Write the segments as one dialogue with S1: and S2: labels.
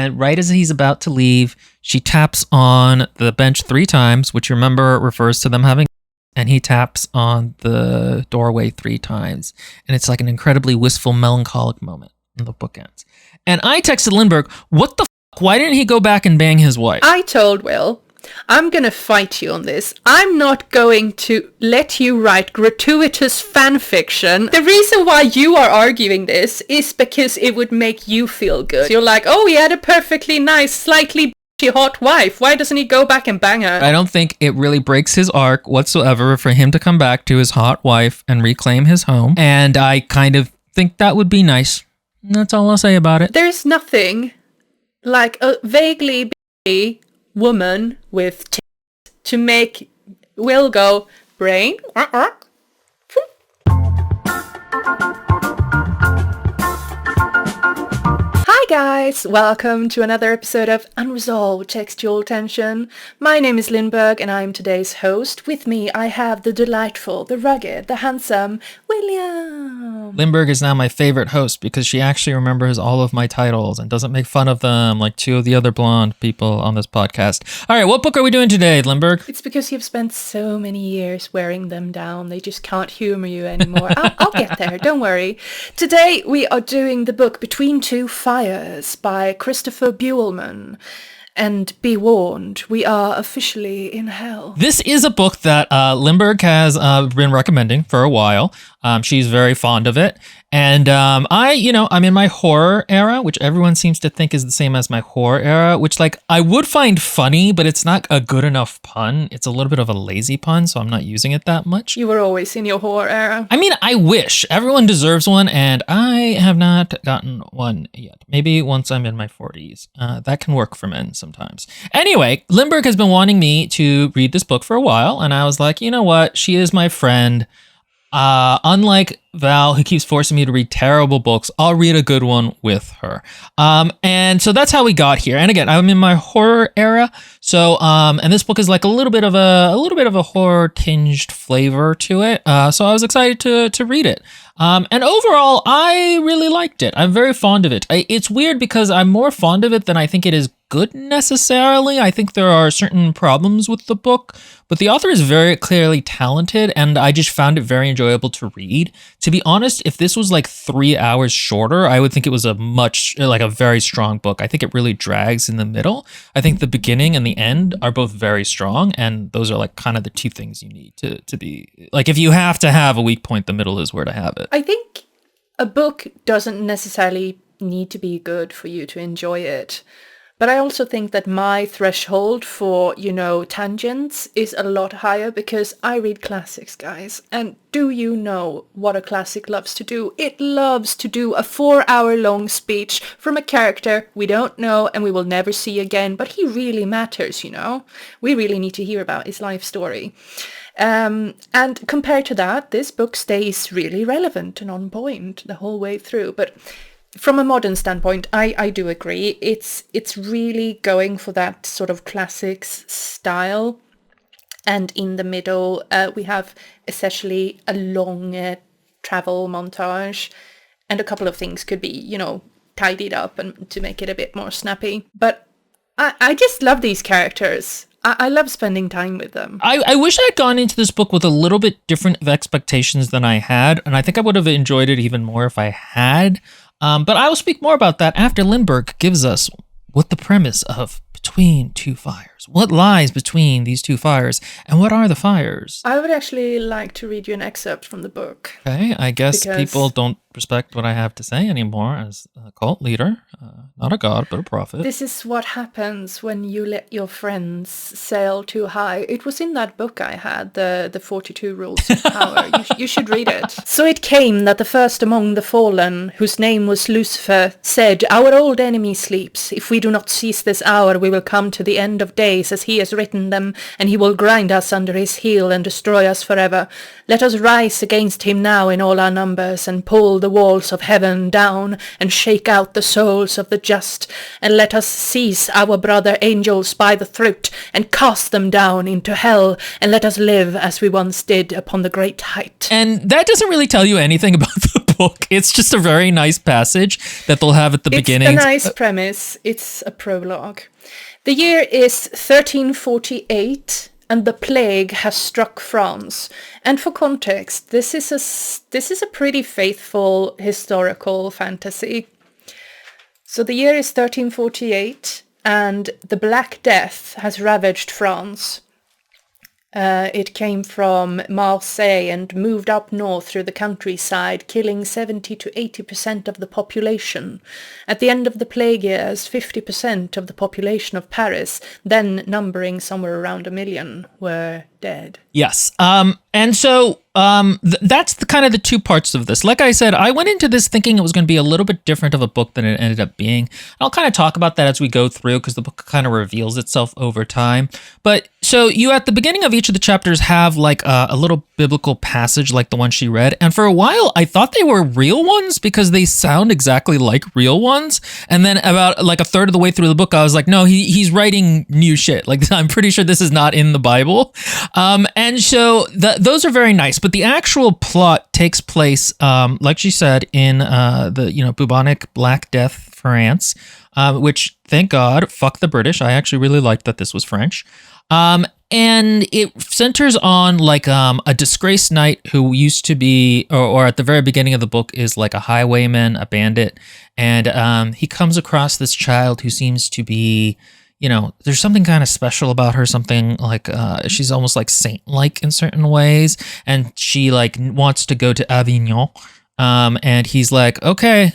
S1: And right as he's about to leave, she taps on the bench 3 times, which you remember refers to them having. And he taps on the doorway 3 times. And it's like an incredibly wistful, melancholic moment. And the book ends. And I texted Lindbergh, what the f***? Why didn't he go back and bang his wife?
S2: I told Will, I'm going to fight you on this. I'm not going to let you write gratuitous fan fiction. The reason why you are arguing this is because it would make you feel good. You're like, oh, he had a perfectly nice, slightly hot wife. Why doesn't he go back and bang her?
S1: I don't think it really breaks his arc whatsoever for him to come back to his hot wife and reclaim his home. And I kind of think that would be nice. That's all I'll say about it.
S2: There's nothing like a vaguely bitchy woman with tits to make Will go, brain? Hi guys, welcome to another episode of Unresolved Textual Tension. My name is Lindbergh and I'm today's host. With me I have the delightful, the rugged, the handsome William.
S1: Lindbergh is now my favorite host because she actually remembers all of my titles and doesn't make fun of them like 2 of the other blonde people on this podcast. All right, what book are we doing today, Lindbergh?
S2: It's because you've spent so many years wearing them down. They just can't humor you anymore. I'll get there, don't worry. Today we are doing the book Between Two Fires by Christopher Buehlman. And be warned, we are officially in hell.
S1: This is a book that Lindbergh has been recommending for a while. She's very fond of it. And I'm in my horror era, which everyone seems to think is the same as my horror era, which like I would find funny, but it's not a good enough pun. It's a little bit of a lazy pun, so I'm not using it that much.
S2: You were always in your horror era.
S1: I mean, I wish. Everyone deserves one, and I have not gotten one yet. Maybe once I'm in my 40s. That can work for men sometimes. Anyway, Lindbergh has been wanting me to read this book for a while, and I was like, you know what? She is my friend. Unlike Val, who keeps forcing me to read terrible books, I'll read a good one with her. And so that's how we got here. And again, I'm in my horror era. So, and this book is like a little bit of a horror tinged flavor to it. So I was excited to read it. And overall, I really liked it. I'm very fond of it. It's weird because I'm more fond of it than I think it is good necessarily. I think there are certain problems with the book, but the author is very clearly talented and I just found it very enjoyable to read. To be honest, if this was like 3 hours shorter, I would think it was a very strong book. I think it really drags in the middle. I think the beginning and the end are both very strong, and those are like kind of the 2 things you need to be like, if you have to have a weak point, the middle is where to have it.
S2: I think a book doesn't necessarily need to be good for you to enjoy it. But I also think that my threshold for, tangents is a lot higher because I read classics, guys. And do you know what a classic loves to do? It loves to do a 4-hour-long speech from a character we don't know and we will never see again, but he really matters, We really need to hear about his life story. And compared to that, this book stays really relevant and on point the whole way through. But from a modern standpoint, I do agree. It's really going for that sort of classics style. And in the middle, we have essentially a long travel montage. And a couple of things could be, tidied up and to make it a bit more snappy. But I just love these characters. I love spending time with them.
S1: I wish I had gone into this book with a little bit different of expectations than I had. And I think I would have enjoyed it even more if I had. But I will speak more about that after Lindbergh gives us what the premise of Between Two Fires. What lies between these 2 fires, and what are the fires?
S2: I would actually like to read you an excerpt from the book.
S1: Okay, I guess people don't respect what I have to say anymore as a cult leader. Not a god, but a prophet.
S2: This is what happens when you let your friends sail too high. It was in that book I had, the 42 Rules of Power. You should read it. So it came that the first among the fallen, whose name was Lucifer, said, "Our old enemy sleeps. If we do not seize this hour, we will come to the end of days as he has written them, and he will grind us under his heel and destroy us forever. Let us rise against him now in all our numbers, and pull the walls of heaven down, and shake out the souls of the just, and let us seize our brother angels by the throat, and cast them down into hell, and let us live as we once did upon the great height."
S1: And that doesn't really tell you anything about the book. It's just a very nice passage that they'll have at the beginning.
S2: It's a nice premise. It's a prologue. The year is 1348, and the plague has struck France. And for context, this is a pretty faithful historical fantasy. So the year is 1348, and the Black Death has ravaged France. It came from Marseille and moved up north through the countryside, killing 70 to 80% of the population. At the end of the plague years, 50% of the population of Paris, then numbering somewhere around 1 million, were dead.
S1: Yes. And so that's kind of the two parts of this. Like I said, I went into this thinking it was going to be a little bit different of a book than it ended up being. I'll kind of talk about that as we go through because the book kind of reveals itself over time. But so you at the beginning of each of the chapters have like a little biblical passage like the one she read. And for a while, I thought they were real ones because they sound exactly like real ones. And then about like a third of the way through the book, I was like, no, he's writing new shit. Like I'm pretty sure this is not in the Bible. And so those are very nice, but the actual plot takes place, like she said, in the bubonic Black Death, France, which thank God, fuck the British. I actually really liked that this was French. And it centers on like a disgraced knight who used to be, or at the very beginning of the book, is like a highwayman, a bandit, and he comes across this child who seems to be, there's something kind of special about her, something like she's almost like saint-like in certain ways, and she like wants to go to Avignon, and he's like, okay,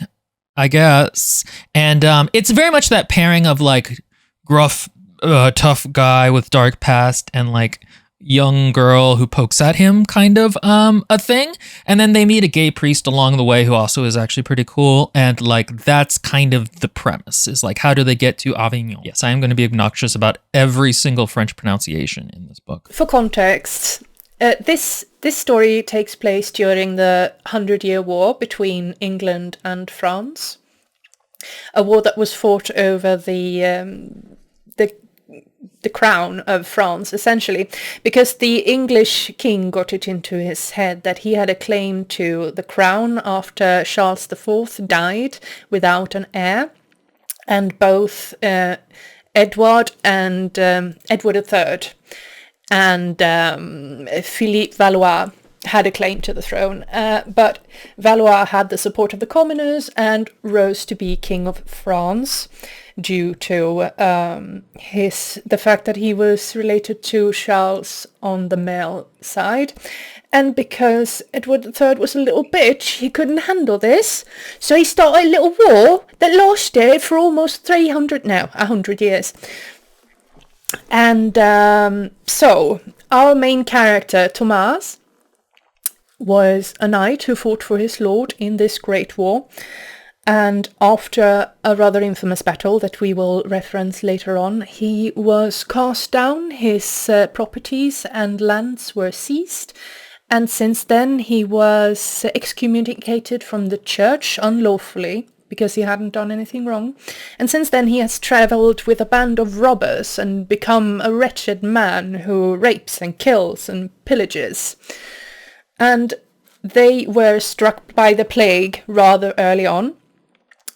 S1: I guess. And it's very much that pairing of like gruff, tough guy with dark past and like young girl who pokes at him kind of a thing. And then they meet a gay priest along the way who also is actually pretty cool. And like that's kind of the premise, is like, how do they get to Avignon? Yes, I am going to be obnoxious about every single French pronunciation in this book.
S2: For context, this story takes place during the 100-Year War between England and France, a war that was fought over the crown of France, essentially, because the English king got it into his head that he had a claim to the crown after Charles IV died without an heir, and both Edward and Edward III and Philippe Valois had a claim to the throne, but Valois had the support of the commoners and rose to be king of France due to the fact that he was related to Charles on the male side. And because Edward III was a little bitch, he couldn't handle this, so he started a little war that lasted for almost 100 years. And so our main character, Thomas, was a knight who fought for his lord in this great war. And after a rather infamous battle that we will reference later on, he was cast down, his properties and lands were seized, and since then he was excommunicated from the church unlawfully, because he hadn't done anything wrong. And since then he has travelled with a band of robbers and become a wretched man who rapes and kills and pillages. And they were struck by the plague rather early on,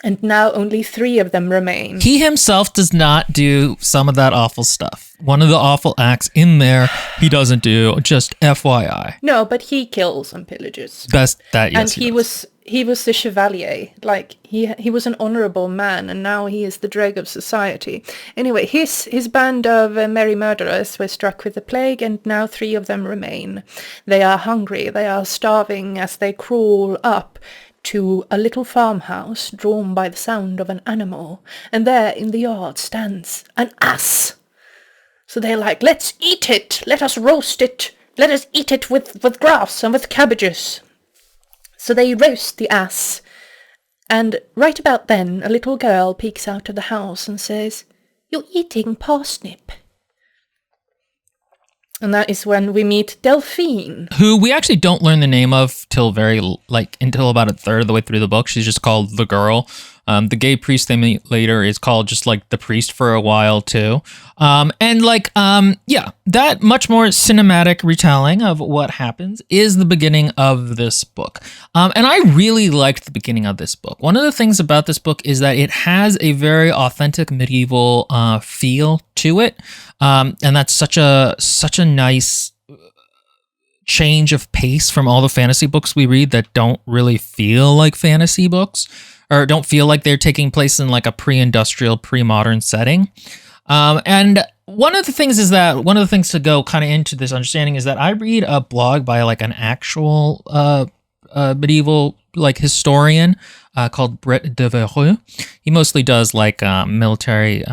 S2: and now only 3 of them remain.
S1: He himself does not do some of that awful stuff. One of the awful acts in there, he doesn't do, just FYI.
S2: No, but he kills and pillages.
S1: Yes,
S2: and he was the chevalier. Like, he was an honourable man, and now he is the dreg of society. Anyway, his band of merry murderers were struck with the plague, and now 3 of them remain. They are hungry, they are starving as they crawl up to a little farmhouse drawn by the sound of an animal, and there in the yard stands an ass. So they're like, let's eat it, let us roast it, let us eat it with grass and with cabbages. So they roast the ass, and right about then a little girl peeks out of the house and says, "You're eating parsnip." And that is when we meet Delphine,
S1: who we actually don't learn the name of until about a third of the way through the book. She's just called the girl. The gay priest they meet later is called just like the priest for a while too. That much more cinematic retelling of what happens is the beginning of this book. And I really liked the beginning of this book. One of the things about this book is that it has a very authentic medieval feel to it. And that's such a nice change of pace from all the fantasy books we read that don't really feel like fantasy books, or don't feel like they're taking place in like a pre-industrial, pre-modern setting. And one of the things to go kind of into this understanding is that I read a blog by like an actual medieval like historian called Brett de Vereux. He mostly does like military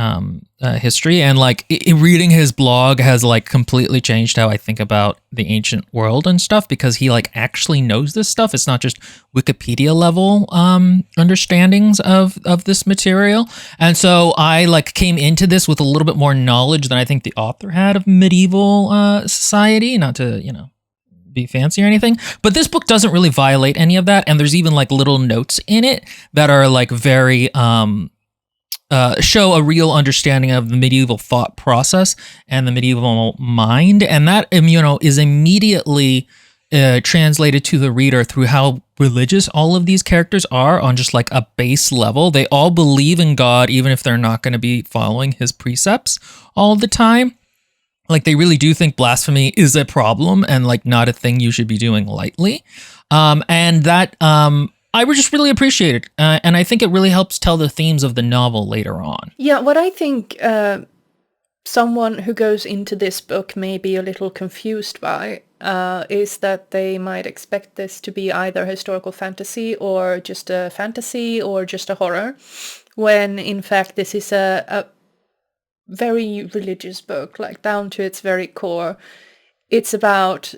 S1: history, and like reading his blog has like completely changed how I think about the ancient world and stuff, because he like actually knows this stuff. It's not just Wikipedia level understandings of this material. And so I like came into this with a little bit more knowledge than I think the author had of medieval society, not to, be fancy or anything, but this book doesn't really violate any of that. And there's even like little notes in it that are like very show a real understanding of the medieval thought process and the medieval mind, and that is immediately translated to the reader through how religious all of these characters are on just like a base level. They all believe in God even if they're not going to be following his precepts all the time. Like they really do think blasphemy is a problem and like not a thing you should be doing lightly. And that I would just really appreciate it. And I think it really helps tell the themes of the novel later on.
S2: Yeah, what I think someone who goes into this book may be a little confused by is that they might expect this to be either historical fantasy or just a fantasy or just a horror, when in fact this is a very religious book, like down to its very core. It's about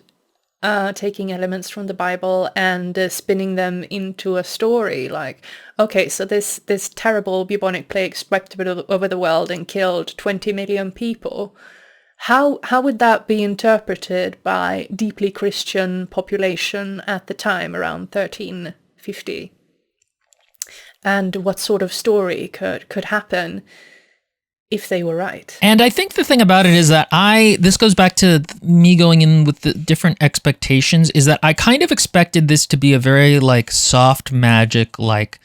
S2: taking elements from the Bible and spinning them into a story. Like, okay, so this terrible bubonic plague swept over the world and killed 20 million people. How would that be interpreted by deeply Christian population at the time, around 1350? And what sort of story could happen if they were right?
S1: And I think the thing about it is that this goes back to me going in with the different expectations, is that I kind of expected this to be a very like soft magic, like,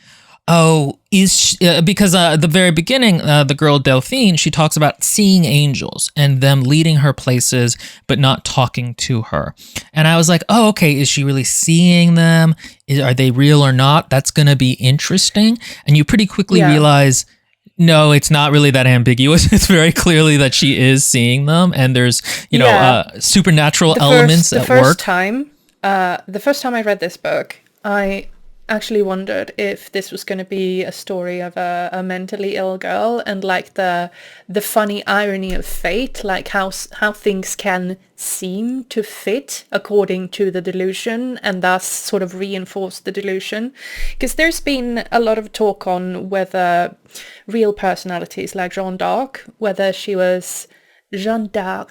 S1: because at the very beginning, the girl Delphine, she talks about seeing angels and them leading her places, but not talking to her. And I was like, oh, okay, is she really seeing them? Are they real or not? That's going to be interesting. And you pretty quickly realize, no, it's not really that ambiguous. It's very clearly that she is seeing them, and there's, supernatural elements at work.
S2: The first time I read this book, I actually wondered if this was going to be a story of a mentally ill girl, and like the funny irony of fate, like how things can seem to fit according to the delusion and thus sort of reinforce the delusion. Because there's been a lot of talk on whether real personalities like Jeanne d'Arc, whether she was whether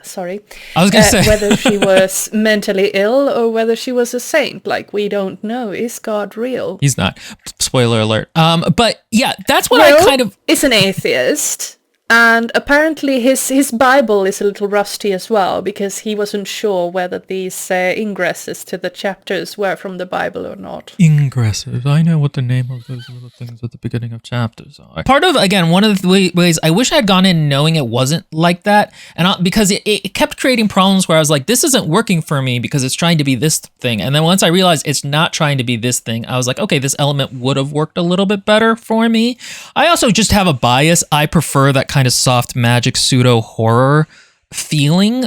S2: she was mentally ill or whether she was a saint. Like, we don't know. Is God real?
S1: He's not. Spoiler alert. But yeah, that's what I kind of...
S2: is an atheist. And apparently his Bible is a little rusty as well, because he wasn't sure whether these ingresses to the chapters were from the Bible or not.
S1: Ingresses. I know what the name of those little things at the beginning of chapters are. Part of, again, one of the ways I wish I had gone in knowing it wasn't like that, and because it kept creating problems where I was like, this isn't working for me because it's trying to be this thing. And then once I realized it's not trying to be this thing, I was like, okay, this element would have worked a little bit better for me. I also just have a bias. I prefer that kind of soft magic pseudo horror feeling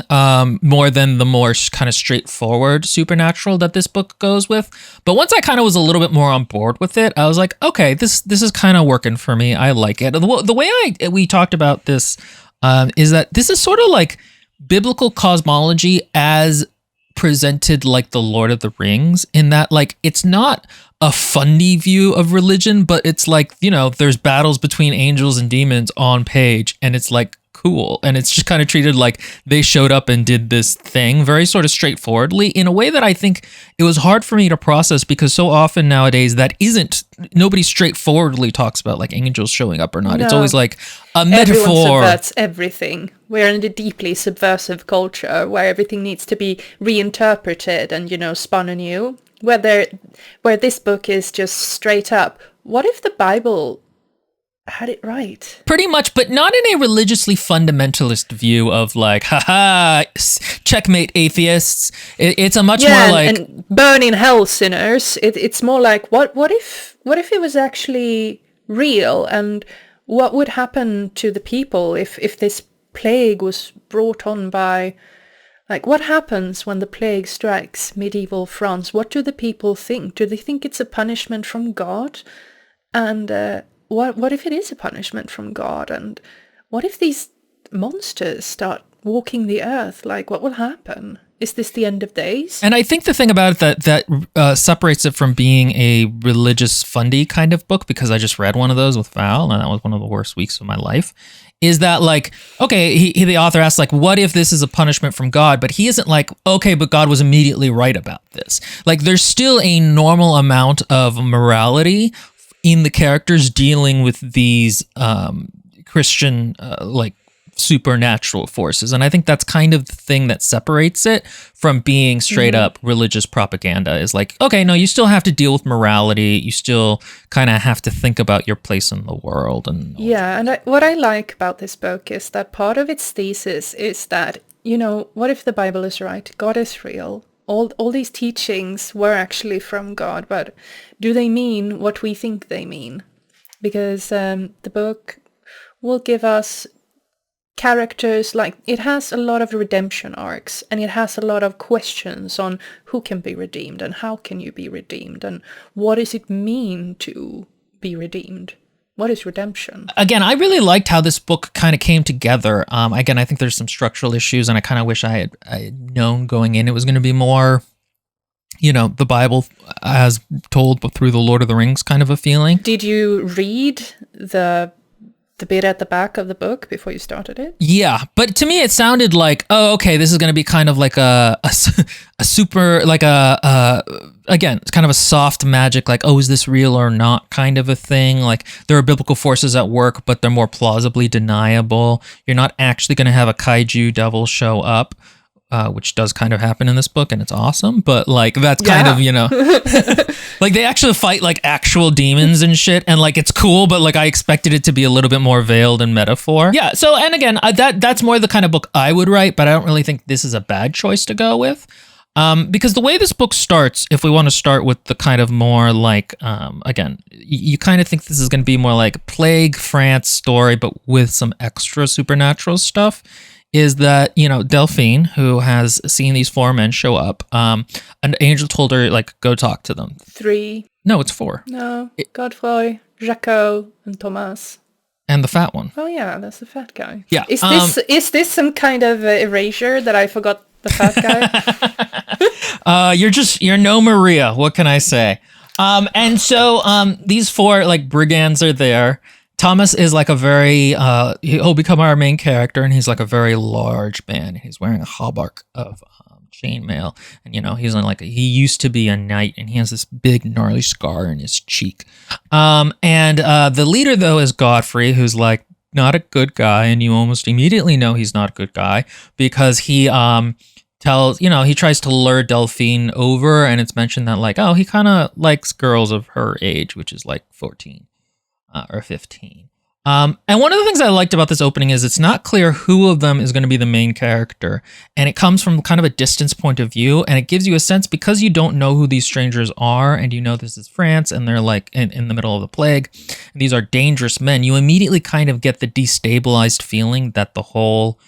S1: more than the more kind of straightforward supernatural that this book goes with. But once I kind of was a little bit more on board with it, I was like, okay, this is kind of working for me. I like it. The way we talked about this is that this is sort of like biblical cosmology as presented like the Lord of the Rings, in that like it's not a funny view of religion, but it's like, there's battles between angels and demons on page, and it's like cool. And it's just kind of treated like they showed up and did this thing very sort of straightforwardly in a way that I think it was hard for me to process, because so often nowadays nobody straightforwardly talks about like angels showing up or not. No. It's always like a metaphor.
S2: Everyone subverts everything. We're in a deeply subversive culture where everything needs to be reinterpreted and, spun anew. Where this book is just straight up, what if the Bible had it right?
S1: Pretty much, but not in a religiously fundamentalist view of like, haha, checkmate atheists. It's a much more like...
S2: and burn in hell, sinners. It's more like, what if it was actually real, and what would happen to the people if this plague was brought on by... Like, what happens when the plague strikes medieval France? What do the people think? Do they think it's a punishment from God? And what if it is a punishment from God? And what if these monsters start walking the earth? Like, what will happen? Is this the end of days?
S1: And I think the thing about it that separates it from being a religious fundy kind of book, because I just read one of those with Val, and that was one of the worst weeks of my life, is that like, okay, the author asks like, what if this is a punishment from God? But he isn't like, okay, but God was immediately right about this. Like, there's still a normal amount of morality in the characters dealing with these Christian like supernatural forces. And I think that's kind of the thing that separates it from being straight up religious propaganda, is like, okay, no, you still have to deal with morality. You still kind of have to think about your place in the world. And
S2: what I like about this book is that part of its thesis is that, what if the Bible is right? God is real. All these teachings were actually from God, but do they mean what we think they mean? Because the book will give us characters, like, it has a lot of redemption arcs, and it has a lot of questions on who can be redeemed and how can you be redeemed and what does it mean to be redeemed. What is redemption? Again,
S1: I really liked how this book kind of came together. Again, I think there's some structural issues, and I kind of wish I had known going in it was going to be more, the Bible as told, but through the Lord of the Rings kind of a feeling.
S2: Did you read the bit at the back of the book before you started it?
S1: Yeah, but to me it sounded like, oh, okay, this is going to be kind of like a super, like again, it's kind of a soft magic, like, oh, is this real or not kind of a thing. Like, there are biblical forces at work, but they're more plausibly deniable. You're not actually going to have a kaiju devil show up, which does kind of happen in this book, and it's awesome. But like, that's kind of, like, they actually fight like actual demons and shit, and like, it's cool, but like, I expected it to be a little bit more veiled in metaphor. Yeah. So, and again, that's more the kind of book I would write, but I don't really think this is a bad choice to go with. Because the way this book starts, if we want to start with the kind of more like, again, you kind of think this is going to be more like Plague France story, but with some extra supernatural stuff, is that, Delphine, who has seen these four men show up, an angel told her, like, go talk to them.
S2: 3.
S1: No, it's 4.
S2: No, Godefroy, Jaco, and Thomas.
S1: And the fat one.
S2: Oh yeah, that's the fat guy.
S1: Yeah.
S2: Is this some kind of erasure that I forgot the fat
S1: guy? You're no Maria. What can I say? And so these 4 like brigands are there. Thomas is like a very, he'll become our main character, and he's like a very large man. He's wearing a hauberk of chainmail, and he's on like, he used to be a knight, and he has this big gnarly scar in his cheek. And the leader though is Godfrey, who's like not a good guy, and you almost immediately know he's not a good guy because he he tries to lure Delphine over, and it's mentioned that like, oh, he kind of likes girls of her age, which is like 14. Or 15. And one of the things I liked about this opening is it's not clear who of them is going to be the main character. And it comes from kind of a distance point of view. And it gives you a sense, because you don't know who these strangers are, and this is France, and they're like in the middle of the plague, and these are dangerous men, you immediately kind of get the destabilized feeling that the whole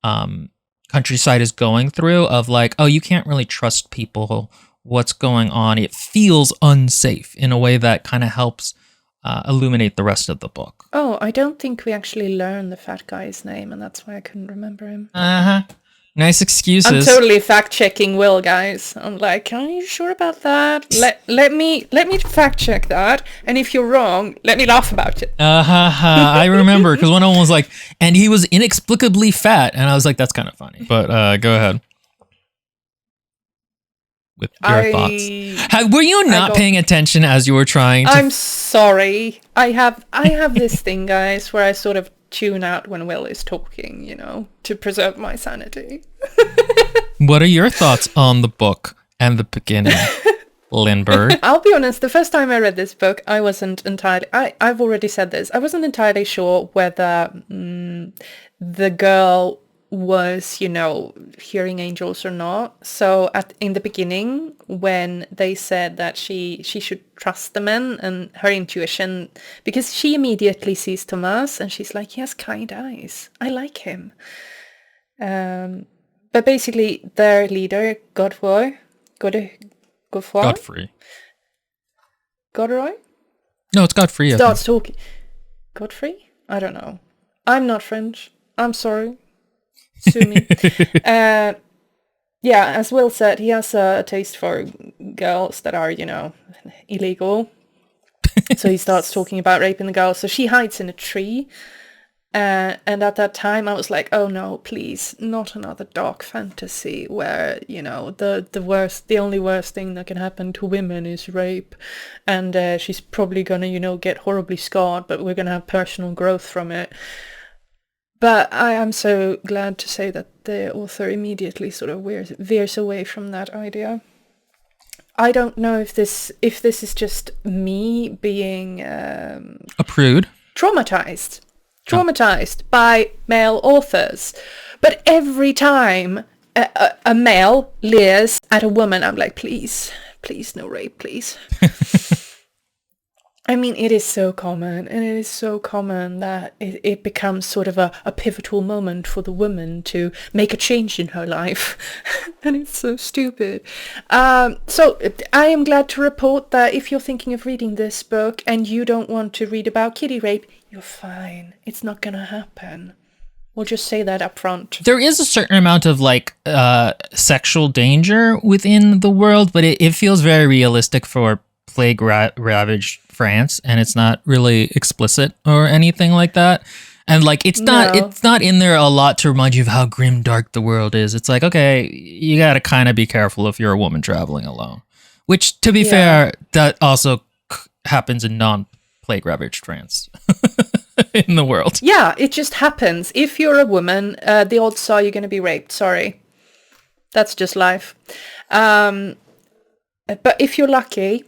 S1: countryside is going through, of like, oh, you can't really trust people. What's going on? It feels unsafe in a way that kind of helps illuminate the rest of the book.
S2: Oh, I don't think we actually learned the fat guy's name, and that's why I couldn't remember him.
S1: Nice
S2: I'm
S1: excuses.
S2: totally fact-checking Will, guys. I'm like, are you sure about that? Let me fact-check that. And if you're wrong, let me laugh about it.
S1: I remember because one of them was like, and he was inexplicably fat, and I was like, that's kind of funny. But go ahead with your thoughts. Were you not paying attention as you were trying to?
S2: I'm sorry. I have this thing, guys, where I sort of tune out when Will is talking, you know, to preserve my sanity.
S1: What are your thoughts on the book and the beginning, Lindbergh?
S2: I'll be honest, the first time I read this book, I wasn't entirely... I've already said this. I wasn't entirely sure whether the girl was, you know, hearing angels or not. So in the beginning, when they said that she should trust the men and her intuition, because she immediately sees Thomas and she's like, he has kind eyes. I like him. But basically, their leader, Godroy?
S1: Godfrey.
S2: Godroy?
S1: No, it's Godfrey.
S2: Starts talking. Godfrey? I don't know. I'm not French. I'm sorry. Sue me. Yeah, as Will said, he has a taste for girls that are, you know, illegal. So he starts talking about raping the girl. So she hides in a tree. And at that time, I was like, oh no, please, not another dark fantasy where, you know, the only worst thing that can happen to women is rape. And she's probably gonna, you know, get horribly scarred, but we're gonna have personal growth from it. But I am so glad to say that the author immediately sort of veers away from that idea. I don't know if this is just me being
S1: a prude,
S2: traumatized by male authors, but every time a male leers at a woman, I'm like, please, no rape, please. I mean, it is so common, and it is so common that it becomes sort of a pivotal moment for the woman to make a change in her life. And it's so stupid. So I am glad to report that if you're thinking of reading this book and you don't want to read about kiddie rape, you're fine. It's not gonna happen. We'll just say that up front.
S1: There is a certain amount of like sexual danger within the world, but it feels very realistic for plague ravaged France, and it's not really explicit or anything like that. And like it's not in there a lot to remind you of how grim dark the world is. It's like, okay, you got to kind of be careful if you're a woman traveling alone. Which, to be fair, that also happens in non-plague ravaged France in the world.
S2: Yeah, it just happens. If you're a woman, the odds are you're going to be raped. Sorry. That's just life. But if you're lucky,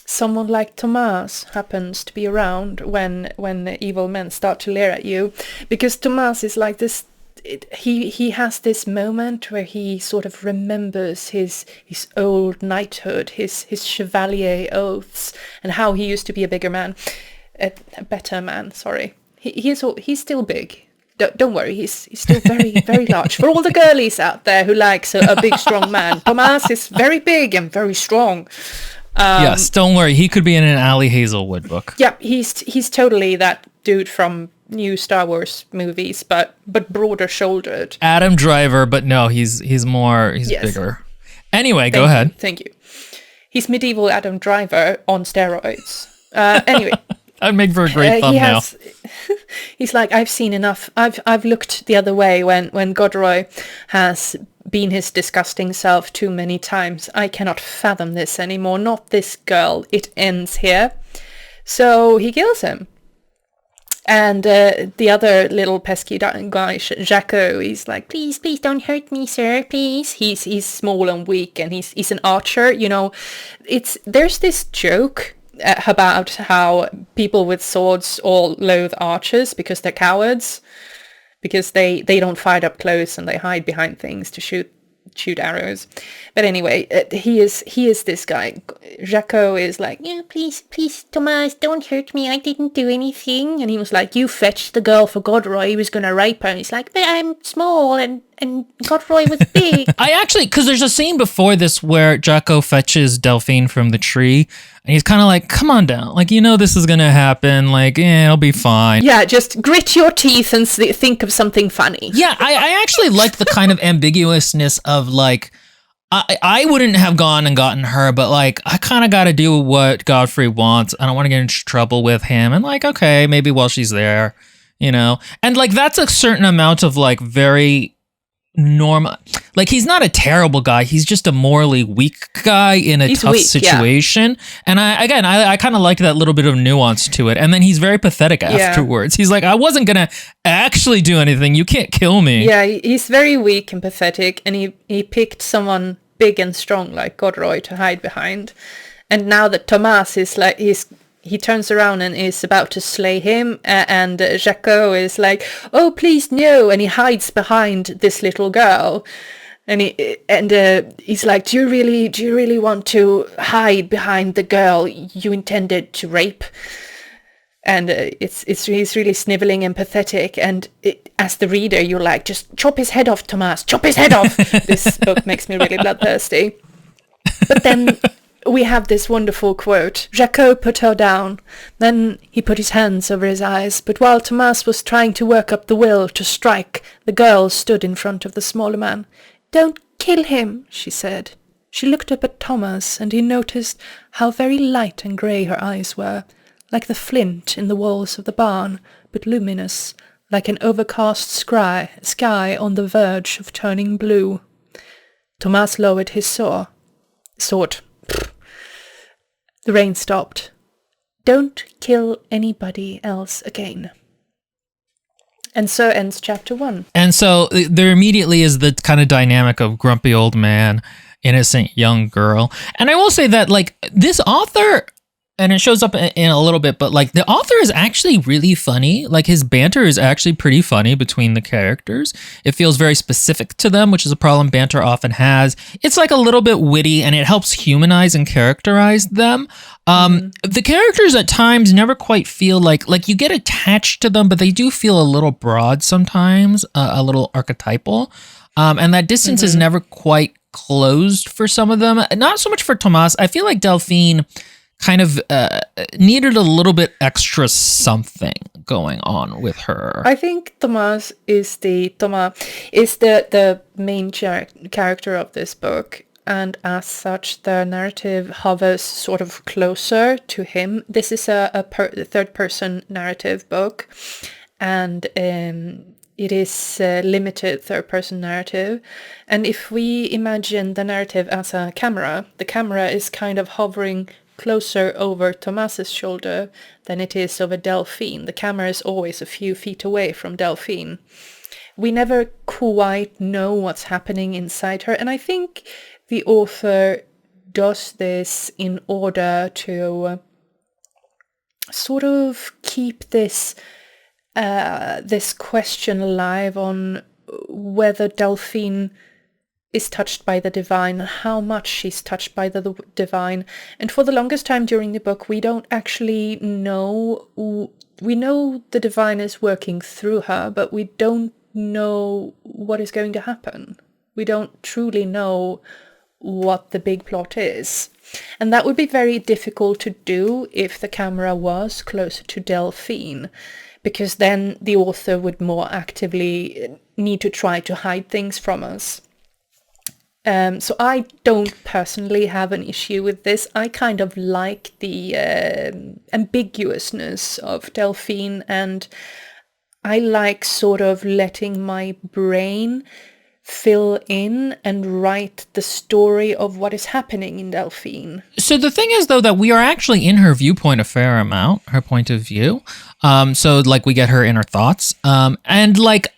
S2: someone like Thomas happens to be around when the evil men start to leer at you, because Thomas is like this. He has this moment where he sort of remembers his old knighthood, his chevalier oaths, and how he used to be a better man. Sorry, he's still big. Don't worry, he's still very, very large. For all the girlies out there who likes a big, strong man, Thomas is very big and very strong.
S1: Yes, don't worry. He could be in an Ali Hazelwood book.
S2: Yeah, he's totally that dude from new Star Wars movies, but broader shouldered.
S1: Adam Driver, but no, he's bigger. Anyway, go ahead.
S2: Thank you. He's medieval Adam Driver on steroids. Anyway.
S1: That'd make for a great thumbnail.
S2: He's like, I've seen enough. I've looked the other way when Godroy has been his disgusting self too many times. I cannot fathom this anymore. Not this girl. It ends here. So he kills him. And the other little pesky guy, Jacques, he's like, please don't hurt me, sir, please. He's small and weak, and he's an archer. You know, there's this joke about how people with swords all loathe archers because they're cowards, because they don't fight up close and they hide behind things to shoot shoot arrows. But anyway, he is this guy. Jaco is like, yeah, please, Thomas, don't hurt me. I didn't do anything. And he was like, you fetched the girl for Godroy. He was going to rape her. And he's like, but I'm small and Godroy was big.
S1: I actually, because there's a scene before this where Jaco fetches Delphine from the tree. And he's kind of like, come on down. Like, you know this is going to happen. Like, it'll be fine.
S2: Yeah, just grit your teeth and think of something funny.
S1: Yeah, I actually like the kind of ambiguousness of like, I wouldn't have gone and gotten her, but like, I kind of got to do what Godfrey wants. I don't want to get into trouble with him. And like, okay, maybe while she's there, you know? And like, that's a certain amount of like very normal, like he's not a terrible guy. He's just a morally weak guy in a tough situation. Yeah. And I kind of like that little bit of nuance to it. And then he's very pathetic afterwards. He's like, I wasn't going to actually do anything. You can't kill me.
S2: Yeah, he's very weak and pathetic. And he picked someone big and strong like Godroy to hide behind. And now that Thomas is like, he turns around and is about to slay him, and Jaco is like, oh, please, no, and he hides behind this little girl. And he's like, do you really want to hide behind the girl you intended to rape? And he's really sniveling and pathetic. And as the reader, you're like, just chop his head off, Thomas, chop his head off. This book makes me really bloodthirsty. But then we have this wonderful quote. Jaco put her down. Then he put his hands over his eyes. But while Thomas was trying to work up the will to strike, the girl stood in front of the smaller man. Don't kill him, she said. She looked up at Thomas, and he noticed how very light and grey her eyes were, like the flint in the walls of the barn, but luminous, like an overcast sky on the verge of turning blue. Thomas lowered his sword. The rain stopped. Don't kill anybody else again. And so ends chapter 1.
S1: And so there immediately is the kind of dynamic of grumpy old man, innocent young girl. And I will say that like this author, and it shows up in a little bit, but like the author is actually really funny. Like his banter is actually pretty funny between the characters. It feels very specific to them, which is a problem banter often has. It's like a little bit witty, and it helps humanize and characterize them. The characters at times never quite feel like you get attached to them, but they do feel a little broad sometimes, a little archetypal. And that distance is never quite closed for some of them. Not so much for Thomas. I feel like Delphine kind of needed a little bit extra something going on with her.
S2: I think Thomas is the main character of this book, and as such the narrative hovers sort of closer to him. This is a third-person narrative book, and it is a limited third-person narrative. And if we imagine the narrative as a camera, the camera is kind of hovering closer over Thomas's shoulder than it is over Delphine. The camera is always a few feet away from Delphine. We never quite know what's happening inside her, and I think the author does this in order to sort of keep this question alive on whether Delphine is touched by the divine, how much she's touched by the divine. And for the longest time during the book, we don't actually know. We know the divine is working through her, but we don't know what is going to happen. We don't truly know what the big plot is. And that would be very difficult to do if the camera was closer to Delphine, because then the author would more actively need to try to hide things from us. So I don't personally have an issue with this. I kind of like the ambiguousness of Delphine, and I like sort of letting my brain fill in and write the story of what is happening in Delphine.
S1: So the thing is, though, that we are actually in her viewpoint a fair amount, her point of view. So like we get her inner thoughts. And like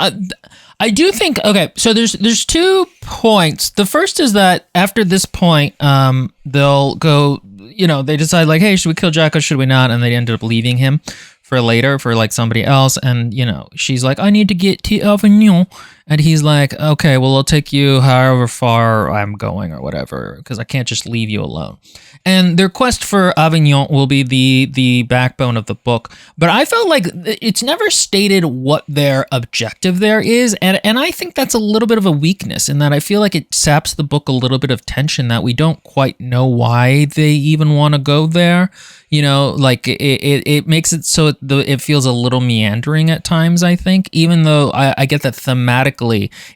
S1: I do think, okay, so there's 2 points. The first is that after this point, they'll go, they decide like, hey, should we kill Jaco? Should we not? And they end up leaving him for later for like somebody else. And, she's like, I need to get to Avignon. And he's like, okay, well, I'll take you however far I'm going or whatever, because I can't just leave you alone. And their quest for Avignon will be the backbone of the book. But I felt like it's never stated what their objective there is. And I think that's a little bit of a weakness in that I feel like it saps the book a little bit of tension that we don't quite know why they even want to go there. You know, like it makes it so it feels a little meandering at times, I think, even though I get that thematically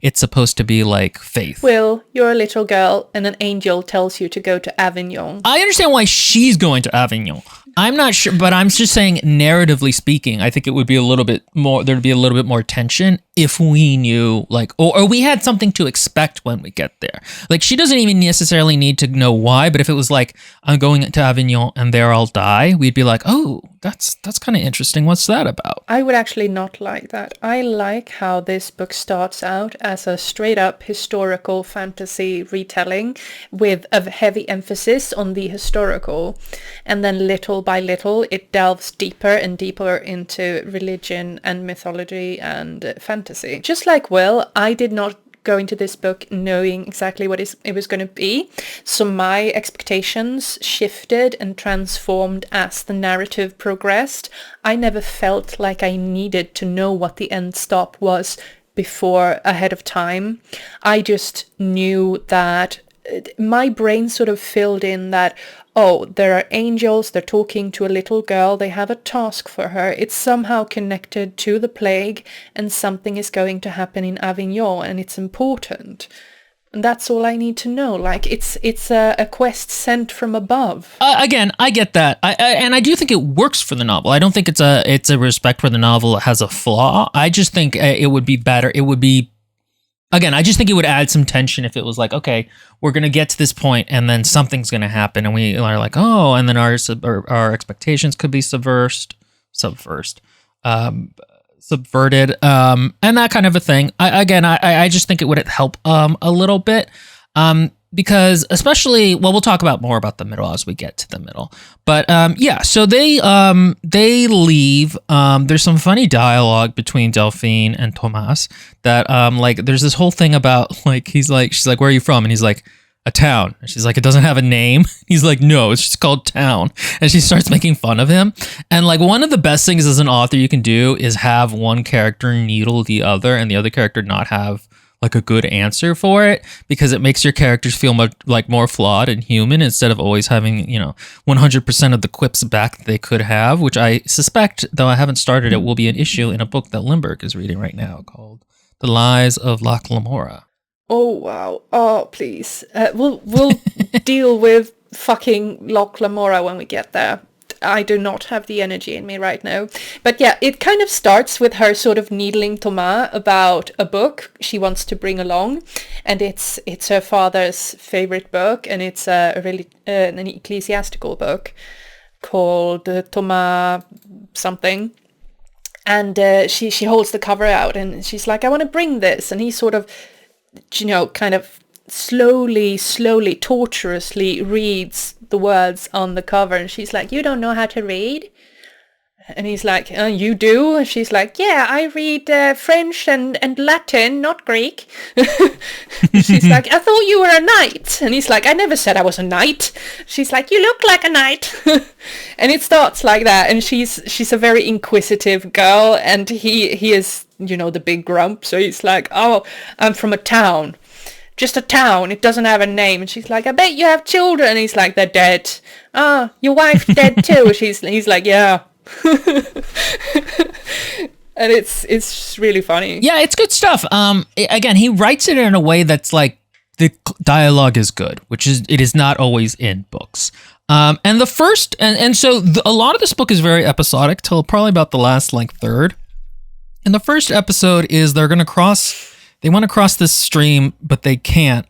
S1: it's supposed to be like faith.
S2: Will, you're a little girl and an angel tells you to go to Avignon.
S1: I understand why she's going to Avignon. I'm not sure, but I'm just saying, narratively speaking, I think it would be a little bit more, there'd be a little bit more tension if we knew, like, or we had something to expect when we get there. Like, she doesn't even necessarily need to know why, but if it was like, I'm going to Avignon and there I'll die, we'd be like, oh, that's kind of interesting. What's that about?
S2: I would actually not like that. I like how this book starts out as a straight up historical fantasy retelling with a heavy emphasis on the historical, and then little by little it delves deeper and deeper into religion and mythology and fantasy. Just like Will, I did not go into this book knowing exactly what it was going to be, so my expectations shifted and transformed as the narrative progressed. I never felt like I needed to know what the end stop was before ahead of time. I just knew that my brain sort of filled in that, oh, there are angels, they're talking to a little girl, they have a task for her, it's somehow connected to the plague, and something is going to happen in Avignon, and it's important. And that's all I need to know. Like, it's a quest sent from above.
S1: Again, I get that. And I do think it works for the novel. I don't think it's a respect for the novel that has a flaw. I just think it would be better. It would be, again, I just think it would add some tension if it was like, okay, we're going to get to this point and then something's going to happen. And we are like, oh, and then our expectations could be subverted, and that kind of a thing. I just think it would help a little bit. Because especially, well, we'll talk about more about the middle as we get to the middle. But yeah, so they leave. There's some funny dialogue between Delphine and Thomas that like there's this whole thing about like she's like, where are you from? And he's like, a town. And she's like, it doesn't have a name. He's like, no, it's just called town. And she starts making fun of him. And like one of the best things as an author you can do is have one character needle the other and the other character not have like a good answer for it, because it makes your characters feel much like more flawed and human instead of always having, 100% of the quips back that they could have, which I suspect, though I haven't started it, will be an issue in a book that Limburg is reading right now called The Lies of Loch Lamora.
S2: Oh, wow. Oh, please. We'll deal with fucking Loch Lamora when we get there. I do not have the energy in me right now. But yeah, it kind of starts with her sort of needling Thomas about a book she wants to bring along. And it's her father's favorite book, and it's an ecclesiastical book called Thomas something. And she holds the cover out and she's like, I want to bring this. And he sort of, kind of slowly, torturously reads the words on the cover, and she's like, you don't know how to read? And he's like, you do? And she's like, yeah, I read French and Latin, not Greek. She's like, I thought you were a knight. And he's like, I never said I was a knight. She's like, you look like a knight. And it starts like that, and she's a very inquisitive girl, and he is, the big grump, so he's like, oh, I'm from a town. Just a town, it doesn't have a name. And she's like, I bet you have children. And he's like, they're dead. Oh, your wife's dead too. He's like, yeah. And it's really funny.
S1: Yeah, it's good stuff. Again, he writes it in a way that's like the dialogue is good, which is it is not always in books. And the first so a lot of this book is very episodic till probably about the last like third. And the first episode is they want to cross this stream, but they can't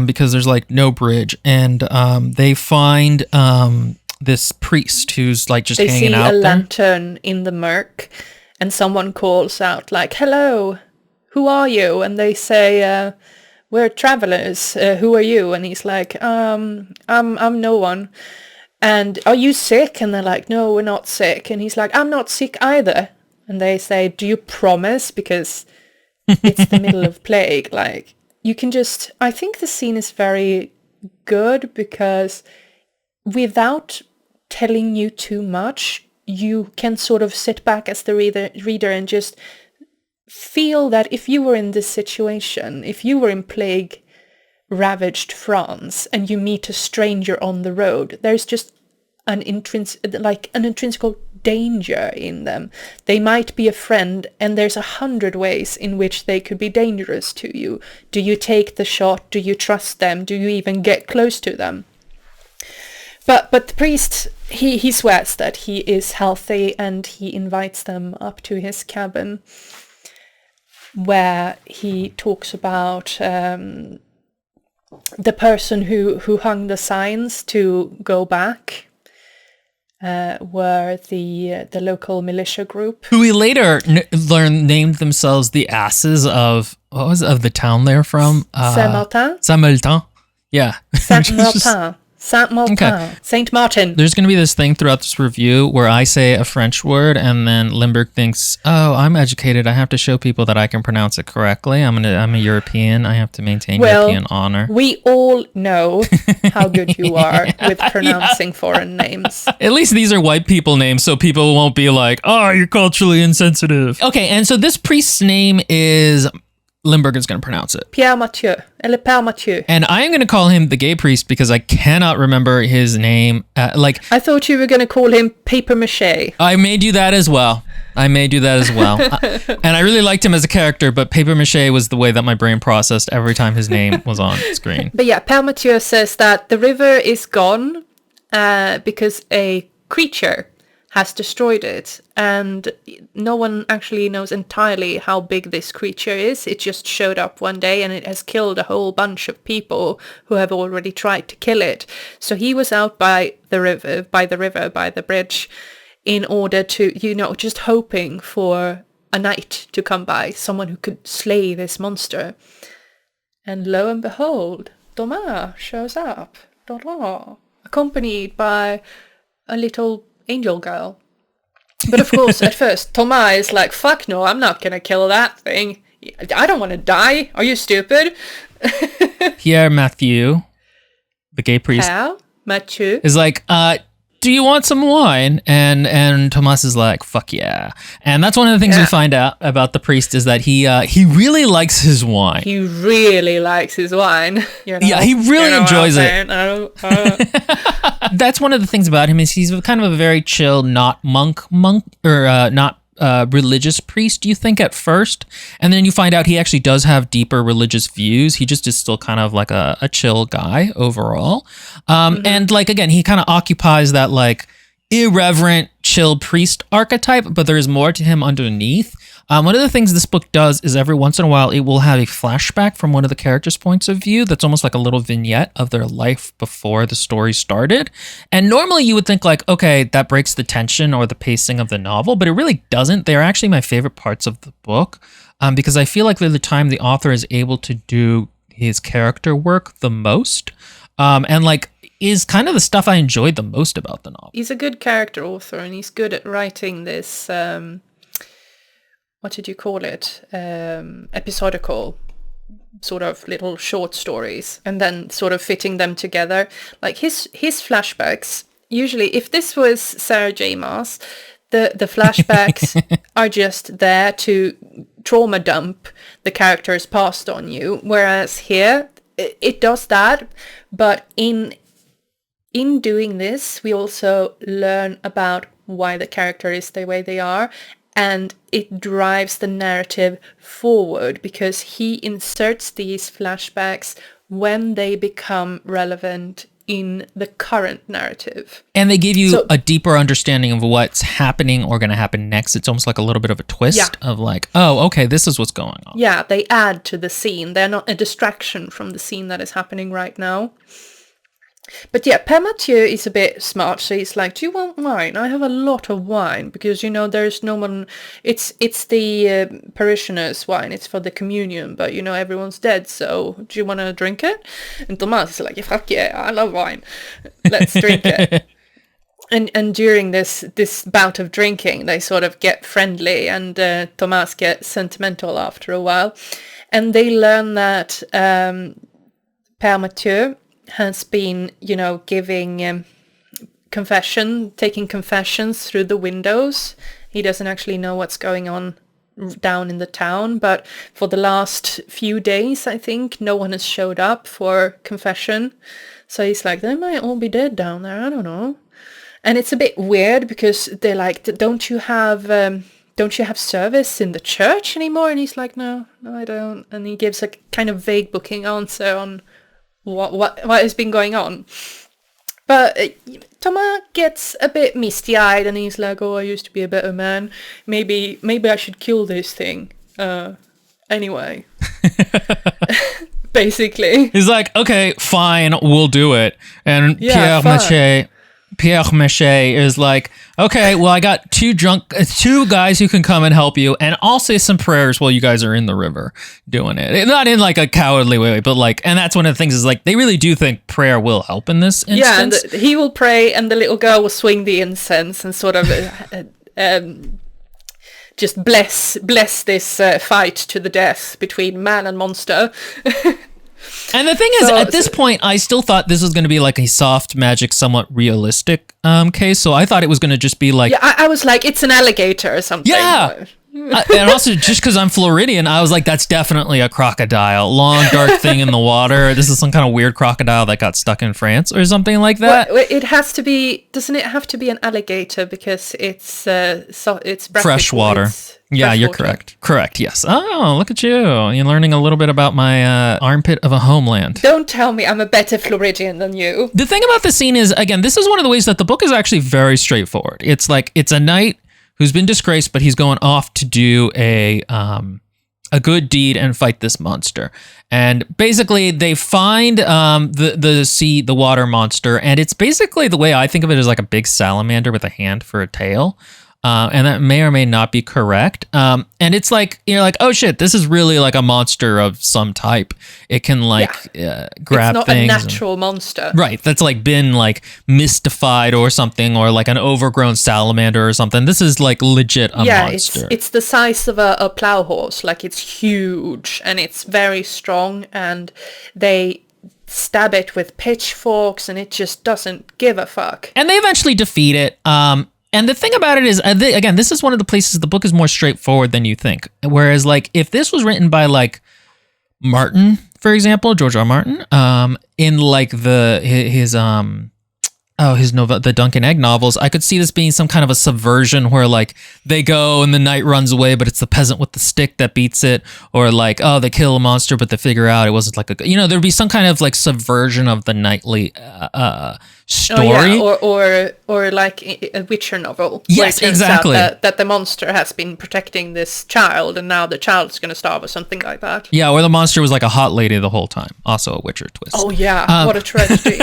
S1: because there's like no bridge, and they find this priest who's like just hanging out there. They see a
S2: lantern in the murk, and someone calls out like, hello, who are you? And they say, we're travelers, who are you? And he's like, I'm no one. And are you sick? And they're like, no, we're not sick. And he's like, I'm not sick either. And they say, do you promise? Because it's the middle of plague. Like, you can just... I think the scene is very good because without telling you too much, you can sort of sit back as the reader and just feel that if you were in this situation, if you were in plague-ravaged France and you meet a stranger on the road, there's just an intrinsic danger in them. They might be a friend, and there's 100 ways in which they could be dangerous to you. Do you take the shot? Do you trust them? Do you even get close to them? But the priest, he swears that he is healthy, and he invites them up to his cabin, where he talks about the person who hung the signs to go back. Were the local militia group,
S1: who we later learned named themselves the asses of the town they're from,
S2: Saint-Martin.
S1: Saint-Martin, yeah.
S2: Saint-Martin. Saint-Martin. Okay. Saint Martin.
S1: There's going to be this thing throughout this review where I say a French word and then Limburg thinks, oh, I'm educated. I have to show people that I can pronounce it correctly. I'm a European. I have to maintain European honor.
S2: We all know how good you are with pronouncing foreign names.
S1: At least these are white people names, so people won't be like, oh, you're culturally insensitive. Okay, and so this priest's name is... Limburg is going to pronounce it.
S2: Pierre Mathieu. Le Père Mathieu.
S1: And I am going to call him the gay priest because I cannot remember his name.
S2: I thought you were going to call him Paper Maché.
S1: I may do that as well. And I really liked him as a character, but Paper Maché was the way that my brain processed every time his name was on screen.
S2: But yeah, Père Mathieu says that the river is gone because a creature has destroyed it, and no one actually knows entirely how big this creature is. It just showed up one day and it has killed a whole bunch of people who have already tried to kill it. So he was out by the bridge, in order to, just hoping for a knight to come by, someone who could slay this monster. And lo and behold, Thomas shows up, accompanied by a little angel girl. But of course, at first, Thomas is like, fuck no, I'm not gonna kill that thing. I don't want to die. Are you stupid?
S1: Pierre Mathieu, the gay priest,
S2: Pierre Mathieu,
S1: is like, do you want some wine? And Thomas is like, fuck yeah. And that's one of the things we find out about the priest, is that he really likes his wine.
S2: He really likes his wine.
S1: Yeah, he really enjoys it. That's one of the things about him, is he's kind of a very chill, not monk, or not religious priest, you think at first, and then you find out he actually does have deeper religious views. He just is still kind of like a chill guy overall. And like, again, he kind of occupies that like irreverent, chill priest archetype, but there is more to him underneath. One of the things this book does is every once in a while it will have a flashback from one of the characters' points of view that's almost like a little vignette of their life before the story started. And normally you would think like, okay, that breaks the tension or the pacing of the novel, but it really doesn't. They're actually my favorite parts of the book, because I feel like they're the time the author is able to do his character work the most, and like is kind of the stuff I enjoyed the most about the novel.
S2: He's a good character author, and he's good at writing this... what did you call it? Episodical sort of little short stories, and then sort of fitting them together. Like his flashbacks, usually, if this was Sarah J. Maas, the flashbacks are just there to trauma dump the characters past on you. Whereas here, it does that, but in doing this, we also learn about why the character is the way they are, and it drives the narrative forward because he inserts these flashbacks when they become relevant in the current narrative.
S1: And they give you a deeper understanding of what's happening or going to happen next. It's almost like a little bit of a twist of like, oh, okay, this is what's going on.
S2: Yeah, they add to the scene. They're not a distraction from the scene that is happening right now. But yeah, Père Mathieu is a bit smart, so he's like, do you want wine? I have a lot of wine, because, there's no one... It's the parishioners' wine, it's for the communion, but, everyone's dead, so do you want to drink it? And Thomas is like, fuck yeah, I love wine. Let's drink it. And during this bout of drinking, they sort of get friendly, and Thomas gets sentimental after a while, and they learn that Père Mathieu has been, giving taking confessions through the windows. He doesn't actually know what's going on down in the town, but for the last few days, I think, no one has showed up for confession. So he's like, they might all be dead down there, I don't know. And it's a bit weird because they're like, don't you have service in the church anymore? And he's like, no, I don't. And he gives a kind of vague booking answer on what has been going on. But Thomas gets a bit misty-eyed, and he's like, oh, I used to be a better man. Maybe I should kill this thing. Anyway. Basically. He's
S1: like, okay, fine, we'll do it. And Pierre Maché is like, okay, well, I got two guys who can come and help you, and I'll say some prayers while you guys are in the river doing it. Not in like a cowardly way, but like, and that's one of the things is like, they really do think prayer will help in this instance.
S2: Yeah, and he will pray, and the little girl will swing the incense and sort of just bless this fight to the death between man and monster.
S1: And the thing is, at this point, I still thought this was going to be like a soft magic, somewhat realistic case. So I thought it was going to just be like...
S2: Yeah, I was like, it's an alligator or something.
S1: Yeah! And also, just because I'm Floridian, I was like, that's definitely a crocodile. Long, dark thing in the water. This is some kind of weird crocodile that got stuck in France or something like that.
S2: Well, it has to be... Doesn't it have to be an alligator because it's
S1: fresh water? Yeah, you're correct. Correct, yes. Oh, look at you. You're learning a little bit about my armpit of a homeland.
S2: Don't tell me I'm a better Floridian than you.
S1: The thing about the scene is, again, this is one of the ways that the book is actually very straightforward. It's like, it's a knight who's been disgraced, but he's going off to do a good deed and fight this monster. And basically, they find the water monster, and it's basically, the way I think of it, is like a big salamander with a hand for a tail. And that may or may not be correct. And it's like, you're like, oh shit, this is really like a monster of some type. It can like grab things.
S2: It's not a natural monster.
S1: Right. That's like been like mystified or something, or like an overgrown salamander or something. This is like legit a monster.
S2: It's the size of a plow horse. Like, it's huge and it's very strong, and they stab it with pitchforks and it just doesn't give a fuck.
S1: And they eventually defeat it. And the thing about it is, again, this is one of the places the book is more straightforward than you think. Whereas, like, if this was written by, like, Martin, for example, George R. Martin, in, like, his novel, the Dunk and Egg novels, I could see this being some kind of a subversion where, like, they go and the knight runs away, but it's the peasant with the stick that beats it. Or, like, oh, they kill a monster, but they figure out it wasn't, like, there'd be some kind of, like, subversion of the knightly story.
S2: Or like a Witcher novel.
S1: Yes, exactly.
S2: That the monster has been protecting this child, and now the child's going to starve or something like that.
S1: Yeah, or the monster was like a hot lady the whole time. Also a Witcher twist.
S2: Oh yeah, what a tragedy.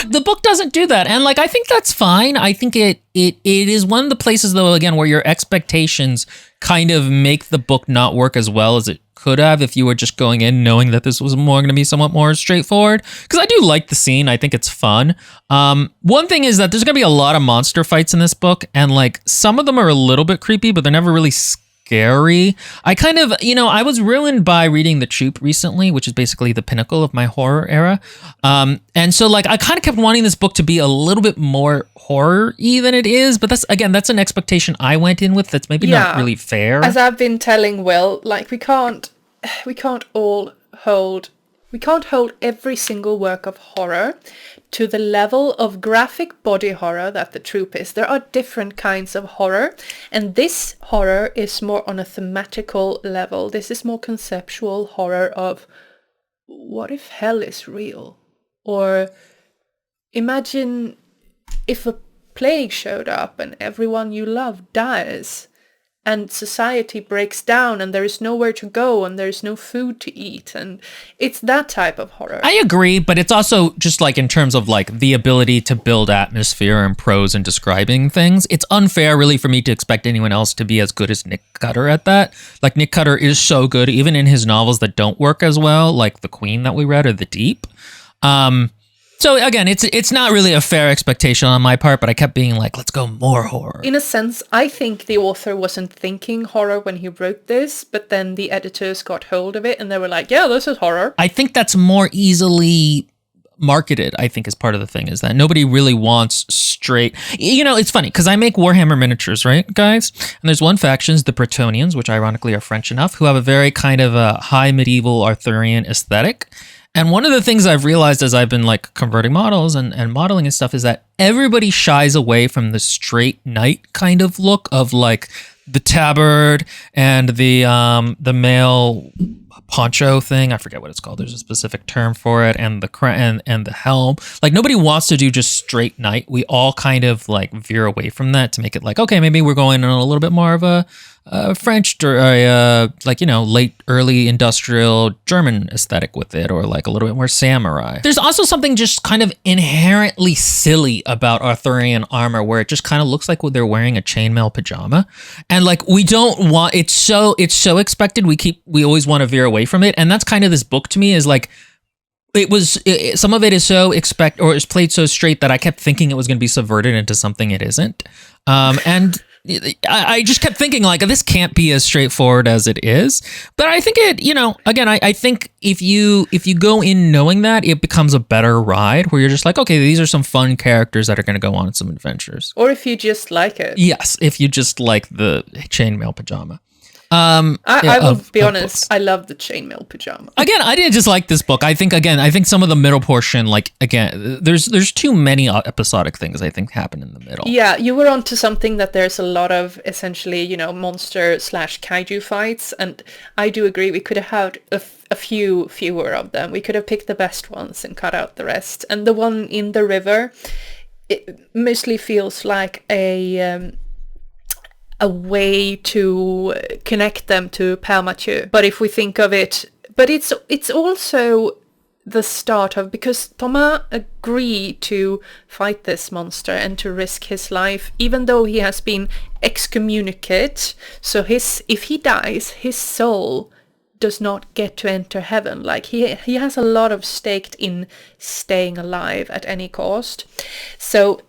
S1: The book doesn't do that, and like, I think that's fine. I think it is one of the places, though, again, where your expectations kind of make the book not work as well as it could have if you were just going in knowing that this was more going to be somewhat more straightforward. Because I do like the scene. I think it's fun. One thing is that there's going to be a lot of monster fights in this book, and like, some of them are a little bit creepy, but they're never really scary. I kind of, I was ruined by reading The Troop recently, which is basically the pinnacle of my horror era. And so, like, I kind of kept wanting this book to be a little bit more horror-y than it is, but that's an expectation I went in with that's maybe not really fair.
S2: As I've been telling Will, like, we can't hold every single work of horror to the level of graphic body horror that The Troop is. There are different kinds of horror, and this horror is more on a thematical level. This is more conceptual horror of, what if hell is real? Or imagine if a plague showed up and everyone you love dies, and society breaks down, and there is nowhere to go, and there is no food to eat, and it's that type of horror.
S1: I agree, but it's also just like, in terms of like the ability to build atmosphere and prose and describing things, it's unfair really for me to expect anyone else to be as good as Nick Cutter at that. Like, Nick Cutter is so good, even in his novels that don't work as well, like The Queen that we read or The Deep. So again, it's not really a fair expectation on my part, but I kept being like, let's go more horror.
S2: In a sense, I think the author wasn't thinking horror when he wrote this, but then the editors got hold of it and they were like, yeah, this is horror.
S1: I think that's more easily marketed, I think, is part of the thing, is that nobody really wants straight. It's funny because I make Warhammer miniatures, right, guys? And there's one faction, the Bretonians, which ironically are French enough, who have a very kind of a high medieval Arthurian aesthetic. And one of the things I've realized as I've been like converting models and modeling and stuff is that everybody shies away from the straight knight kind of look of like the tabard and the male poncho thing. I forget what it's called. There's a specific term for it, and the and the helm. Like nobody wants to do just straight knight. We all kind of like veer away from that to make it like, okay, maybe we're going in a little bit more of a French or late early industrial German aesthetic with it, or like a little bit more samurai. There's also something just kind of inherently silly about Arthurian armor where it just kind of looks like they're wearing a chainmail pajama, and like we don't want it's so expected. We always want to veer away from it, and that's kind of this book to me is like. Some of it is so or is played so straight that I kept thinking it was going to be subverted into something it isn't. And I just kept thinking like, this can't be as straightforward as it is. But I think again, I think if you go in knowing that, it becomes a better ride where you're just like, okay, these are some fun characters that are going to go on some adventures.
S2: Or if you just like it.
S1: Yes. If you just like the chainmail pajama.
S2: I will be honest, I love the chainmail pajama.
S1: Again, I didn't just like this book. I think some of the middle portion, like, again, there's too many episodic things I think happen in the middle.
S2: Yeah, you were onto something that there's a lot of essentially, monster/kaiju fights, and I do agree we could have had a few fewer of them. We could have picked the best ones and cut out the rest. And the one in the river, it mostly feels like a way to connect them to Père Mathieu. But if we think of it, but it's also the start of, because Thomas agreed to fight this monster and to risk his life, even though he has been excommunicated. So if he dies, his soul does not get to enter heaven. Like he has a lot of stake in staying alive at any cost. So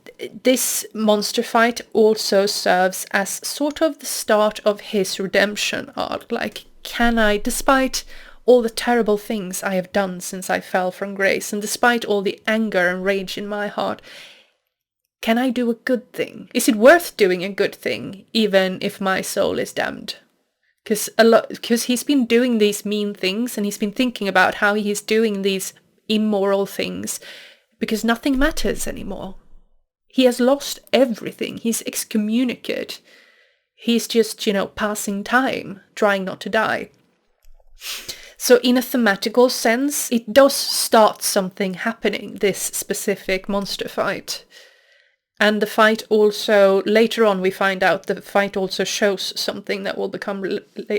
S2: this monster fight also serves as sort of the start of his redemption arc. Like, can I, despite all the terrible things I have done since I fell from grace, and despite all the anger and rage in my heart, can I do a good thing? Is it worth doing a good thing, even if my soul is damned? Because he's been doing these mean things, and he's been thinking about how he's doing these immoral things, because nothing matters anymore. He has lost everything. He's excommunicated. He's just, passing time, trying not to die. So in a thematical sense, it does start something happening, this specific monster fight. And the fight also, later on we find out the fight also shows something that will become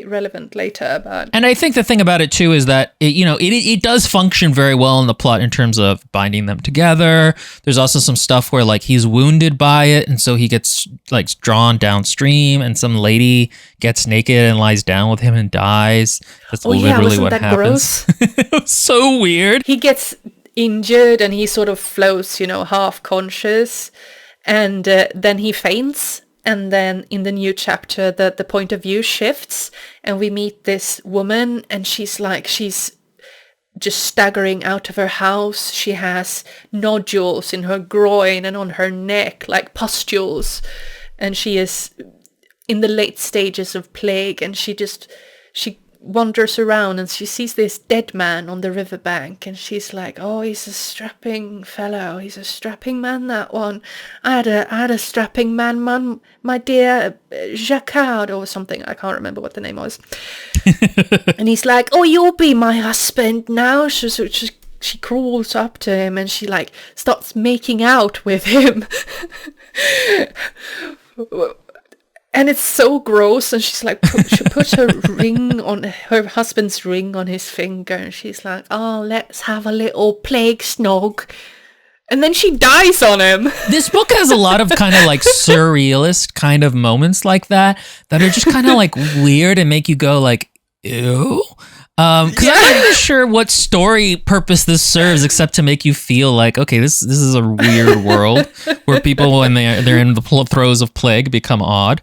S2: relevant later.
S1: And I think the thing about it too is that, it does function very well in the plot in terms of binding them together. There's also some stuff where like he's wounded by it, and so he gets like drawn downstream, and some lady gets naked and lies down with him and dies. That's literally what happens. It was so weird.
S2: He gets injured and he sort of floats, half conscious. And then he faints, and then in the new chapter, the point of view shifts, and we meet this woman, and she's just staggering out of her house. She has nodules in her groin and on her neck, like pustules, and she is in the late stages of plague, and she wanders around and she sees this dead man on the riverbank, and she's like, oh, he's a strapping fellow, he's a strapping man, that one. I had a strapping man, my dear Jacquard or something, I can't remember what the name was. And he's like, oh, you'll be my husband now. She crawls up to him and she like starts making out with him. And it's so gross, and she's like, she puts her husband's ring on his finger, and she's like, oh, let's have a little plague snog. And then she dies on him.
S1: This book has a lot of kind of like surrealist kind of moments like that are just kind of like weird and make you go like, ew. Because I'm not even sure what story purpose this serves, except to make you feel like, okay, this is a weird world where people, when they're in the throes of plague, become odd.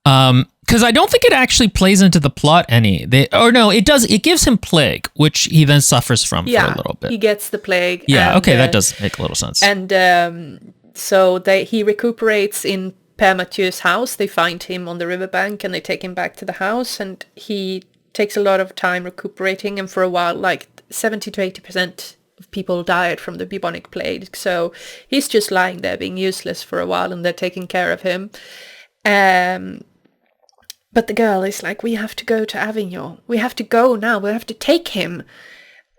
S1: Because I don't think it actually plays into the plot any. It does. It gives him plague, which he then suffers from for a little bit.
S2: He gets the plague.
S1: Yeah, okay, that does make a little sense.
S2: And so he recuperates in Père Mathieu's house. They find him on the riverbank and they take him back to the house, and he takes a lot of time recuperating, and for a while, like 70 to 80% of people died from the bubonic plague. So he's just lying there being useless for a while, and they're taking care of him. But the girl is like, we have to go to Avignon. We have to go now. We have to take him.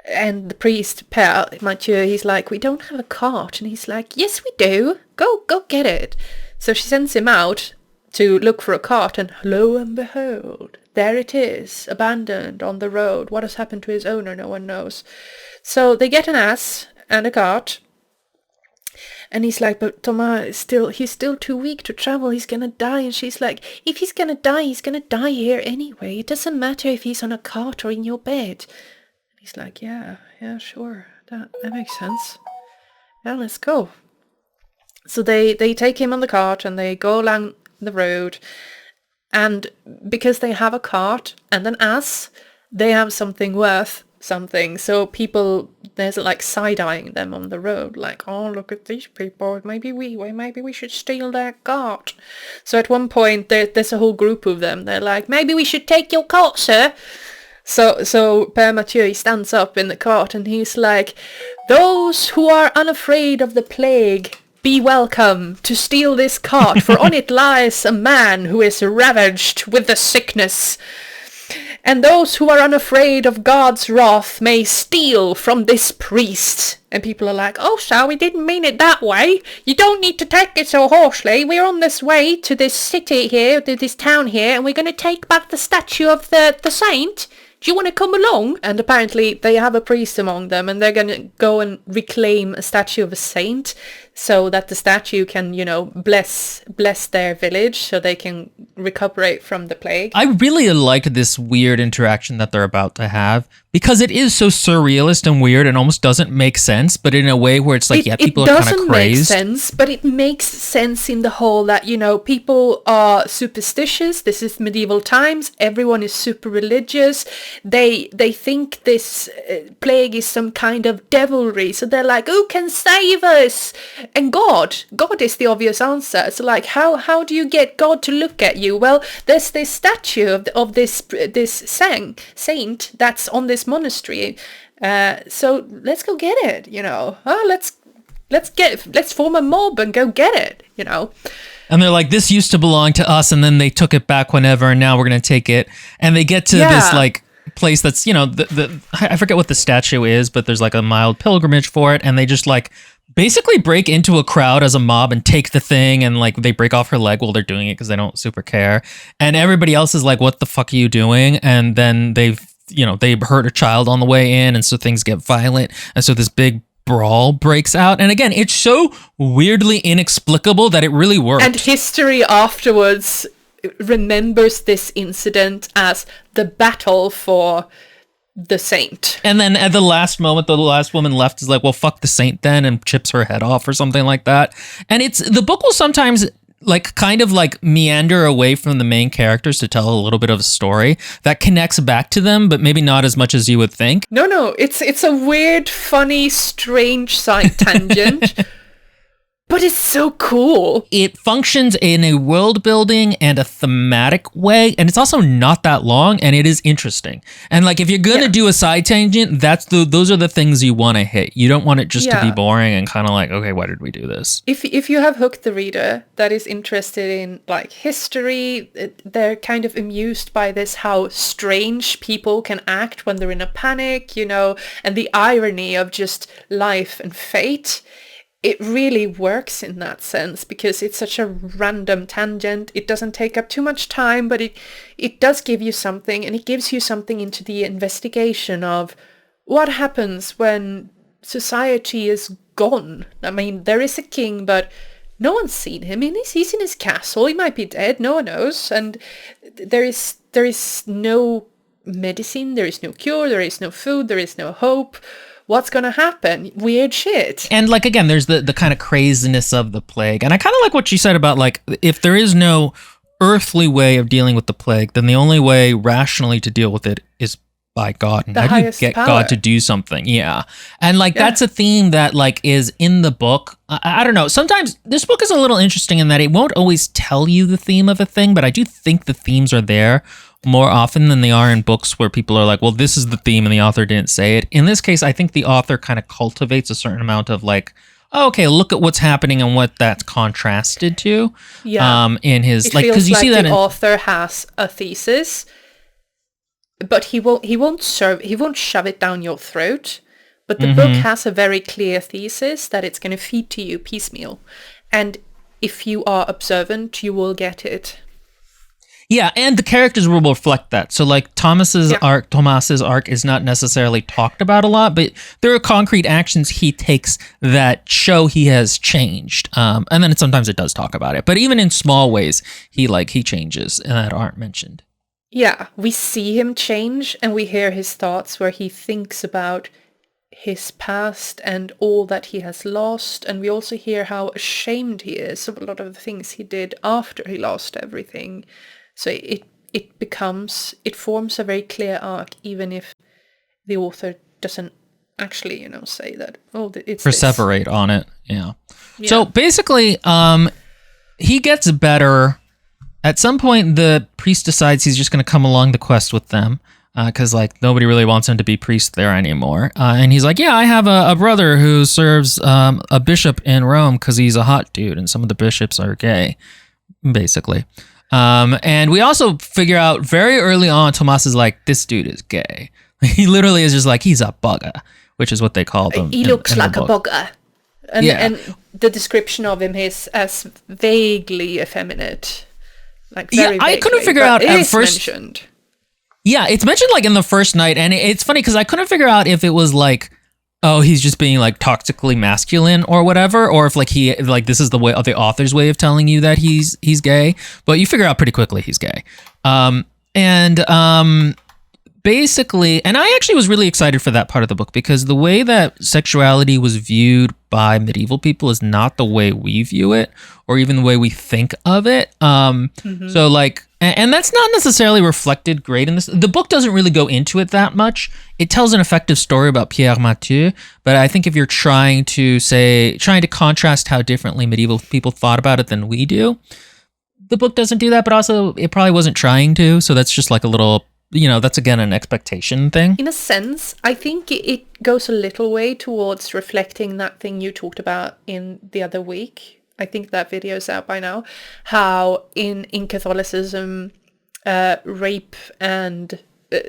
S2: And the priest, Père Mathieu, he's like, we don't have a cart. And he's like, yes, we do. Go get it. So she sends him out to look for a cart, and lo and behold, there it is, abandoned on the road. What has happened to his owner, no one knows. So they get an ass and a cart, and he's like, but Thomas he's still too weak to travel, he's gonna die. And she's like, if he's gonna die here anyway. It doesn't matter if he's on a cart or in your bed. And he's like, yeah, sure, that makes sense. Yeah, let's go. So they take him on the cart and they go along the road, and because they have a cart and an ass, they have something worth something. So people, there's like side-eyeing them on the road, like, oh, look at these people, maybe we should steal their cart. So at one point there's a whole group of them. They're like, maybe we should take your cart, sir. So Père Mathieu, he stands up in the cart and he's like, those who are unafraid of the plague, be welcome to steal this cart, for on it lies a man who is ravaged with the sickness. And those who are unafraid of God's wrath may steal from this priest. And people are like, oh, sir, we didn't mean it that way. You don't need to take it so harshly. We're on this way to this city here, to this town here, and we're going to take back the statue of the saint. Do you want to come along? And apparently they have a priest among them, and they're going to go and reclaim a statue of a saint so that the statue can, bless their village so they can recuperate from the plague.
S1: I really liked this weird interaction that they're about to have, because it is so surrealist and weird and almost doesn't make sense, but in a way where it's like, people are kind of crazed. It doesn't make
S2: sense, but it makes sense in the whole that, people are superstitious. This is medieval times. Everyone is super religious. They think this plague is some kind of devilry. So they're like, who can save us? And God is the obvious answer. So like, how do you get God to look at you? Well, there's this statue of this saint that's on this monastery. So let's go get it. Let's form a mob and go get it.
S1: And they're like, this used to belong to us, and then they took it back whenever, and now we're gonna take it. And they get to this like place that's I forget what the statue is, but there's like a mild pilgrimage for it, and they just like basically break into a crowd as a mob and take the thing, and like they break off her leg while they're doing it because they don't super care, and everybody else is like, what the fuck are you doing? And then they hurt a child on the way in, and so things get violent, and so this big brawl breaks out. And again, it's so weirdly inexplicable that it really worked.
S2: And history afterwards remembers this incident as the battle for the saint.
S1: And then at the last moment, the last woman left is like, well, fuck the saint then, and chips her head off or something like that. And the book will sometimes like kind of like meander away from the main characters to tell a little bit of a story that connects back to them, but maybe not as much as you would think.
S2: No, it's a weird, funny, strange side tangent. But it's so cool.
S1: It functions in a world building and a thematic way, and it's also not that long, and it is interesting. And like, if you're gonna do a side tangent, those are the things you want to hit. You don't want it just to be boring and kind of like, okay, why did we do this?
S2: If you have hooked the reader that is interested in like history, they're kind of amused by this, how strange people can act when they're in a panic, and the irony of just life and fate. It really works in that sense because it's such a random tangent. It doesn't take up too much time, but it does give you something, and it gives you something into the investigation of what happens when society is gone. I mean, there is a king, but no one's seen him. He's in his castle. He might be dead. No one knows. And there is no medicine, there is no cure, there is no food, there is no hope. What's going to happen? Weird shit.
S1: And like, again, there's the kind of craziness of the plague. And I kind of like what you said about like, if there is no earthly way of dealing with the plague, then the only way rationally to deal with it is by God. And how do you get God to do something? Yeah. And like, that's a theme that like is in the book. I don't know. Sometimes this book is a little interesting in that it won't always tell you the theme of a thing, but I do think the themes are there more often than they are in books where people are like, well, this is the theme and the author didn't say it. In this case, I think the author kind of cultivates a certain amount of like, oh, okay, look at what's happening and what that's contrasted to.
S2: Yeah.
S1: In his
S2: it
S1: like, because you
S2: feels
S1: see
S2: like
S1: that
S2: the author has a thesis, but he won't shove it down your throat. But the book has a very clear thesis that it's going to feed to you piecemeal, and if you are observant, you will get it.
S1: Yeah, and the characters will reflect that. So like Thomas's arc is not necessarily talked about a lot, but there are concrete actions he takes that show he has changed. And then sometimes it does talk about it, but even in small ways, he changes and that aren't mentioned.
S2: Yeah, we see him change and we hear his thoughts where he thinks about his past and all that he has lost, and we also hear how ashamed he is of a lot of the things he did after he lost everything. So it forms a very clear arc, even if the author doesn't actually, say that, it's
S1: perseverate on it. Yeah. So basically, he gets better. At some point, the priest decides he's just going to come along the quest with them because like nobody really wants him to be priest there anymore. And he's like, yeah, I have a brother who serves a bishop in Rome because he's a hot dude, and some of the bishops are gay, basically. And we also figure out very early on, Tomas is like, this dude is gay. He literally is just like, he's a bugger, which is what they call him.
S2: He looks like a bugger. And the description of him is as vaguely effeminate. Like very vaguely,
S1: I couldn't figure out at first.
S2: Mentioned.
S1: Yeah, it's mentioned like in the first night, and it's funny because I couldn't figure out if it was like, oh, he's just being like toxically masculine or whatever, or if like this is the way of the author's way of telling you that he's gay. But you figure out pretty quickly he's gay. Basically, and I actually was really excited for that part of the book because the way that sexuality was viewed by medieval people is not the way we view it or even the way we think of it. So like, and that's not necessarily reflected great in this. The book doesn't really go into it that much. It tells an effective story about Pierre Mathieu, but I think if you're trying to contrast how differently medieval people thought about it than we do, the book doesn't do that, but also it probably wasn't trying to. So that's just like a little, that's again an expectation thing.
S2: In a sense, I think it goes a little way towards reflecting that thing you talked about in the other week. I think that video is out by now. How in Catholicism, rape and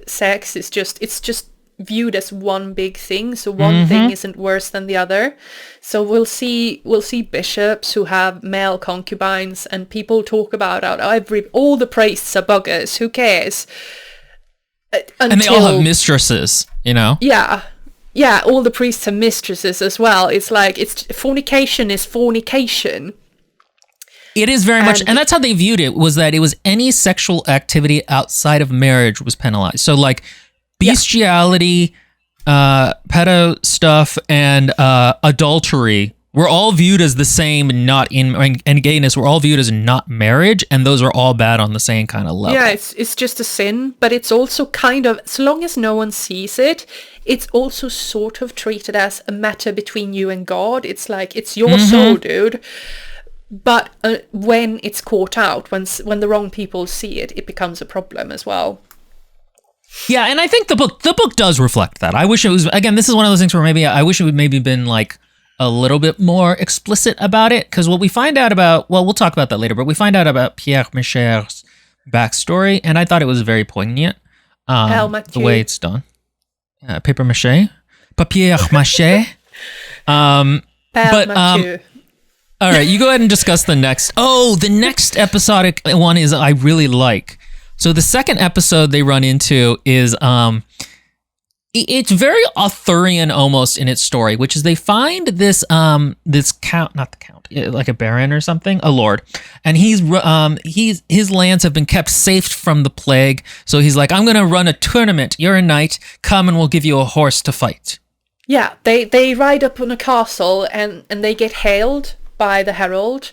S2: sex is just viewed as one big thing. So one thing isn't worse than the other. So we'll see bishops who have male concubines, and people talk about all the priests are buggers. Who cares?
S1: And they all have mistresses,
S2: Yeah, all the priests have mistresses as well. It's like, fornication is fornication.
S1: It is very much, and that's how they viewed it, was that it was any sexual activity outside of marriage was penalized. So like bestiality, pedo stuff, and adultery were all viewed as the same, and gayness were all viewed as not marriage, and those are all bad on the same kind of level.
S2: Yeah, it's just a sin, but it's also kind of, so long as no one sees it, it's also sort of treated as a matter between you and God. It's like, it's your soul, dude. But when it's caught out, when the wrong people see it, it becomes a problem as well.
S1: Yeah, and I think the book does reflect that. I wish it was, again, this is one of those things where maybe I wish it would maybe been like a little bit more explicit about it, because what we find out about, well, we'll talk about that later, but we find out about Pierre Micher's backstory, and I thought it was very poignant, the way it's done. Paper mache, papier mache. All right, you go ahead and discuss the next. Oh, the next episodic one is I really like. So the second episode they run into is It's very Arthurian almost in its story, which is they find this count, not the count, like a baron or something, a lord, and he's his lands have been kept safe from the plague. So he's like, I'm gonna run a tournament. You're a knight. Come and we'll give you a horse to fight.
S2: Yeah, they ride up on a castle and they get hailed by the herald.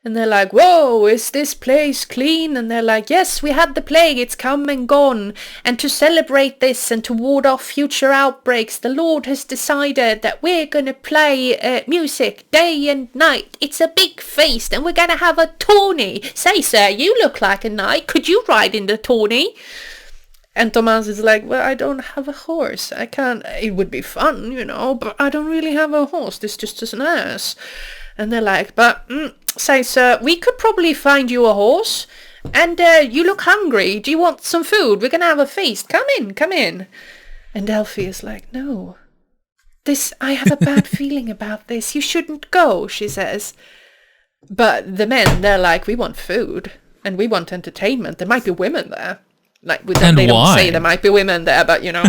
S2: And they're like, whoa, is this place clean? And they're like, yes, we had the plague, it's come and gone. And to celebrate this and to ward off future outbreaks, the Lord has decided that we're going to play music day and night. It's a big feast and we're going to have a tourney. Say, sir, you look like a knight. Could you ride in the tourney? And Thomas is like, well, I don't have a horse. I can't, it would be fun, but I don't really have a horse. This just is an ass. And they're like, but, say, sir, we could probably find you a horse. And you look hungry. Do you want some food? We're going to have a feast. Come in. And Elfie is like, no. I have a bad feeling about this. You shouldn't go, she says. But the men, they're like, we want food. And we want entertainment. There might be women there. Like, they don't say there might be women there, but, we know.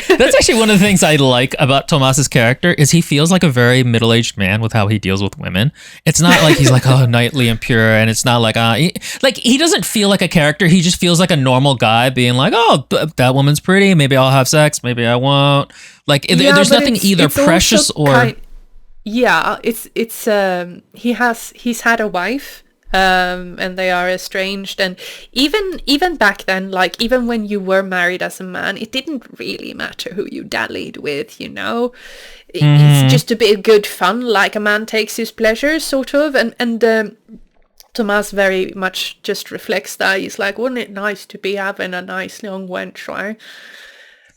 S1: That's actually one of the things I like about Tomas's character is he feels like a very middle-aged man with how he deals with women. It's not like he's like, oh, knightly and pure, and it's not like, he doesn't feel like a character. He just feels like a normal guy being like, oh, that woman's pretty. Maybe I'll have sex. Maybe I won't. Like, there's nothing either precious or...
S2: he's had a wife. And they are estranged, and even back then, like even when you were married as a man, it didn't really matter who you dallied with, It's just a bit of good fun, like a man takes his pleasure, sort of, and Thomas very much just reflects that. He's like, wouldn't it nice to be having a nice young wench, right?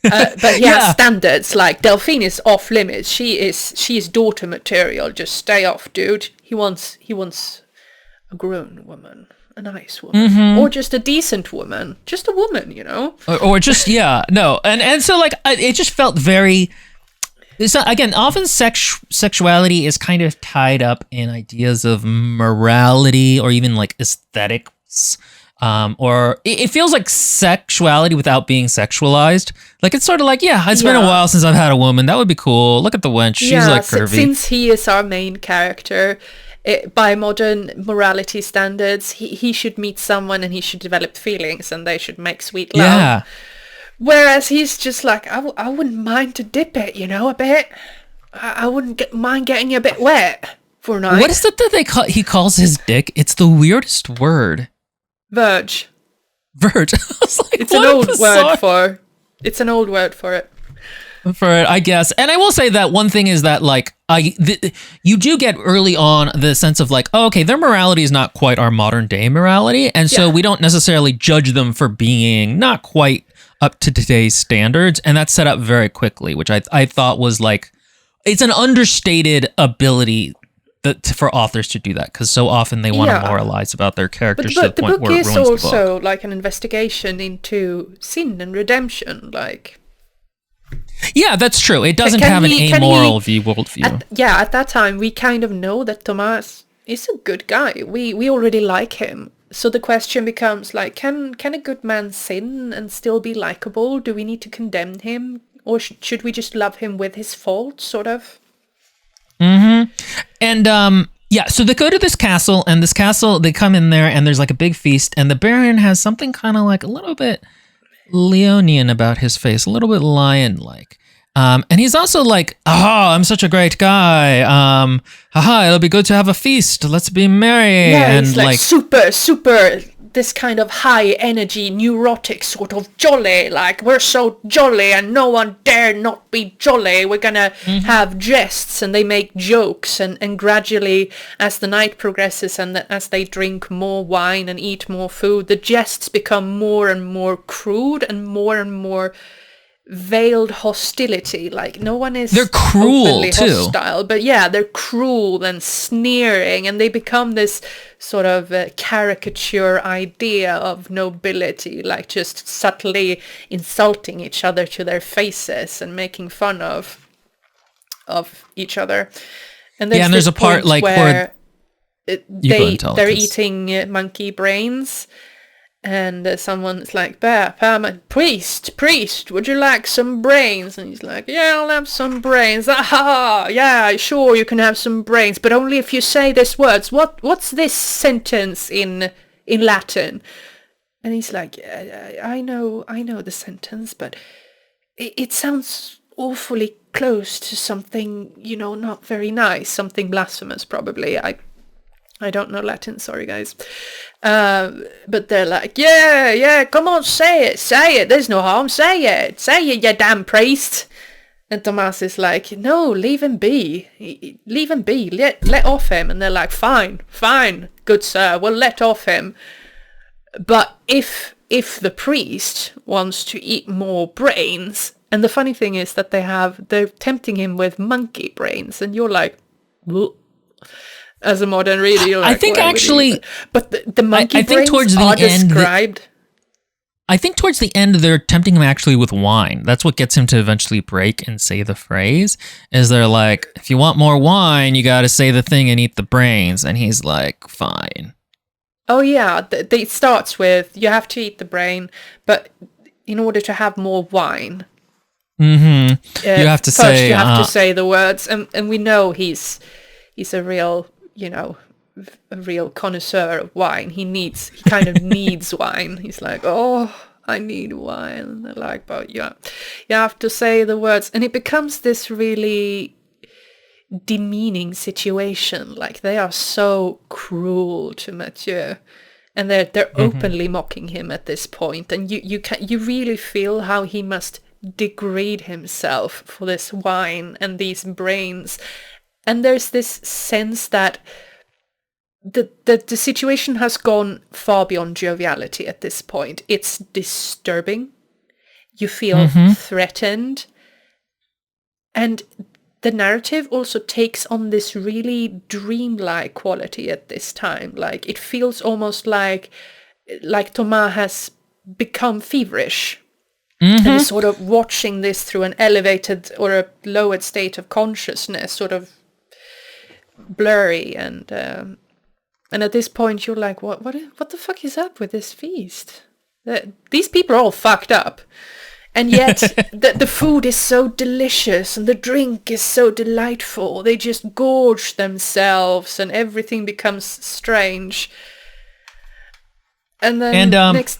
S2: But he has standards, like Delphine is off limits. She is daughter material. Just stay off, dude. He wants a grown woman, a nice woman, or just a decent woman, just a woman,
S1: or just no, and so like it just felt very. Again, often sexuality is kind of tied up in ideas of morality or even like aesthetics, or it feels like sexuality without being sexualized. Like it's sort of like, it's been a while since I've had a woman. That would be cool. Look at the wench; she's like curvy.
S2: Since he is our main character. By modern morality standards, he should meet someone and he should develop feelings and they should make sweet love. Yeah. Whereas he's just like, I wouldn't mind to dip it, a bit. I wouldn't mind getting a bit wet for a night.
S1: What is it that he calls his dick? It's the weirdest word.
S2: Verge.
S1: Verge. I was like,
S2: it's an old word for. It's an old word for it.
S1: For it, I guess. And I will say that one thing is that like you do get early on the sense of like, oh, okay, their morality is not quite our modern day morality, and so we don't necessarily judge them for being not quite up to today's standards, and that's set up very quickly, which I thought was like, it's an understated ability for authors to do that, because so often they want to moralize about their characters to the point where it ruins the book.
S2: The book is also like an investigation into sin and redemption, like.
S1: Yeah, that's true. It doesn't have an amoral worldview.
S2: At that time, we kind of know that Thomas is a good guy. We already like him. So the question becomes, like, can a good man sin and still be likable? Do we need to condemn him? Or should we just love him with his faults, sort of?
S1: Mm-hmm. And, so they go to this castle, and this castle, they come in there, and there's, like, a big feast, and the Baron has something kind of, like, a little bit Leonian about his face, a little bit lion-like. And he's also like, aha, I'm such a great guy. Haha, it'll be good to have a feast. Let's be merry.
S2: Yeah, and he's like super, this kind of high energy, neurotic sort of jolly. Like, we're so jolly and no one dare not be jolly. We're gonna have jests, and they make jokes. And gradually, as the night progresses and as they drink more wine and eat more food, the jests become more and more crude and more veiled hostility. Like, no one is,
S1: they're cruel too,
S2: hostile, but they're cruel and sneering, and they become this sort of caricature idea of nobility, like just subtly insulting each other to their faces and making fun of each other. And there's a part like where they're eating monkey brains. And someone's like, priest, would you like some brains? And he's like, yeah, I'll have some brains. Aha, yeah, sure, you can have some brains, but only if you say this words. What's this sentence in Latin? And he's like, yeah, I know the sentence, but it sounds awfully close to something, not very nice, something blasphemous, probably. I don't know Latin, sorry guys. But they're like, yeah, come on, say it, there's no harm, say it, you damn priest. And Tomas is like, no, leave him be, let off him. And they're like, fine, good sir, we'll let off him. But if the priest wants to eat more brains, and the funny thing is that they're tempting him with monkey brains, and you're like, whoa. As a modern reader, you're like,
S1: I think actually,
S2: but the monkey brains
S1: towards the
S2: are
S1: end,
S2: described.
S1: I think towards the end, they're tempting him actually with wine. That's what gets him to eventually break and say the phrase. Is they're like, if you want more wine, you got to say the thing and eat the brains. And he's like, fine.
S2: Oh yeah, it starts with you have to eat the brain, but in order to have more wine,
S1: you have to
S2: first
S1: say
S2: you have to say the words, and we know he's a real. A real connoisseur of wine. He kind of needs wine. He's like, oh, I need wine. And they're like, but yeah, you have to say the words. And it becomes this really demeaning situation. Like, they are so cruel to Mathieu. And they're openly mocking him at this point. And you really feel how he must degrade himself for this wine and these brains. And there's this sense that the situation has gone far beyond joviality at this point. It's disturbing. You feel threatened. And the narrative also takes on this really dreamlike quality at this time. Like, it feels almost like Thomas has become feverish. And is sort of watching this through an elevated or a lowered state of consciousness, sort of blurry, and at this point you're like, what the fuck is up with this feast? These people are all fucked up, and yet the food is so delicious and the drink is so delightful. They just gorge themselves and everything becomes strange. And then next,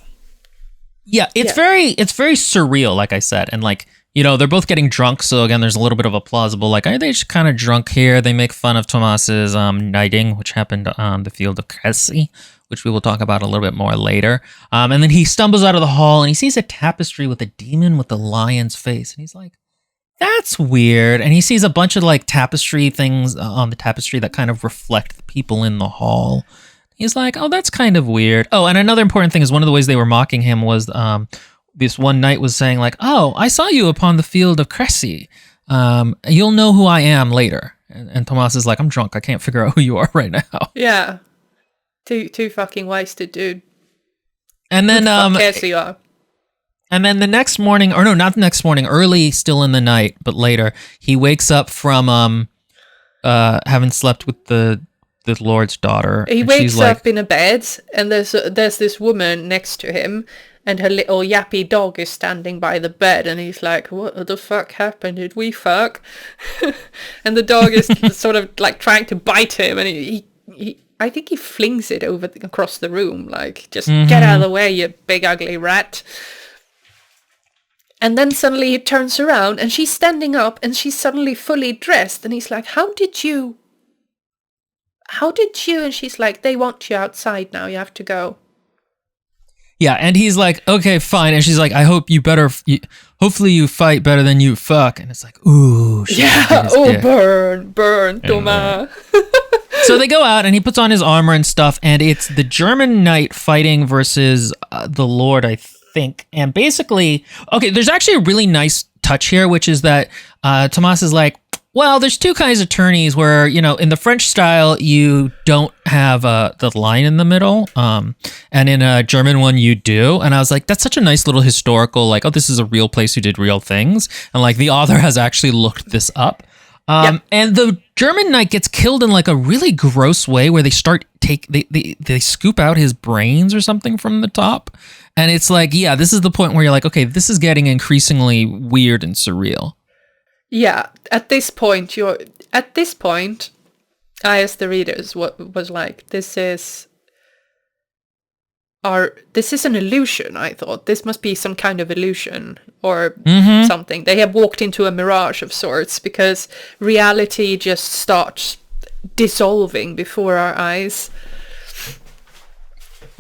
S1: it's very surreal, like I said, and like, they're both getting drunk, so again, there's a little bit of a plausible, like, are they just kind of drunk here? They make fun of Tomas's knighting, which happened on the field of Crécy, which we will talk about a little bit more later. And then he stumbles out of the hall, and he sees a tapestry with a demon with a lion's face, and he's like, that's weird. And he sees a bunch of, like, tapestry things on the tapestry that kind of reflect the people in the hall. He's like, oh, that's kind of weird. Oh, and another important thing is one of the ways they were mocking him was... this one knight was saying like, oh, I saw you upon the field of Crécy. You'll know who I am later. And Tomas is like, I'm drunk. I can't figure out who you are right now.
S2: Yeah. Too fucking wasted, dude.
S1: And then,
S2: who the fuck cares who you are?
S1: And then the next morning, or no, not the next morning, early still in the night, but later, he wakes up from having slept with the Lord's daughter.
S2: He wakes up in a bed, and there's this woman next to him, and her little yappy dog is standing by the bed, and he's like, what the fuck happened? Did we fuck? And the dog is sort of like trying to bite him, and he I think he flings it across the room, like, just get out of the way, you big ugly rat. And then suddenly he turns around, and she's standing up, and she's suddenly fully dressed, and he's like, how did you? And she's like, they want you outside now, you have to go.
S1: Yeah, and he's like, okay, fine. And she's like, I hope hopefully you fight better than you fuck. And it's like, ooh.
S2: Yeah, burn, Thomas.
S1: So they go out, and he puts on his armor and stuff, and it's the German knight fighting versus the Lord, I think. And basically, okay, there's actually a really nice touch here, which is that Tomas is like, well, there's two kinds of tourneys where, in the French style, you don't have the line in the middle. And in a German one, you do. And I was like, that's such a nice little historical, like, oh, this is a real place who did real things. And like the author has actually looked this up. And the German knight gets killed in like a really gross way where they scoop out his brains or something from the top. And it's like, yeah, this is the point where you're like, okay, this is getting increasingly weird and surreal.
S2: Yeah, at this point, I, as the readers, was like, this is an illusion. I thought this must be some kind of illusion or something. They have walked into a mirage of sorts, because reality just starts dissolving before our eyes.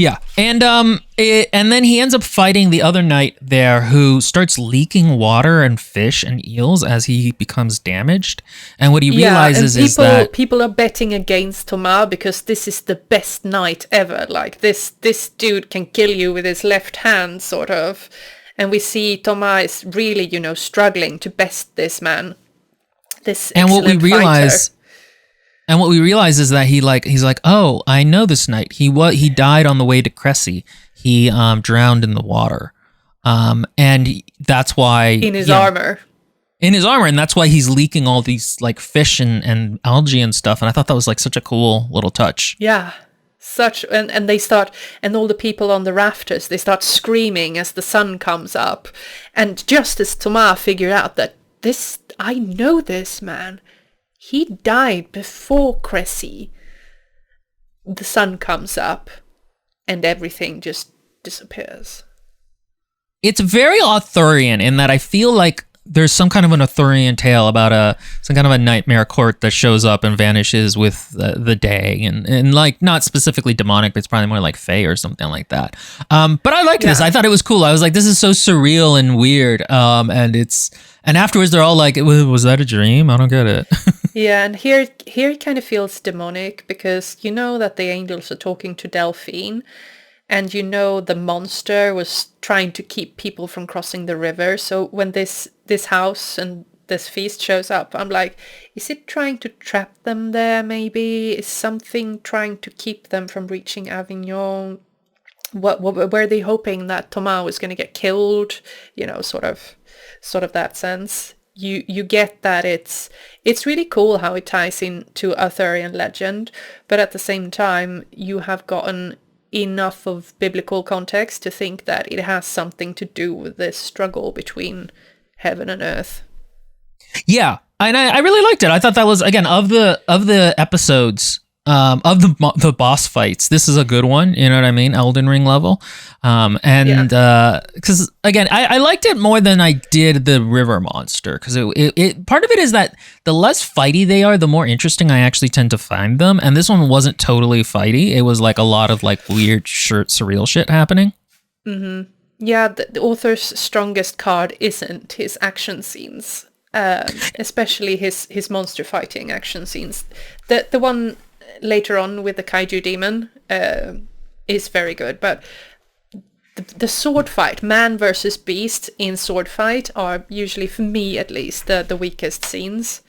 S1: Yeah, and then he ends up fighting the other knight there, who starts leaking water and fish and eels as he becomes damaged. And what he realizes is that
S2: people are betting against Thomas because this is the best knight ever. Like this dude can kill you with his left hand, sort of. And we see Thomas is really, struggling to best this man. This excellent fighter.
S1: And what we realize is that he's like, oh, I know this knight. He died on the way to Cressy. He drowned in the water, and that's why
S2: in his armor,
S1: and that's why he's leaking all these like fish and algae and stuff. And I thought that was like such a cool little touch.
S2: Yeah, and they start, and all the people on the rafters, they start screaming as the sun comes up, and just as Thomas figured out that I know this man. He died before Cressy. The sun comes up and everything just disappears.
S1: It's very Arthurian in that I feel like there's some kind of an Arthurian tale about some kind of a nightmare court that shows up and vanishes with the day, and like not specifically demonic, but it's probably more like fae or something like that. But I liked this. I thought it was cool. I was like, this is so surreal and weird. And afterwards they're all like, was that a dream? I don't get it.
S2: Yeah, and here it kind of feels demonic, because you know that the angels are talking to Delphine. And the monster was trying to keep people from crossing the river. So when this house and this feast shows up, I'm like, is it trying to trap them there maybe? Is something trying to keep them from reaching Avignon? What were they hoping that Thomas was going to get killed? Sort of that sense. You get that it's really cool how it ties into Arthurian legend, but at the same time, you have gotten enough of biblical context to think that it has something to do with this struggle between heaven and earth. Yeah,
S1: and I really liked it. I thought that was, again, of the episodes, of the boss fights, this is a good one. You know what I mean? Elden Ring level. Because again, I liked it more than I did the river monster, because it part of it is that the less fighty they are, the more interesting I actually tend to find them. And this one wasn't totally fighty. It was like a lot of like weird surreal shit happening.
S2: Mm-hmm. Yeah, the author's strongest card isn't his action scenes, especially his monster fighting action scenes. The one later on with the kaiju demon is very good, but the sword fight, man versus beast in sword fight, are usually, for me at least, the weakest scenes.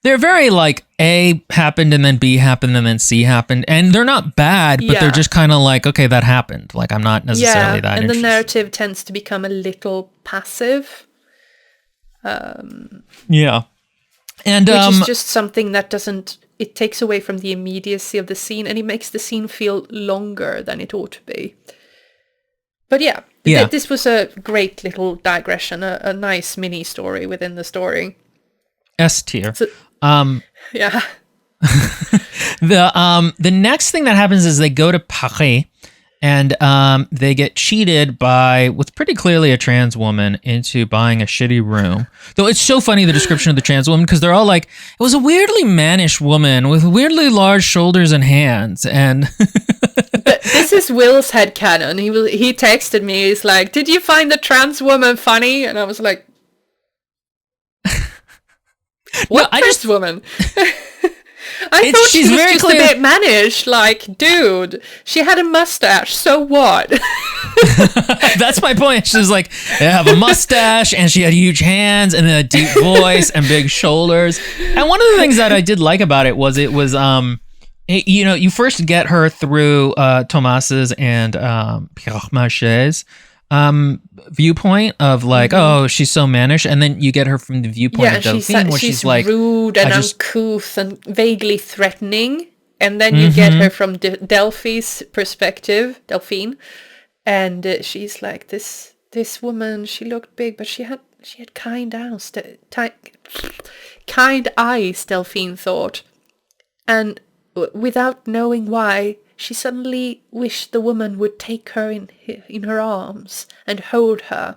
S1: They're very like A happened and then B happened and then C happened, and they're not bad, but they're just kind of like, okay, that happened. Like, I'm not necessarily that
S2: and
S1: interested.
S2: The narrative tends to become a little passive.
S1: And
S2: which is just something that it takes away from the immediacy of the scene, and it makes the scene feel longer than it ought to be. But this was a great little digression, a nice mini story within the story.
S1: S tier.
S2: So,
S1: the next thing that happens is they go to Paris, and they get cheated by what's pretty clearly a trans woman into buying a shitty room. Though it's so funny, the description of the trans woman, because they're all like, it was a weirdly mannish woman with weirdly large shoulders and hands. And
S2: but this is Will's headcanon. He texted me. He's like, did you find the trans woman funny? And I was like, what trans woman? I thought she was very just a bit mannish. Like, dude, she had a mustache. So what?
S1: That's my point. She was like, they have a mustache, and she had huge hands, and a deep voice, and big shoulders. And one of the things that I did like about it was you first get her through Thomas's and Pierre Marchais. viewpoint of like, oh, she's so mannish, and then you get her from the viewpoint of Delphine, where she's like
S2: rude and uncouth and vaguely threatening, and then you get her from Delphine's perspective, Delphine, and she's like this woman. She looked big, but she had kind eyes. Kind eyes, Delphine thought, and without knowing why, she suddenly wished the woman would take her in her arms and hold her.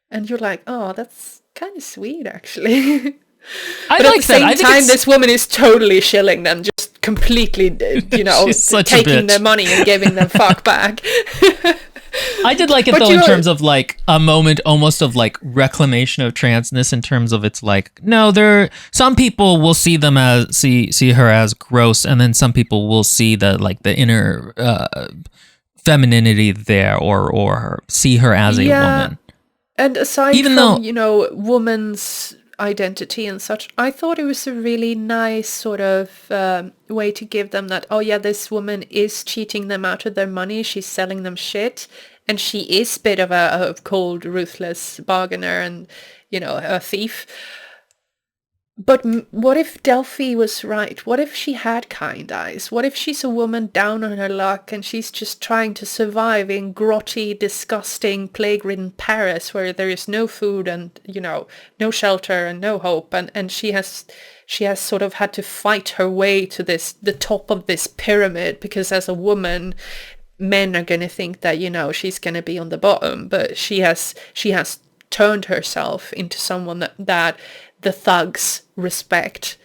S2: And you're like, oh, that's kind of sweet, actually. But at the same time, this woman is totally shilling them, just completely, taking their money and giving them fuck back.
S1: I did like it though in terms of like a moment almost of like reclamation of transness, in terms of it's like, no, some people will see them as see her as gross, and then some people will see the like the inner femininity there, or see her as a woman.
S2: And aside from woman's identity and such, I thought it was a really nice sort of way to give them that, oh yeah, this woman is cheating them out of their money, she's selling them shit, and she is a bit of a cold, ruthless bargainer and, a thief. But what if Delphi was right? What if she had kind eyes? What if she's a woman down on her luck and she's just trying to survive in grotty, disgusting, plague-ridden Paris, where there is no food and, no shelter and no hope, and she has sort of had to fight her way to the top of this pyramid, because as a woman, men are going to think that, she's going to be on the bottom, but she has turned herself into someone that the thugs respect,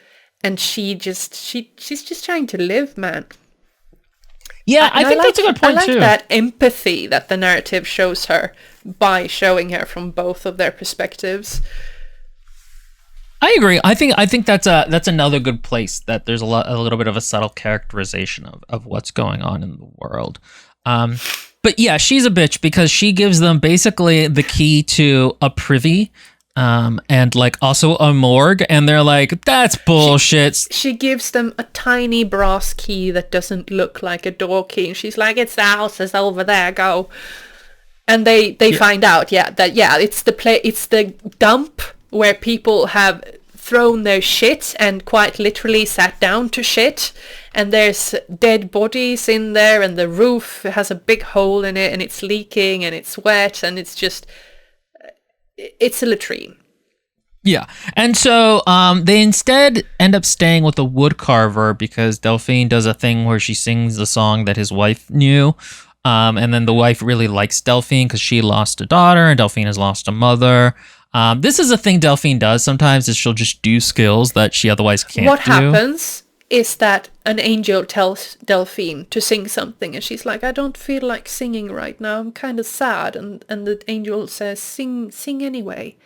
S2: and she's just trying to live, man.
S1: Yeah, I think that's a good point too.
S2: I like that empathy that the narrative shows her by showing her from both of their perspectives.
S1: I agree. I think that's another good place, that there's a little bit of a subtle characterization of what's going on in the world. But yeah, she's a bitch because she gives them basically the key to a privy, and like also a morgue, and they're like, that's bullshit.
S2: She gives them a tiny brass key that doesn't look like a door key, and she's like, it's the house is over there, go. And they find out, it's the dump where people have thrown their shit and quite literally sat down to shit, and there's dead bodies in there, and the roof has a big hole in it, and it's leaking, and it's wet, and it's a latrine.
S1: Yeah, and so they instead end up staying with a woodcarver, because Delphine does a thing where she sings the song that his wife knew, and then the wife really likes Delphine because she lost a daughter and Delphine has lost a mother. This is a thing Delphine does sometimes, is she'll just do skills that she otherwise can't do.
S2: What happens is that an angel tells Delphine to sing something, and she's like, I don't feel like singing right now, I'm kind of sad, and the angel says, sing anyway.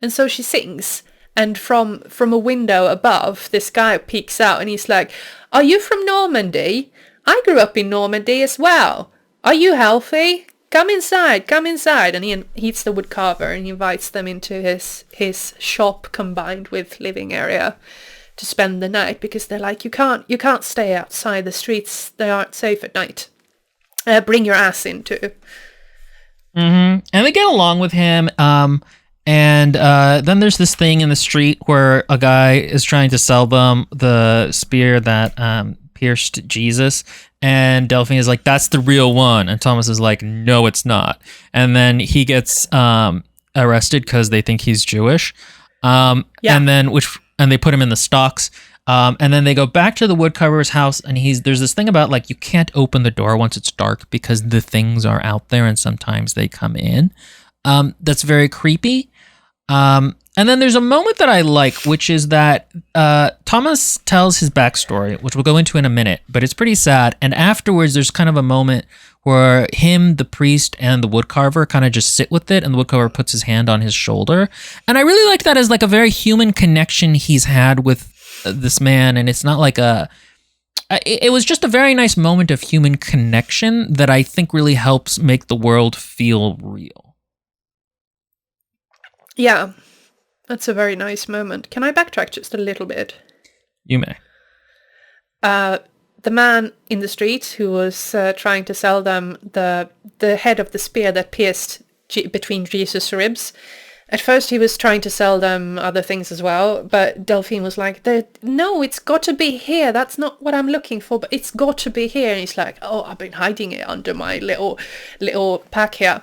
S2: And so she sings, and from a window above, this guy peeks out, and he's like, are you from Normandy? I grew up in Normandy as well. Are you healthy? Come inside. And he he's the woodcarver, and he invites them into his shop combined with living area to spend the night, because they're like, you can't stay outside the streets, they aren't safe at night. Bring your ass in too.
S1: And they get along with him. And then there's this thing in the street where a guy is trying to sell them the spear that pierced Jesus, and Delphine is like, that's the real one, and Thomas is like, no, it's not. And then he gets arrested because they think he's Jewish. And they put him in the stocks. And then they go back to the woodcarver's house, and there's this thing about like, you can't open the door once it's dark because the things are out there and sometimes they come in. That's very creepy. And then there's a moment that I like, which is that Thomas tells his backstory, which we'll go into in a minute, but it's pretty sad. And afterwards, there's kind of a moment where him, the priest, and the woodcarver kind of just sit with it, and the woodcarver puts his hand on his shoulder. And I really like that as like a very human connection he's had with this man. And it's not like it was just a very nice moment of human connection that I think really helps make the world feel real.
S2: Yeah, that's a very nice moment. Can I backtrack just a little bit?
S1: You may.
S2: the man in the street who was trying to sell them the head of the spear that pierced between Jesus' ribs. At first he was trying to sell them other things as well, but Delphine was like, no, it's got to be here. That's not what I'm looking for, but it's got to be here. And he's like, oh, I've been hiding it under my little pack here.